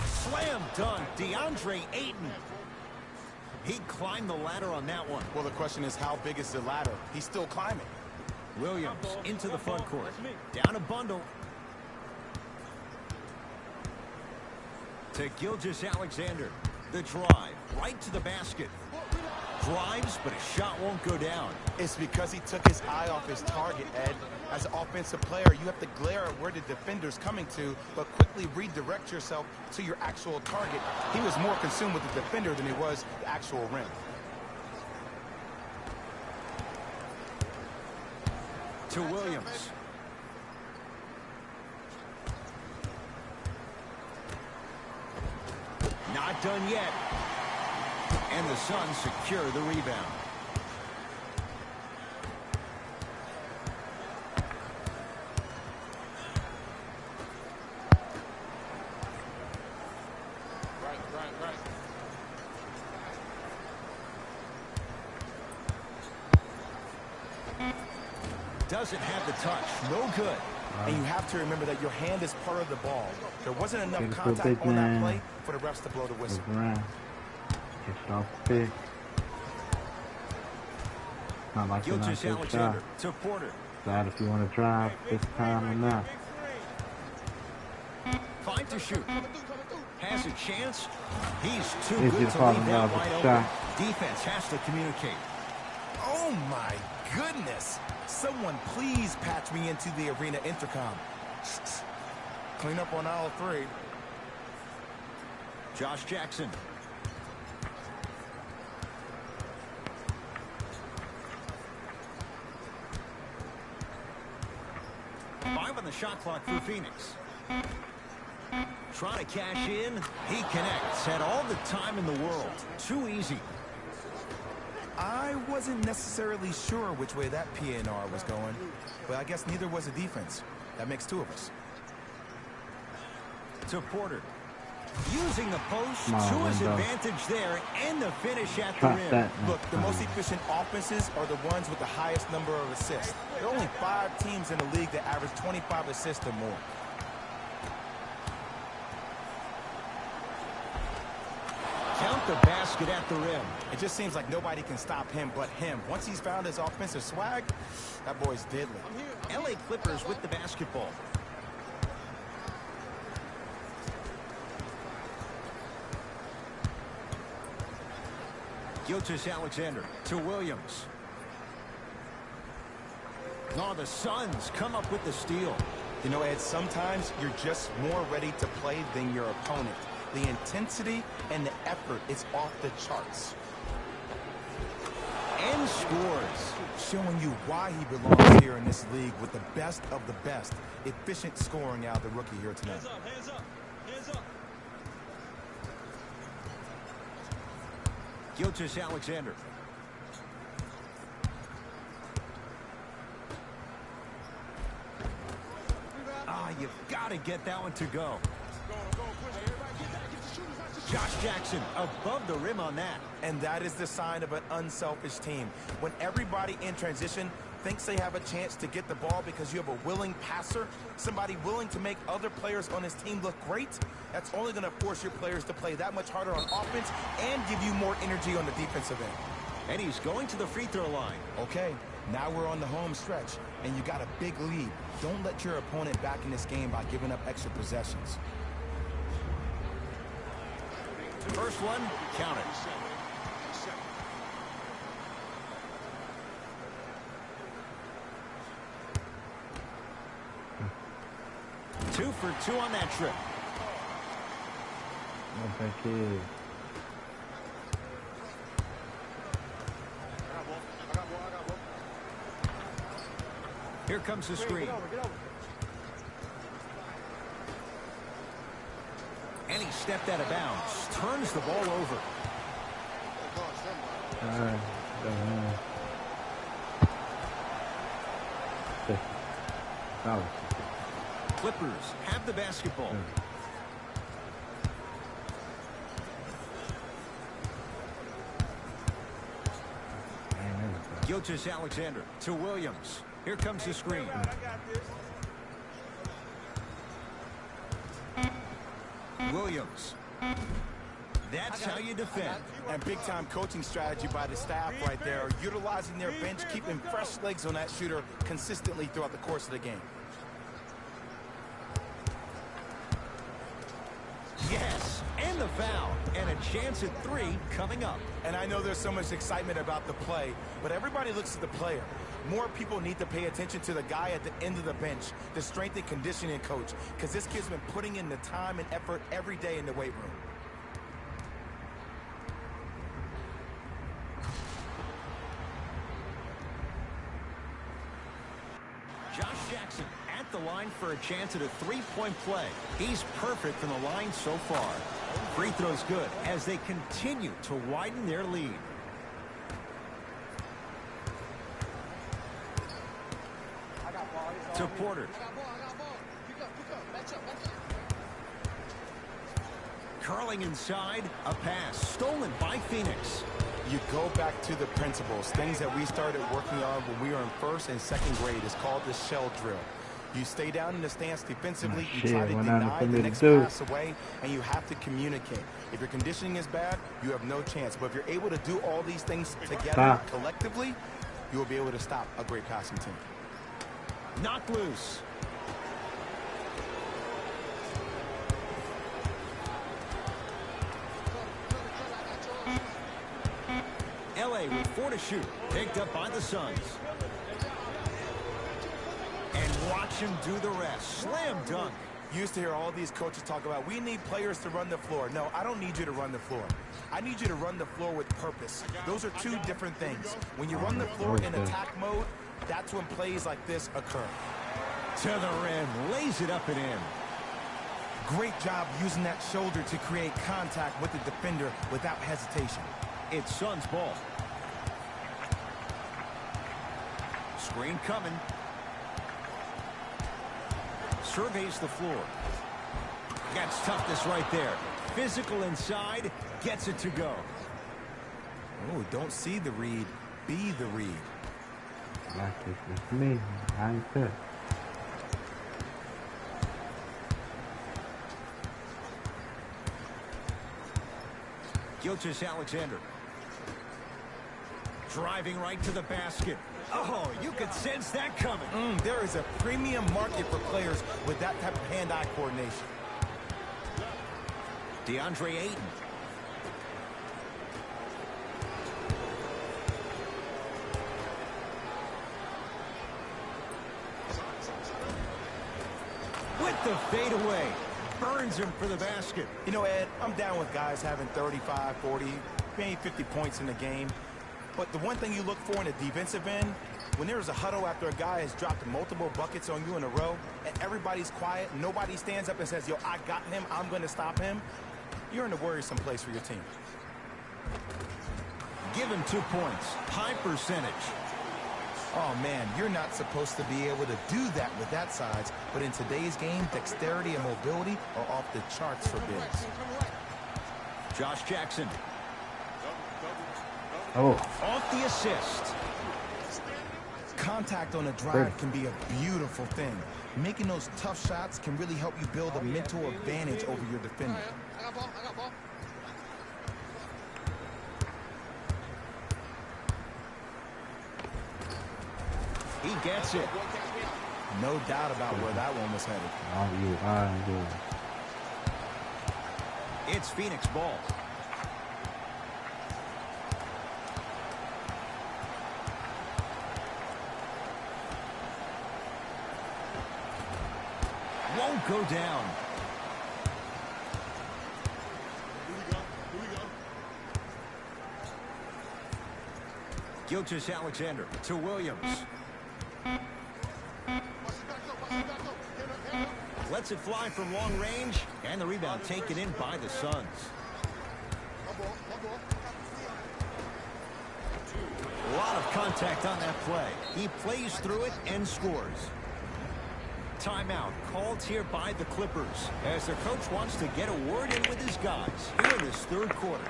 Speaker 2: Slam dunk, DeAndre Ayton. He climbed the ladder on that one.
Speaker 3: Well, the question is, how big is the ladder? He's still climbing.
Speaker 2: Williams into the front court. Down a bundle. To Gilgeous-Alexander. The drive right to the basket. Drives, but his shot won't go down.
Speaker 3: It's because he took his eye off his target, Ed. As an offensive player, you have to glare at where the defender's coming to, but quickly redirect yourself to your actual target. He was more consumed with the defender than he was the actual rim.
Speaker 2: To Williams. Not done yet. And the Suns secure the rebound.
Speaker 4: Right.
Speaker 2: doesn't have the touch. No good.
Speaker 3: And you have to remember that your hand is part of the ball. There wasn't enough
Speaker 1: Get
Speaker 3: contact on that play for the refs to blow the whistle.
Speaker 1: Get it off the pick. Not like you're not
Speaker 2: Gilgeous
Speaker 1: good
Speaker 2: Alexander
Speaker 1: shot.
Speaker 2: to Porter.
Speaker 1: Decide if you want to drive this time or not.
Speaker 2: 5 to shoot. Has a chance. He's too
Speaker 1: Easy
Speaker 2: good
Speaker 1: to
Speaker 2: to
Speaker 1: fall
Speaker 2: leave
Speaker 1: in
Speaker 2: that
Speaker 1: love with
Speaker 2: wide
Speaker 1: the
Speaker 2: open.
Speaker 1: shot.
Speaker 2: Defense has to communicate.
Speaker 3: Oh my goodness. Someone please patch me into the arena intercom. Clean up on aisle 3.
Speaker 2: Josh Jackson. Five on the shot clock for Phoenix. Trying to cash in. He connects. Had all the time in the world. Too easy.
Speaker 3: I wasn't necessarily sure which way that PNR was going, but I guess neither was the defense. That makes 2 of us.
Speaker 2: To Porter. Using the post
Speaker 1: Come on,
Speaker 2: to his
Speaker 1: Wendell.
Speaker 2: advantage there, and the finish at the
Speaker 1: Trap
Speaker 2: rim.
Speaker 1: that.
Speaker 3: Look, the most efficient offenses are the ones with the highest number of assists. There are only 5 teams in the league that average 25 assists or more.
Speaker 2: Count the basket at the rim.
Speaker 3: It just seems like nobody can stop him but him. Once he's found his offensive swag, that boy's deadly.
Speaker 2: LA Clippers with the basketball. Gilgeous Alexander to Williams. Oh, the Suns come up with the steal.
Speaker 3: You know, Ed, sometimes you're just more ready to play than your opponent. The intensity and the effort is off the charts.
Speaker 2: And scores.
Speaker 3: Showing you why he belongs here in this league with the best of the best. Efficient scoring out of the rookie here tonight.
Speaker 4: Hands up, hands up, hands up.
Speaker 2: Gilgeous Alexander. You've got to get that one to go. Josh Jackson above the rim on that.
Speaker 3: And that is the sign of an unselfish team. When everybody in transition thinks they have a chance to get the ball because you have a willing passer, somebody willing to make other players on his team look great, that's only going to force your players to play that much harder on offense and give you more energy on the defensive end.
Speaker 2: And he's going to the free throw line.
Speaker 3: Okay, now we're on the home stretch, and you got a big lead. Don't let your opponent back in this game by giving up extra possessions.
Speaker 2: First one, count it. Two for 2 on that trip.
Speaker 1: What that kid?
Speaker 2: Here comes the screen. And he stepped out of bounds. Turns the ball over. Clippers have the basketball. Gilgeous Alexander to Williams. Here comes the screen. Williams. That's how you defend.
Speaker 3: And big-time coaching strategy by the staff right there, utilizing their bench, keeping fresh legs on that shooter consistently throughout the course of the game.
Speaker 2: Yes, and the foul, and a chance at 3 coming up.
Speaker 3: And I know there's so much excitement about the play, but everybody looks at the player. More people need to pay attention to the guy at the end of the bench, the strength and conditioning coach, because this kid's been putting in the time and effort every day in the weight room.
Speaker 2: Josh Jackson at the line for a chance at a 3-point play. He's perfect from the line so far. Free throw's good as they continue to widen their lead. To Porter. Curling inside, a pass stolen by Phoenix.
Speaker 3: You go back to the principles, things that we started working on when we were in first and second grade. It's called the shell drill. You stay down in the stance defensively, you try to deny the next pass away, and you have to communicate. If your conditioning is bad, you have no chance. But if you're able to do all these things together collectively, you will be able to stop a great passing team.
Speaker 2: Knocked loose. LA with 4 to shoot. Picked up by the Suns. And watch him do the rest. Slam dunk.
Speaker 3: You used to hear all these coaches talk about, we need players to run the floor. No, I don't need you to run the floor. I need you to run the floor with purpose. Those are two different things. When you run the floor in attack mode, that's when plays like this occur.
Speaker 2: To the rim. Lays it up and in.
Speaker 3: Great job using that shoulder to create contact with the defender without hesitation.
Speaker 2: It's Suns ball. Screen coming. Surveys the floor. That's toughness right there. Physical inside. Gets it to go.
Speaker 3: Oh, don't see the read. Be the read.
Speaker 1: Like this is me. I ain't that.
Speaker 2: Gilgeous-Alexander. Driving right to the basket. Oh, you could sense that coming.
Speaker 3: There is a premium market for players with that type of hand-eye coordination.
Speaker 2: DeAndre Ayton. With the fadeaway. Burns him for the basket.
Speaker 3: You know, Ed, I'm down with guys having 35, 40, maybe 50 points in the game. But the one thing you look for in a defensive end, when there's a huddle after a guy has dropped multiple buckets on you in a row, and everybody's quiet, nobody stands up and says, yo, I got him, I'm going to stop him, you're in a worrisome place for your team.
Speaker 2: Give him 2 points. High percentage.
Speaker 3: Oh, man, you're not supposed to be able to do that with that size, but in today's game, dexterity and mobility are off the charts for bigs.
Speaker 2: Josh Jackson.
Speaker 1: Oh.
Speaker 2: Off the assist.
Speaker 3: Contact on a drive can be a beautiful thing. Making those tough shots can really help you build a mental advantage over your defender.
Speaker 2: He gets it.
Speaker 3: No doubt about where that one was headed.
Speaker 2: It's Phoenix ball. Won't go down. Gilgeous-Alexander to Williams. Lets it fly from long range, and the rebound taken in by the Suns. A lot of contact on that play. He plays through it and scores. Timeout called here by the Clippers as their coach wants to get a word in with his guys here in this third quarter.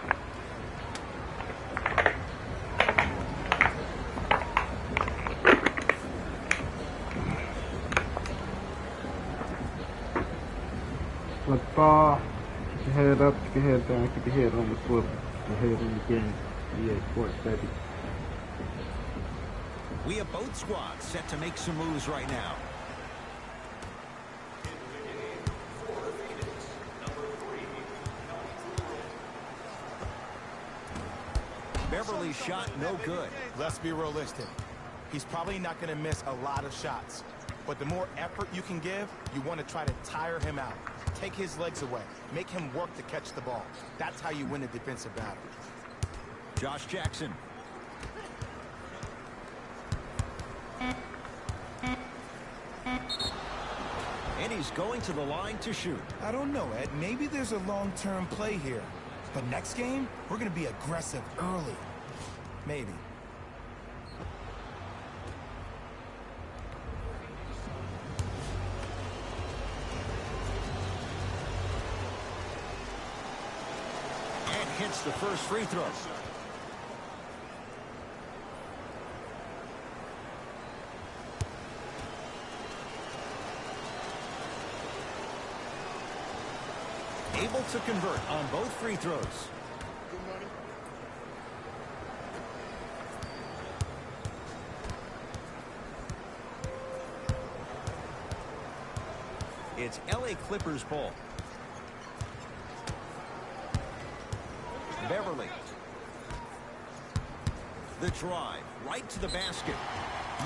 Speaker 1: Football. Keep your head up, keep your head down, keep your head on the swivel. Keep your head in the game. EA Sports, baby.
Speaker 2: We have both squads set to make some moves right now. Beverly's shot no good.
Speaker 3: Let's be realistic. He's probably not going to miss a lot of shots. But the more effort you can give, you want to try to tire him out. Take his legs away. Make him work to catch the ball. That's how you win a defensive battle.
Speaker 2: Josh Jackson. And he's going to the line to shoot.
Speaker 3: I don't know, Ed. Maybe there's a long-term play here. But next game, we're going to be aggressive early. Maybe.
Speaker 2: And hits the first free throw. able to convert on both free throws. It's LA Clippers ball. Beverly. The drive right to the basket.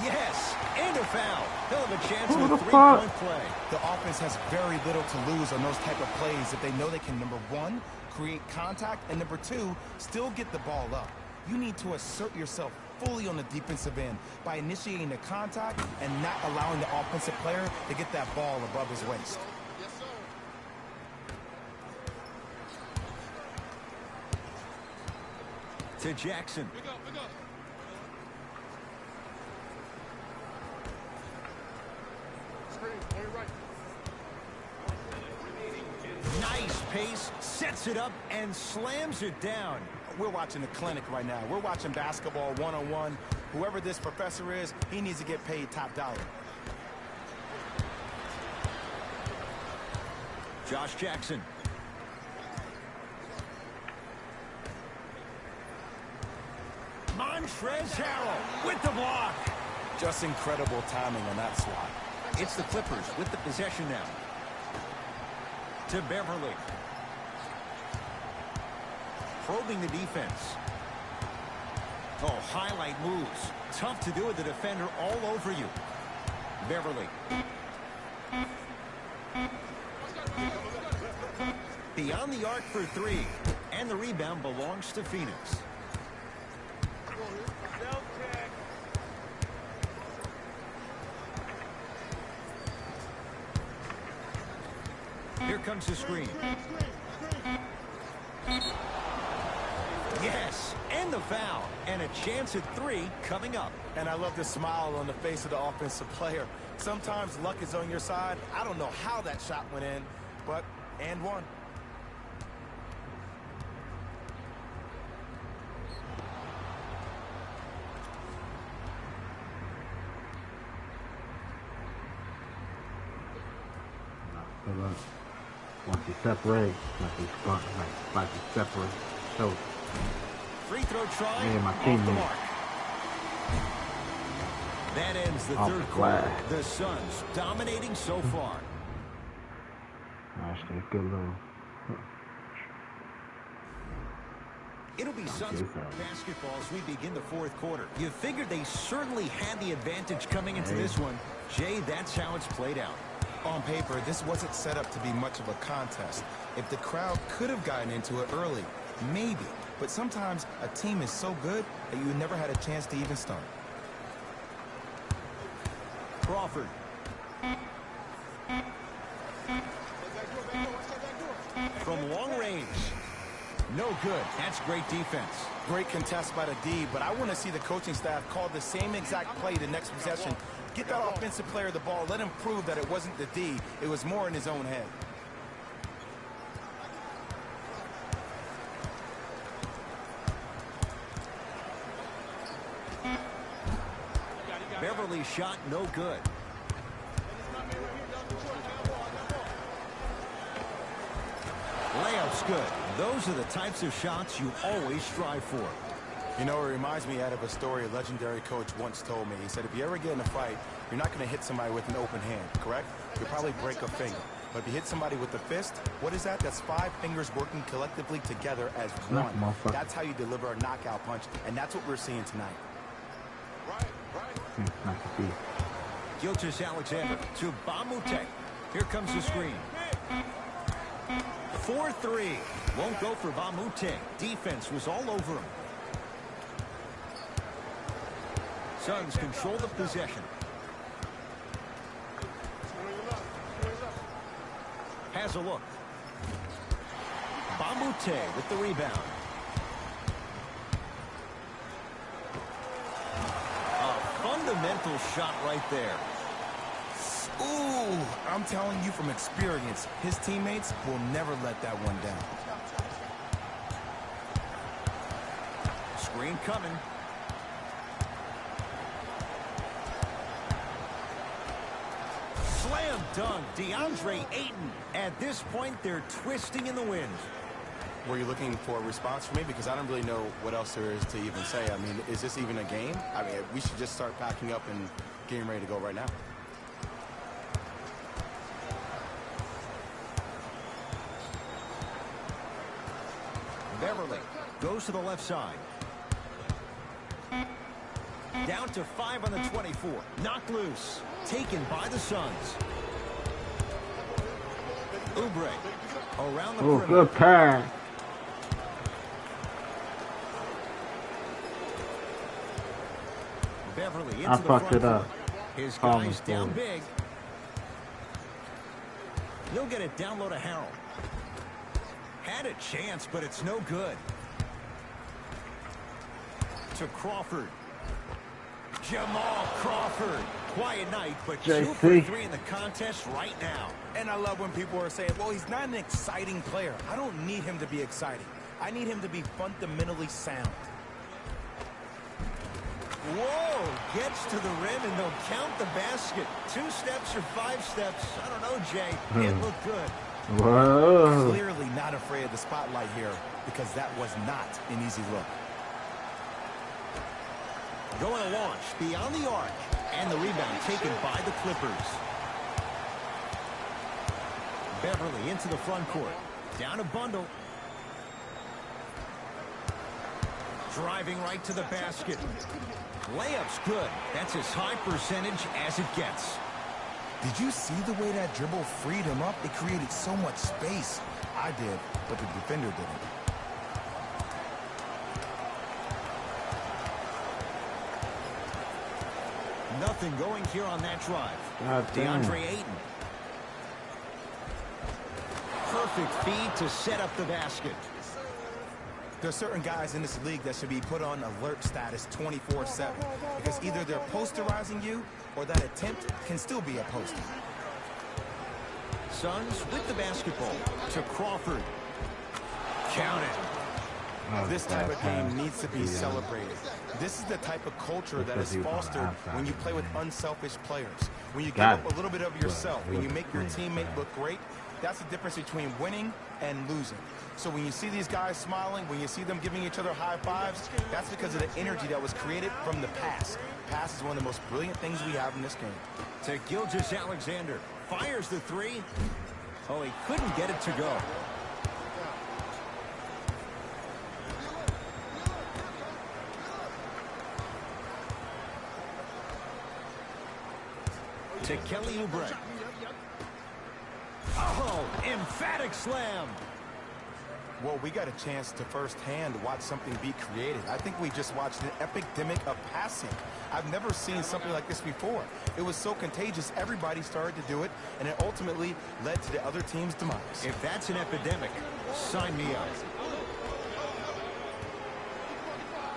Speaker 2: Yes, and a foul. He'll have a chance at a three-point play.
Speaker 3: The offense has very little to lose on those type of plays if they know they can, number one, create contact, and number two, still get the ball up. You need to assert yourself fully on the defensive end by initiating the contact and not allowing the offensive player to get that ball above his waist.
Speaker 6: Yes, sir.
Speaker 2: To Jackson.
Speaker 4: Pick up, pick up. Screen, on your right.
Speaker 2: Nice pace, sets it up, and slams it down.
Speaker 3: We're watching a clinic right now. We're watching basketball one-on-one. Whoever this professor is, he needs to get paid top dollar.
Speaker 2: Josh Jackson. Montrezl Harrell with the block.
Speaker 3: Just incredible timing on that swat.
Speaker 2: It's the Clippers with the possession now. To Beverly. Probing the defense. Oh, highlight moves. Tough to do with the defender all over you. Beverly. Beyond the arc for three. And the rebound belongs to Phoenix. Here comes the screen. Yes, and the foul. And a chance at three coming up.
Speaker 3: And I love the smile on the face of the offensive player. Sometimes luck is on your side. I don't know how that shot went in, but and one.
Speaker 1: Once he separates, like he separates. So,
Speaker 2: free throw try
Speaker 1: yeah, my
Speaker 2: off
Speaker 1: team
Speaker 2: the mark. That ends the third quarter. The Suns dominating so far.
Speaker 1: Actually, a good little.
Speaker 2: It'll be Suns basketball as we begin the fourth quarter. You figured they certainly had the advantage coming into this one. Jay, that's how it's played out.
Speaker 3: On paper, this wasn't set up to be much of a contest. If the crowd could have gotten into it early, maybe. But sometimes a team is so good that you never had a chance to even start.
Speaker 2: Crawford. From long range. No good. That's great defense.
Speaker 3: Great contest by the D, but I want to see the coaching staff call the same exact play the next possession. Get that offensive player the ball. Let him prove that it wasn't the D. It was more in his own head.
Speaker 2: Beverly shot no good. Layup's good. Those are the types of shots you always strive for.
Speaker 3: You know, it reminds me of a story a legendary coach once told me. He said, if you ever get in a fight, you're not going to hit somebody with an open hand, correct? You'll probably break a finger. But if you hit somebody with a fist, what is that? That's 5 fingers working collectively together as one. That's how you deliver a knockout punch, and that's what we're seeing tonight.
Speaker 2: Gilgeous Alexander to Bamute. Here comes the screen. 4-3. Won't go for Bamute. Defense was all over him. Suns control the possession. Has a look. Bamute with the rebound. A fundamental shot right there.
Speaker 3: Ooh, I'm telling you from experience, his teammates will never let that one down.
Speaker 2: Screen coming. Slam dunk. DeAndre Ayton. At this point, they're twisting in the wind.
Speaker 3: Were you looking for a response from me? Because I don't really know what else there is to even say. I mean, is this even a game? I mean, we should just start packing up and getting ready to go right now.
Speaker 2: Beverly goes to the left side. Down to 5 on the 24. Knocked loose. Taken by the Suns. Oubre around the perimeter.
Speaker 1: Good pass.
Speaker 2: Beverly into
Speaker 1: I
Speaker 2: the
Speaker 1: fucked
Speaker 2: front
Speaker 1: it up.
Speaker 2: court. His
Speaker 1: Call me
Speaker 2: guys down
Speaker 1: for it.
Speaker 2: big. He'll get it down low to Harrell. Had a chance, but it's no good. To Crawford. Jamal Crawford. Quiet night, but 2
Speaker 1: JC.
Speaker 2: for 3 in the contest right now.
Speaker 3: And I love when people are saying, well, he's not an exciting player. I don't need him to be exciting. I need him to be fundamentally sound.
Speaker 2: Whoa, gets to the rim and they'll count the basket. 2 steps or 5 steps. I don't know, Jay. It looked good.
Speaker 1: Whoa.
Speaker 3: Clearly not afraid of the spotlight here because that was not an easy look.
Speaker 2: Going to launch beyond the arc. And the rebound taken by the Clippers. Beverly into the front court. Down a bundle. Driving right to the basket. Layup's good. That's as high percentage as it gets.
Speaker 3: Did you see the way that dribble freed him up? It created so much space. I did, but the defender didn't.
Speaker 2: Nothing going here on that drive.
Speaker 1: God damn.
Speaker 2: DeAndre Ayton. Perfect feed to set up the basket.
Speaker 3: There's certain guys in this league that should be put on alert status 24/7 because either they're posterizing you or that attempt can still be a poster.
Speaker 2: Suns with the basketball to Crawford. Count it.
Speaker 3: This type of game needs to be celebrated. This is the type of culture that is fostered when you play with unselfish players. When you give up a little bit of yourself, when you make your teammate look great, that's the difference between winning and losing. So when you see these guys smiling, when you see them giving each other high fives, that's because of the energy that was created from the pass. Pass is one of the most brilliant things we have in this game.
Speaker 2: To Gilgeous-Alexander. Fires the 3. Oh, he couldn't get it to go. To Kelly Oubre. Oh, emphatic slam.
Speaker 3: Well, we got a chance to firsthand watch something be created. I think we just watched an epidemic of passing. I've never seen something like this before. It was so contagious, everybody started to do it, and it ultimately led to the other team's demise.
Speaker 2: If that's an epidemic, sign me up.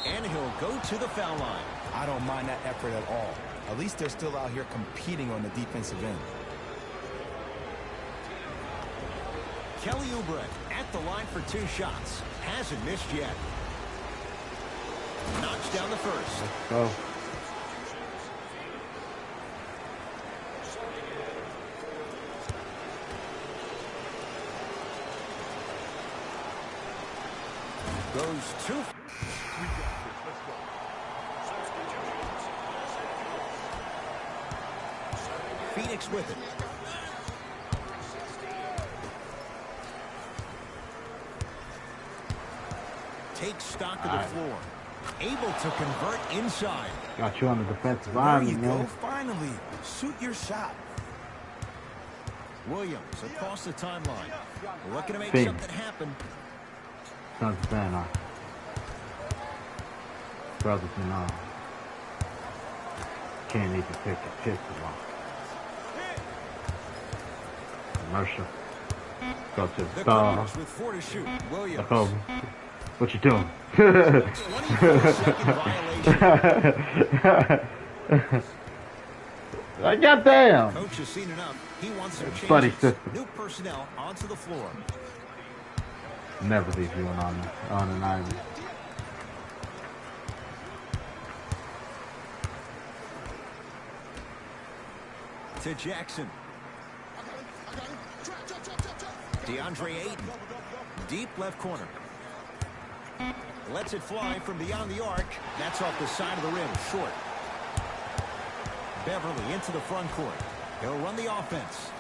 Speaker 2: And he'll go to the foul line.
Speaker 3: I don't mind that effort at all. At least they're still out here competing on the defensive end.
Speaker 2: Kelly Oubre at the line for 2 shots. Hasn't missed yet. Knocks down the first.
Speaker 1: Go.
Speaker 2: Goes 2. Phoenix with it. Takes stock of the floor. Able to convert inside.
Speaker 1: Got you on the defensive
Speaker 3: There
Speaker 1: line,
Speaker 3: you go,
Speaker 1: man.
Speaker 3: finally. Shoot your shot.
Speaker 2: Williams across the timeline. Looking to make
Speaker 1: Big.
Speaker 2: something happen.
Speaker 1: Sons of Anarchy. Brothers in arms. Can't even pick a pistol off. Commercial. Go to the
Speaker 2: The
Speaker 1: star.
Speaker 2: Clippers with 4 to shoot. Williams.
Speaker 1: Look over. What you doing?
Speaker 2: 24-second violation.
Speaker 1: Like, goddamn.
Speaker 2: Coach has seen enough. He wants some
Speaker 1: Buddy
Speaker 2: changes.
Speaker 1: system.
Speaker 2: New personnel onto the floor.
Speaker 1: Never leave you on an island.
Speaker 2: To Jackson. DeAndre Ayton. Deep left corner. Lets it fly from beyond the arc. That's off the side of the rim. Short. Beverly into the front court. He'll run the offense.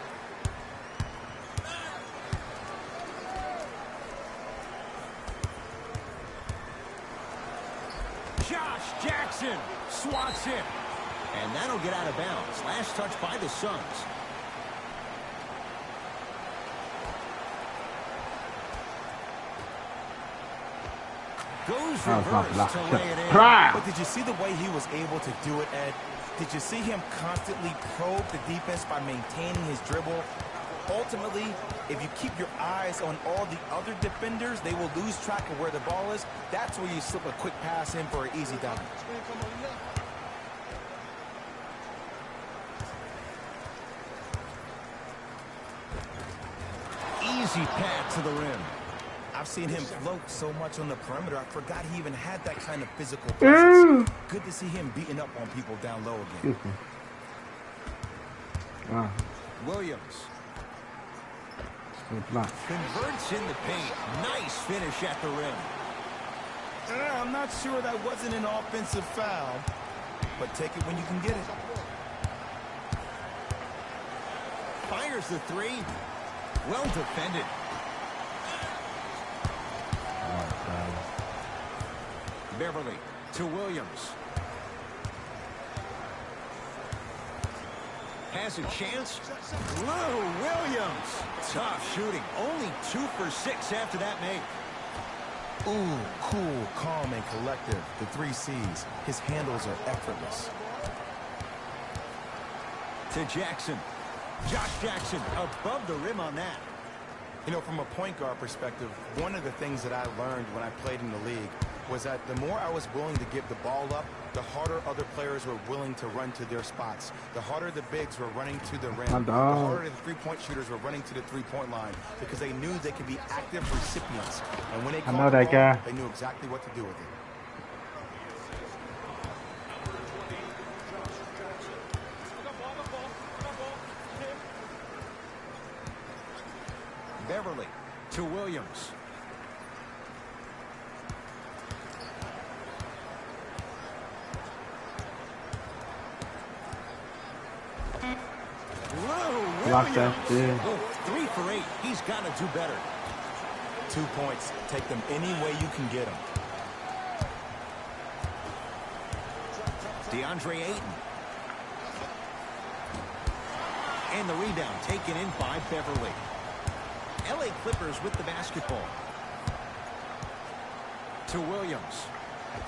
Speaker 2: Josh Jackson swats it. And that'll get out of bounds. Last touch by the Suns. Goes reverse to lay it in.
Speaker 3: But did you see the way he was able to do it, Ed? Did you see him constantly probe the defense by maintaining his dribble? Ultimately, if you keep your eyes on all the other defenders, they will lose track of where the ball is. That's where you slip a quick pass in for an easy dunk.
Speaker 2: Easy pad to the rim.
Speaker 3: I've seen him float so much on the perimeter, I forgot he even had that kind of physical presence. Good to see him beating up on people down low again.
Speaker 1: Wow.
Speaker 2: Williams.
Speaker 1: Good block.
Speaker 2: Converts in the paint. Nice finish at the rim.
Speaker 3: I'm not sure that wasn't an offensive foul, but take it when you can get it.
Speaker 2: Fires the three. Well defended. Beverly to Williams. Has a chance. Lou Williams. Tough shooting. Only 2 for 6 after that make.
Speaker 3: Ooh, cool, calm, and collective. The 3 C's. His handles are effortless.
Speaker 2: To Jackson. Josh Jackson above the rim on that.
Speaker 3: You know, from a point guard perspective, one of the things that I learned when I played in the league was that the more I was willing to give the ball up, the harder other players were willing to run to their spots. The harder the bigs were running to the rim. The harder the three-point shooters were running to the three-point line because they knew they could be active recipients. And when they caught the ball, they knew exactly what to do with it.
Speaker 2: Beverly to Williams.
Speaker 1: Block that shit.
Speaker 2: 3 for 8. He's got to do better.
Speaker 3: 2 points. Take them any way you can get them.
Speaker 2: DeAndre Ayton. And the rebound taken in by Beverly. LA Clippers with the basketball. To Williams.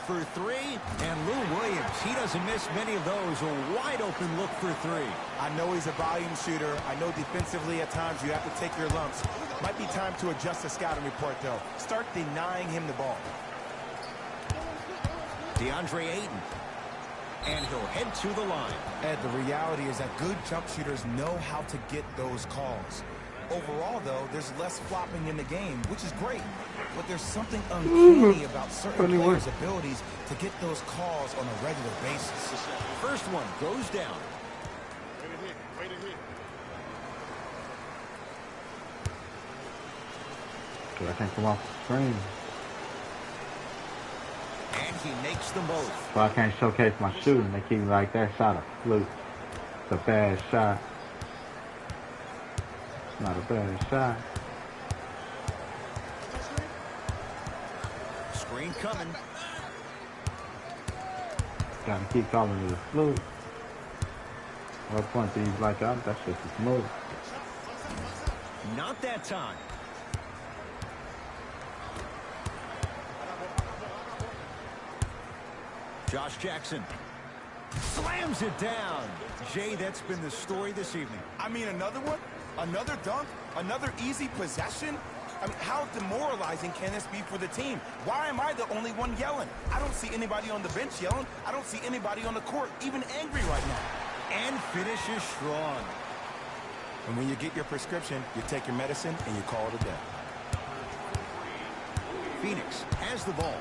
Speaker 2: For 3, and Lou Williams, he doesn't miss many of those. A wide open look for 3.
Speaker 3: I know he's a volume shooter. I know defensively at times you have to take your lumps. Might be time to adjust the scouting report, though. Start denying him the ball.
Speaker 2: DeAndre Ayton. And he'll head to the line.
Speaker 3: Ed, the reality is that good jump shooters know how to get those calls. Overall, though, there's less flopping in the game, which is great. But there's something uncanny about certain players' abilities to get those calls on a regular basis.
Speaker 2: First one goes down.
Speaker 4: Way to hit.
Speaker 1: I can't come off the screen.
Speaker 2: And he makes them both.
Speaker 1: So I can't showcase my shooting. They keep me like that shot a fluke. It's a bad shot. Not a bad shot.
Speaker 2: Screen coming.
Speaker 1: Gotta keep calling it a fluke. What point do you like out? That's just a smooth.
Speaker 2: Not that time. Josh Jackson slams it down. Jay, that's been the story this evening.
Speaker 3: I mean, another one? Another dunk? Another easy possession? I mean, how demoralizing can this be for the team? Why am I the only one yelling? I don't see anybody on the bench yelling. I don't see anybody on the court even angry right now.
Speaker 2: And finishes strong.
Speaker 3: And when you get your prescription, you take your medicine and you call it a day.
Speaker 2: Phoenix has the ball.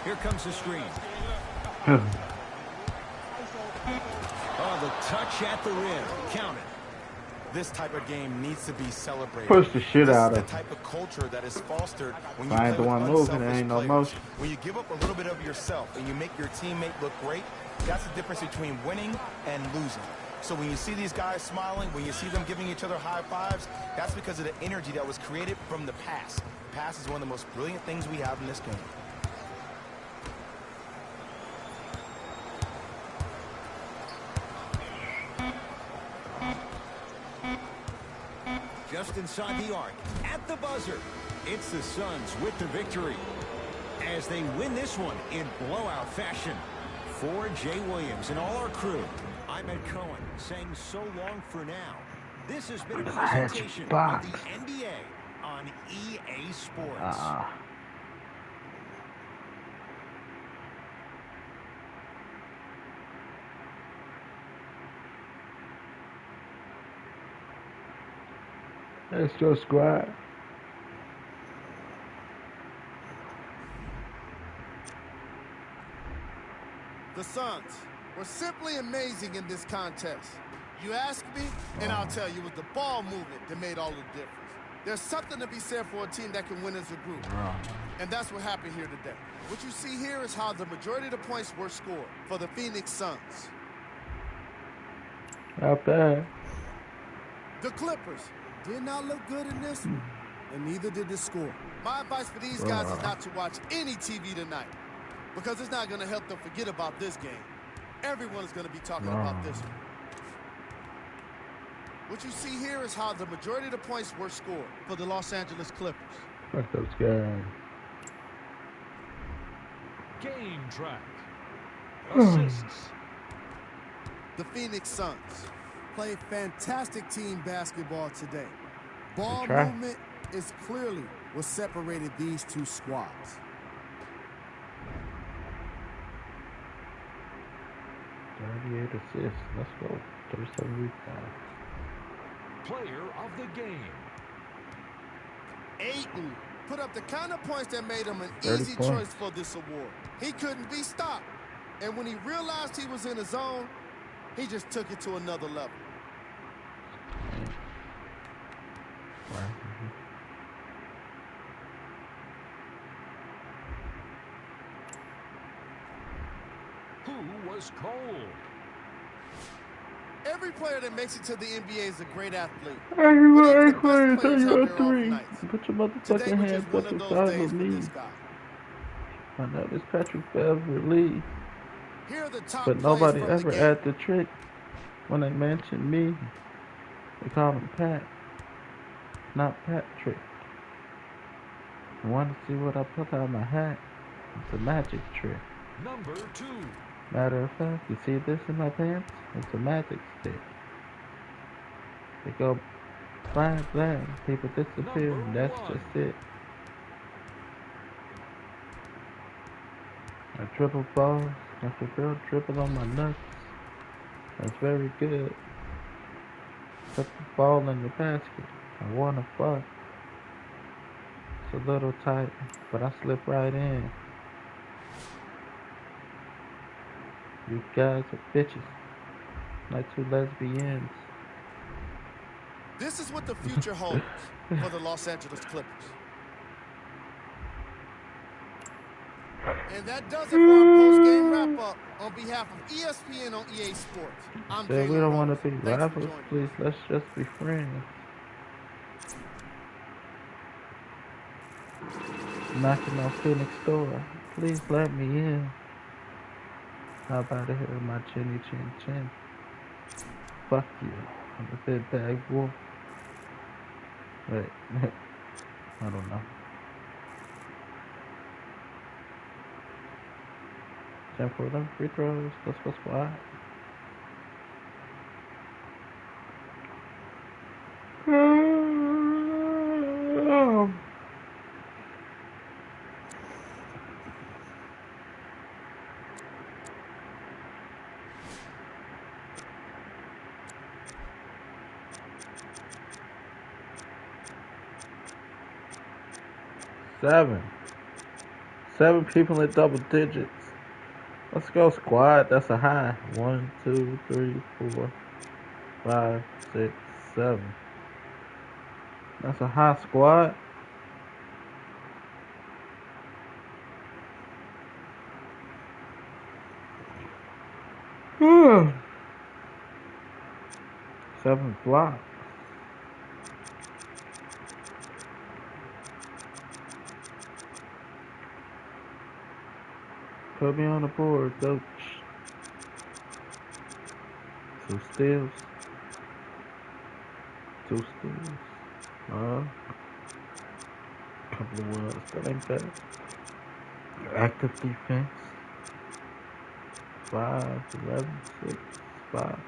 Speaker 2: Here comes the screen. Oh, the touch at the rim. Count it.
Speaker 3: This type of game needs to be celebrated.
Speaker 1: Push the shit
Speaker 3: This
Speaker 1: out
Speaker 3: is
Speaker 1: of
Speaker 3: the type of culture that is fostered when you
Speaker 1: I
Speaker 3: play
Speaker 1: ain't the
Speaker 3: with
Speaker 1: one moving,
Speaker 3: unselfish
Speaker 1: there ain't no
Speaker 3: players.
Speaker 1: motion.
Speaker 3: When you give up a little bit of yourself and you make your teammate look great, that's the difference between winning and losing. So when you see these guys smiling, when you see them giving each other high fives, that's because of the energy that was created from the pass. Pass is one of the most brilliant things we have in this game.
Speaker 2: Just inside the arc, at the buzzer, it's the Suns with the victory as they win this one in blowout fashion. For Jay Williams and all our crew, I'm Ed Cohen saying so long for now. This has been a presentation of the NBA on EA Sports.
Speaker 1: Let's go squad.
Speaker 6: The Suns were simply amazing in this contest. You ask me, and I'll tell you, it was the ball movement that made all the difference. There's something to be said for a team that can win as a group. And that's what happened here today. What you see here is how the majority of the points were scored for the Phoenix Suns.
Speaker 1: Not bad.
Speaker 6: The Clippers did not look good in this one, and neither did the score. My advice for these guys is not to watch any TV tonight, because it's not going to help them forget about this game. Everyone is going to be talking about this one. What you see here is how the majority of the points were scored for the Los Angeles Clippers.
Speaker 1: Fuck those guys.
Speaker 7: Game track. Assists.
Speaker 6: The Phoenix Suns played fantastic team basketball today. Ball movement is clearly what separated these two squads.
Speaker 1: 38 assists. Let's go. 37 rebounds.
Speaker 7: Player of the game.
Speaker 6: Ayton put up the kind of points that made him an
Speaker 1: 30
Speaker 6: easy
Speaker 1: points.
Speaker 6: choice for this award. He couldn't be stopped. And when he realized he was in the zone, he just took it to another level.
Speaker 7: Who was cold?
Speaker 6: Every player that makes it to the NBA is a great athlete.
Speaker 1: Everybody
Speaker 6: But even the best
Speaker 1: tell
Speaker 6: players
Speaker 1: you
Speaker 6: have
Speaker 1: a
Speaker 6: their off
Speaker 1: three.
Speaker 6: nights.
Speaker 1: Put your motherfucking
Speaker 6: Today was
Speaker 1: hands
Speaker 6: just one
Speaker 1: up
Speaker 6: of those
Speaker 1: inside
Speaker 6: days
Speaker 1: of
Speaker 6: for
Speaker 1: me.
Speaker 6: this guy.
Speaker 1: My name is Patrick Beverly.
Speaker 6: Here are the top
Speaker 1: But
Speaker 6: plays
Speaker 1: nobody
Speaker 6: from the
Speaker 1: ever
Speaker 6: game.
Speaker 1: had the trick. When they mention me, they call him Pat. Not Patrick. You want to see what I put out of my hat? It's a magic trick.
Speaker 7: Number 2.
Speaker 1: Matter of fact, you see this in my pants? It's a magic stick. They go bang, bang, people disappear, and that's just it. I dribble balls, like a girl dribble on my nuts. That's very good. Put the ball in the basket. I wanna fuck. It's a little tight, but I slip right in. You guys are bitches. Like two lesbians.
Speaker 6: This is what the future holds for the Los Angeles Clippers. And that does it for our post-game wrap-up on behalf of ESPN on EA Sports. I'm
Speaker 1: Say we
Speaker 6: Jalen
Speaker 1: don't want
Speaker 6: Rose.
Speaker 1: to be
Speaker 6: Thanks for
Speaker 1: rivals,
Speaker 6: joining.
Speaker 1: please. Let's just be friends. Knocking on Phoenix door. Please let me in. How about it here, my chinny chin chin? Fuck you. I'm a big bag wolf. Wait. I don't know. Time for them free throws. Let's go squad. 7 people in double digits. Let's go, squad. That's a high. 1, 2, 3, 4, 5, 6, 7. That's a high, squad. Hmm. 7 blocks. Put me on the board, coach. 2 steals. 2 steals. Couple of ones. That ain't bad. Active defense. 5, 11, 6, 5.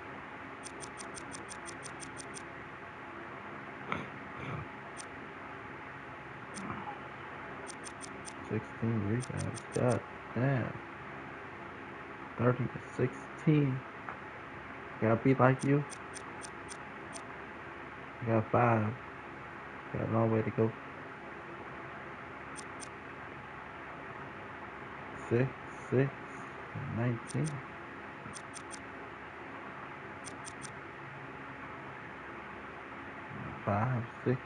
Speaker 1: 16 rebounds. God damn. 30 to 16. Gotta be like you. You got 5. Got a long way to go. 6, 6, 19. 5, 6.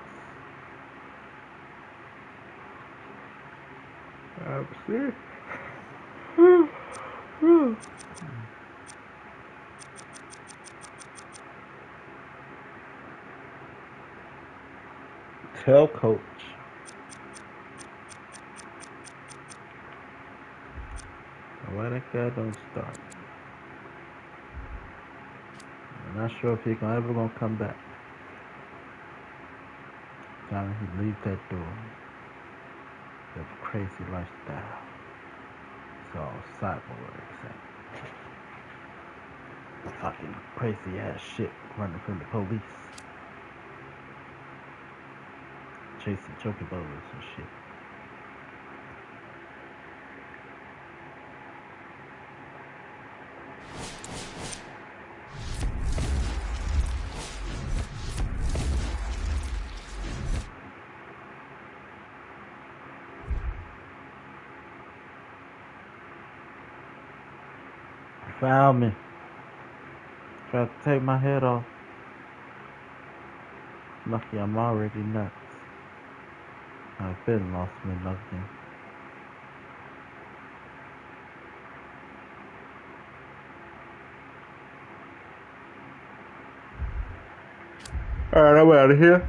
Speaker 1: 5, 6. Tell coach. Why that guy don't start? I'm not sure if he's ever gonna come back. Time he leave that door. That crazy lifestyle. It's all cyborgs and fucking crazy ass shit running from the police. Chasing chocobos and shit. Found me. Tried to take my head off. Lucky I'm already nuts. I've been lost me nothing. Alright, I'm out of here.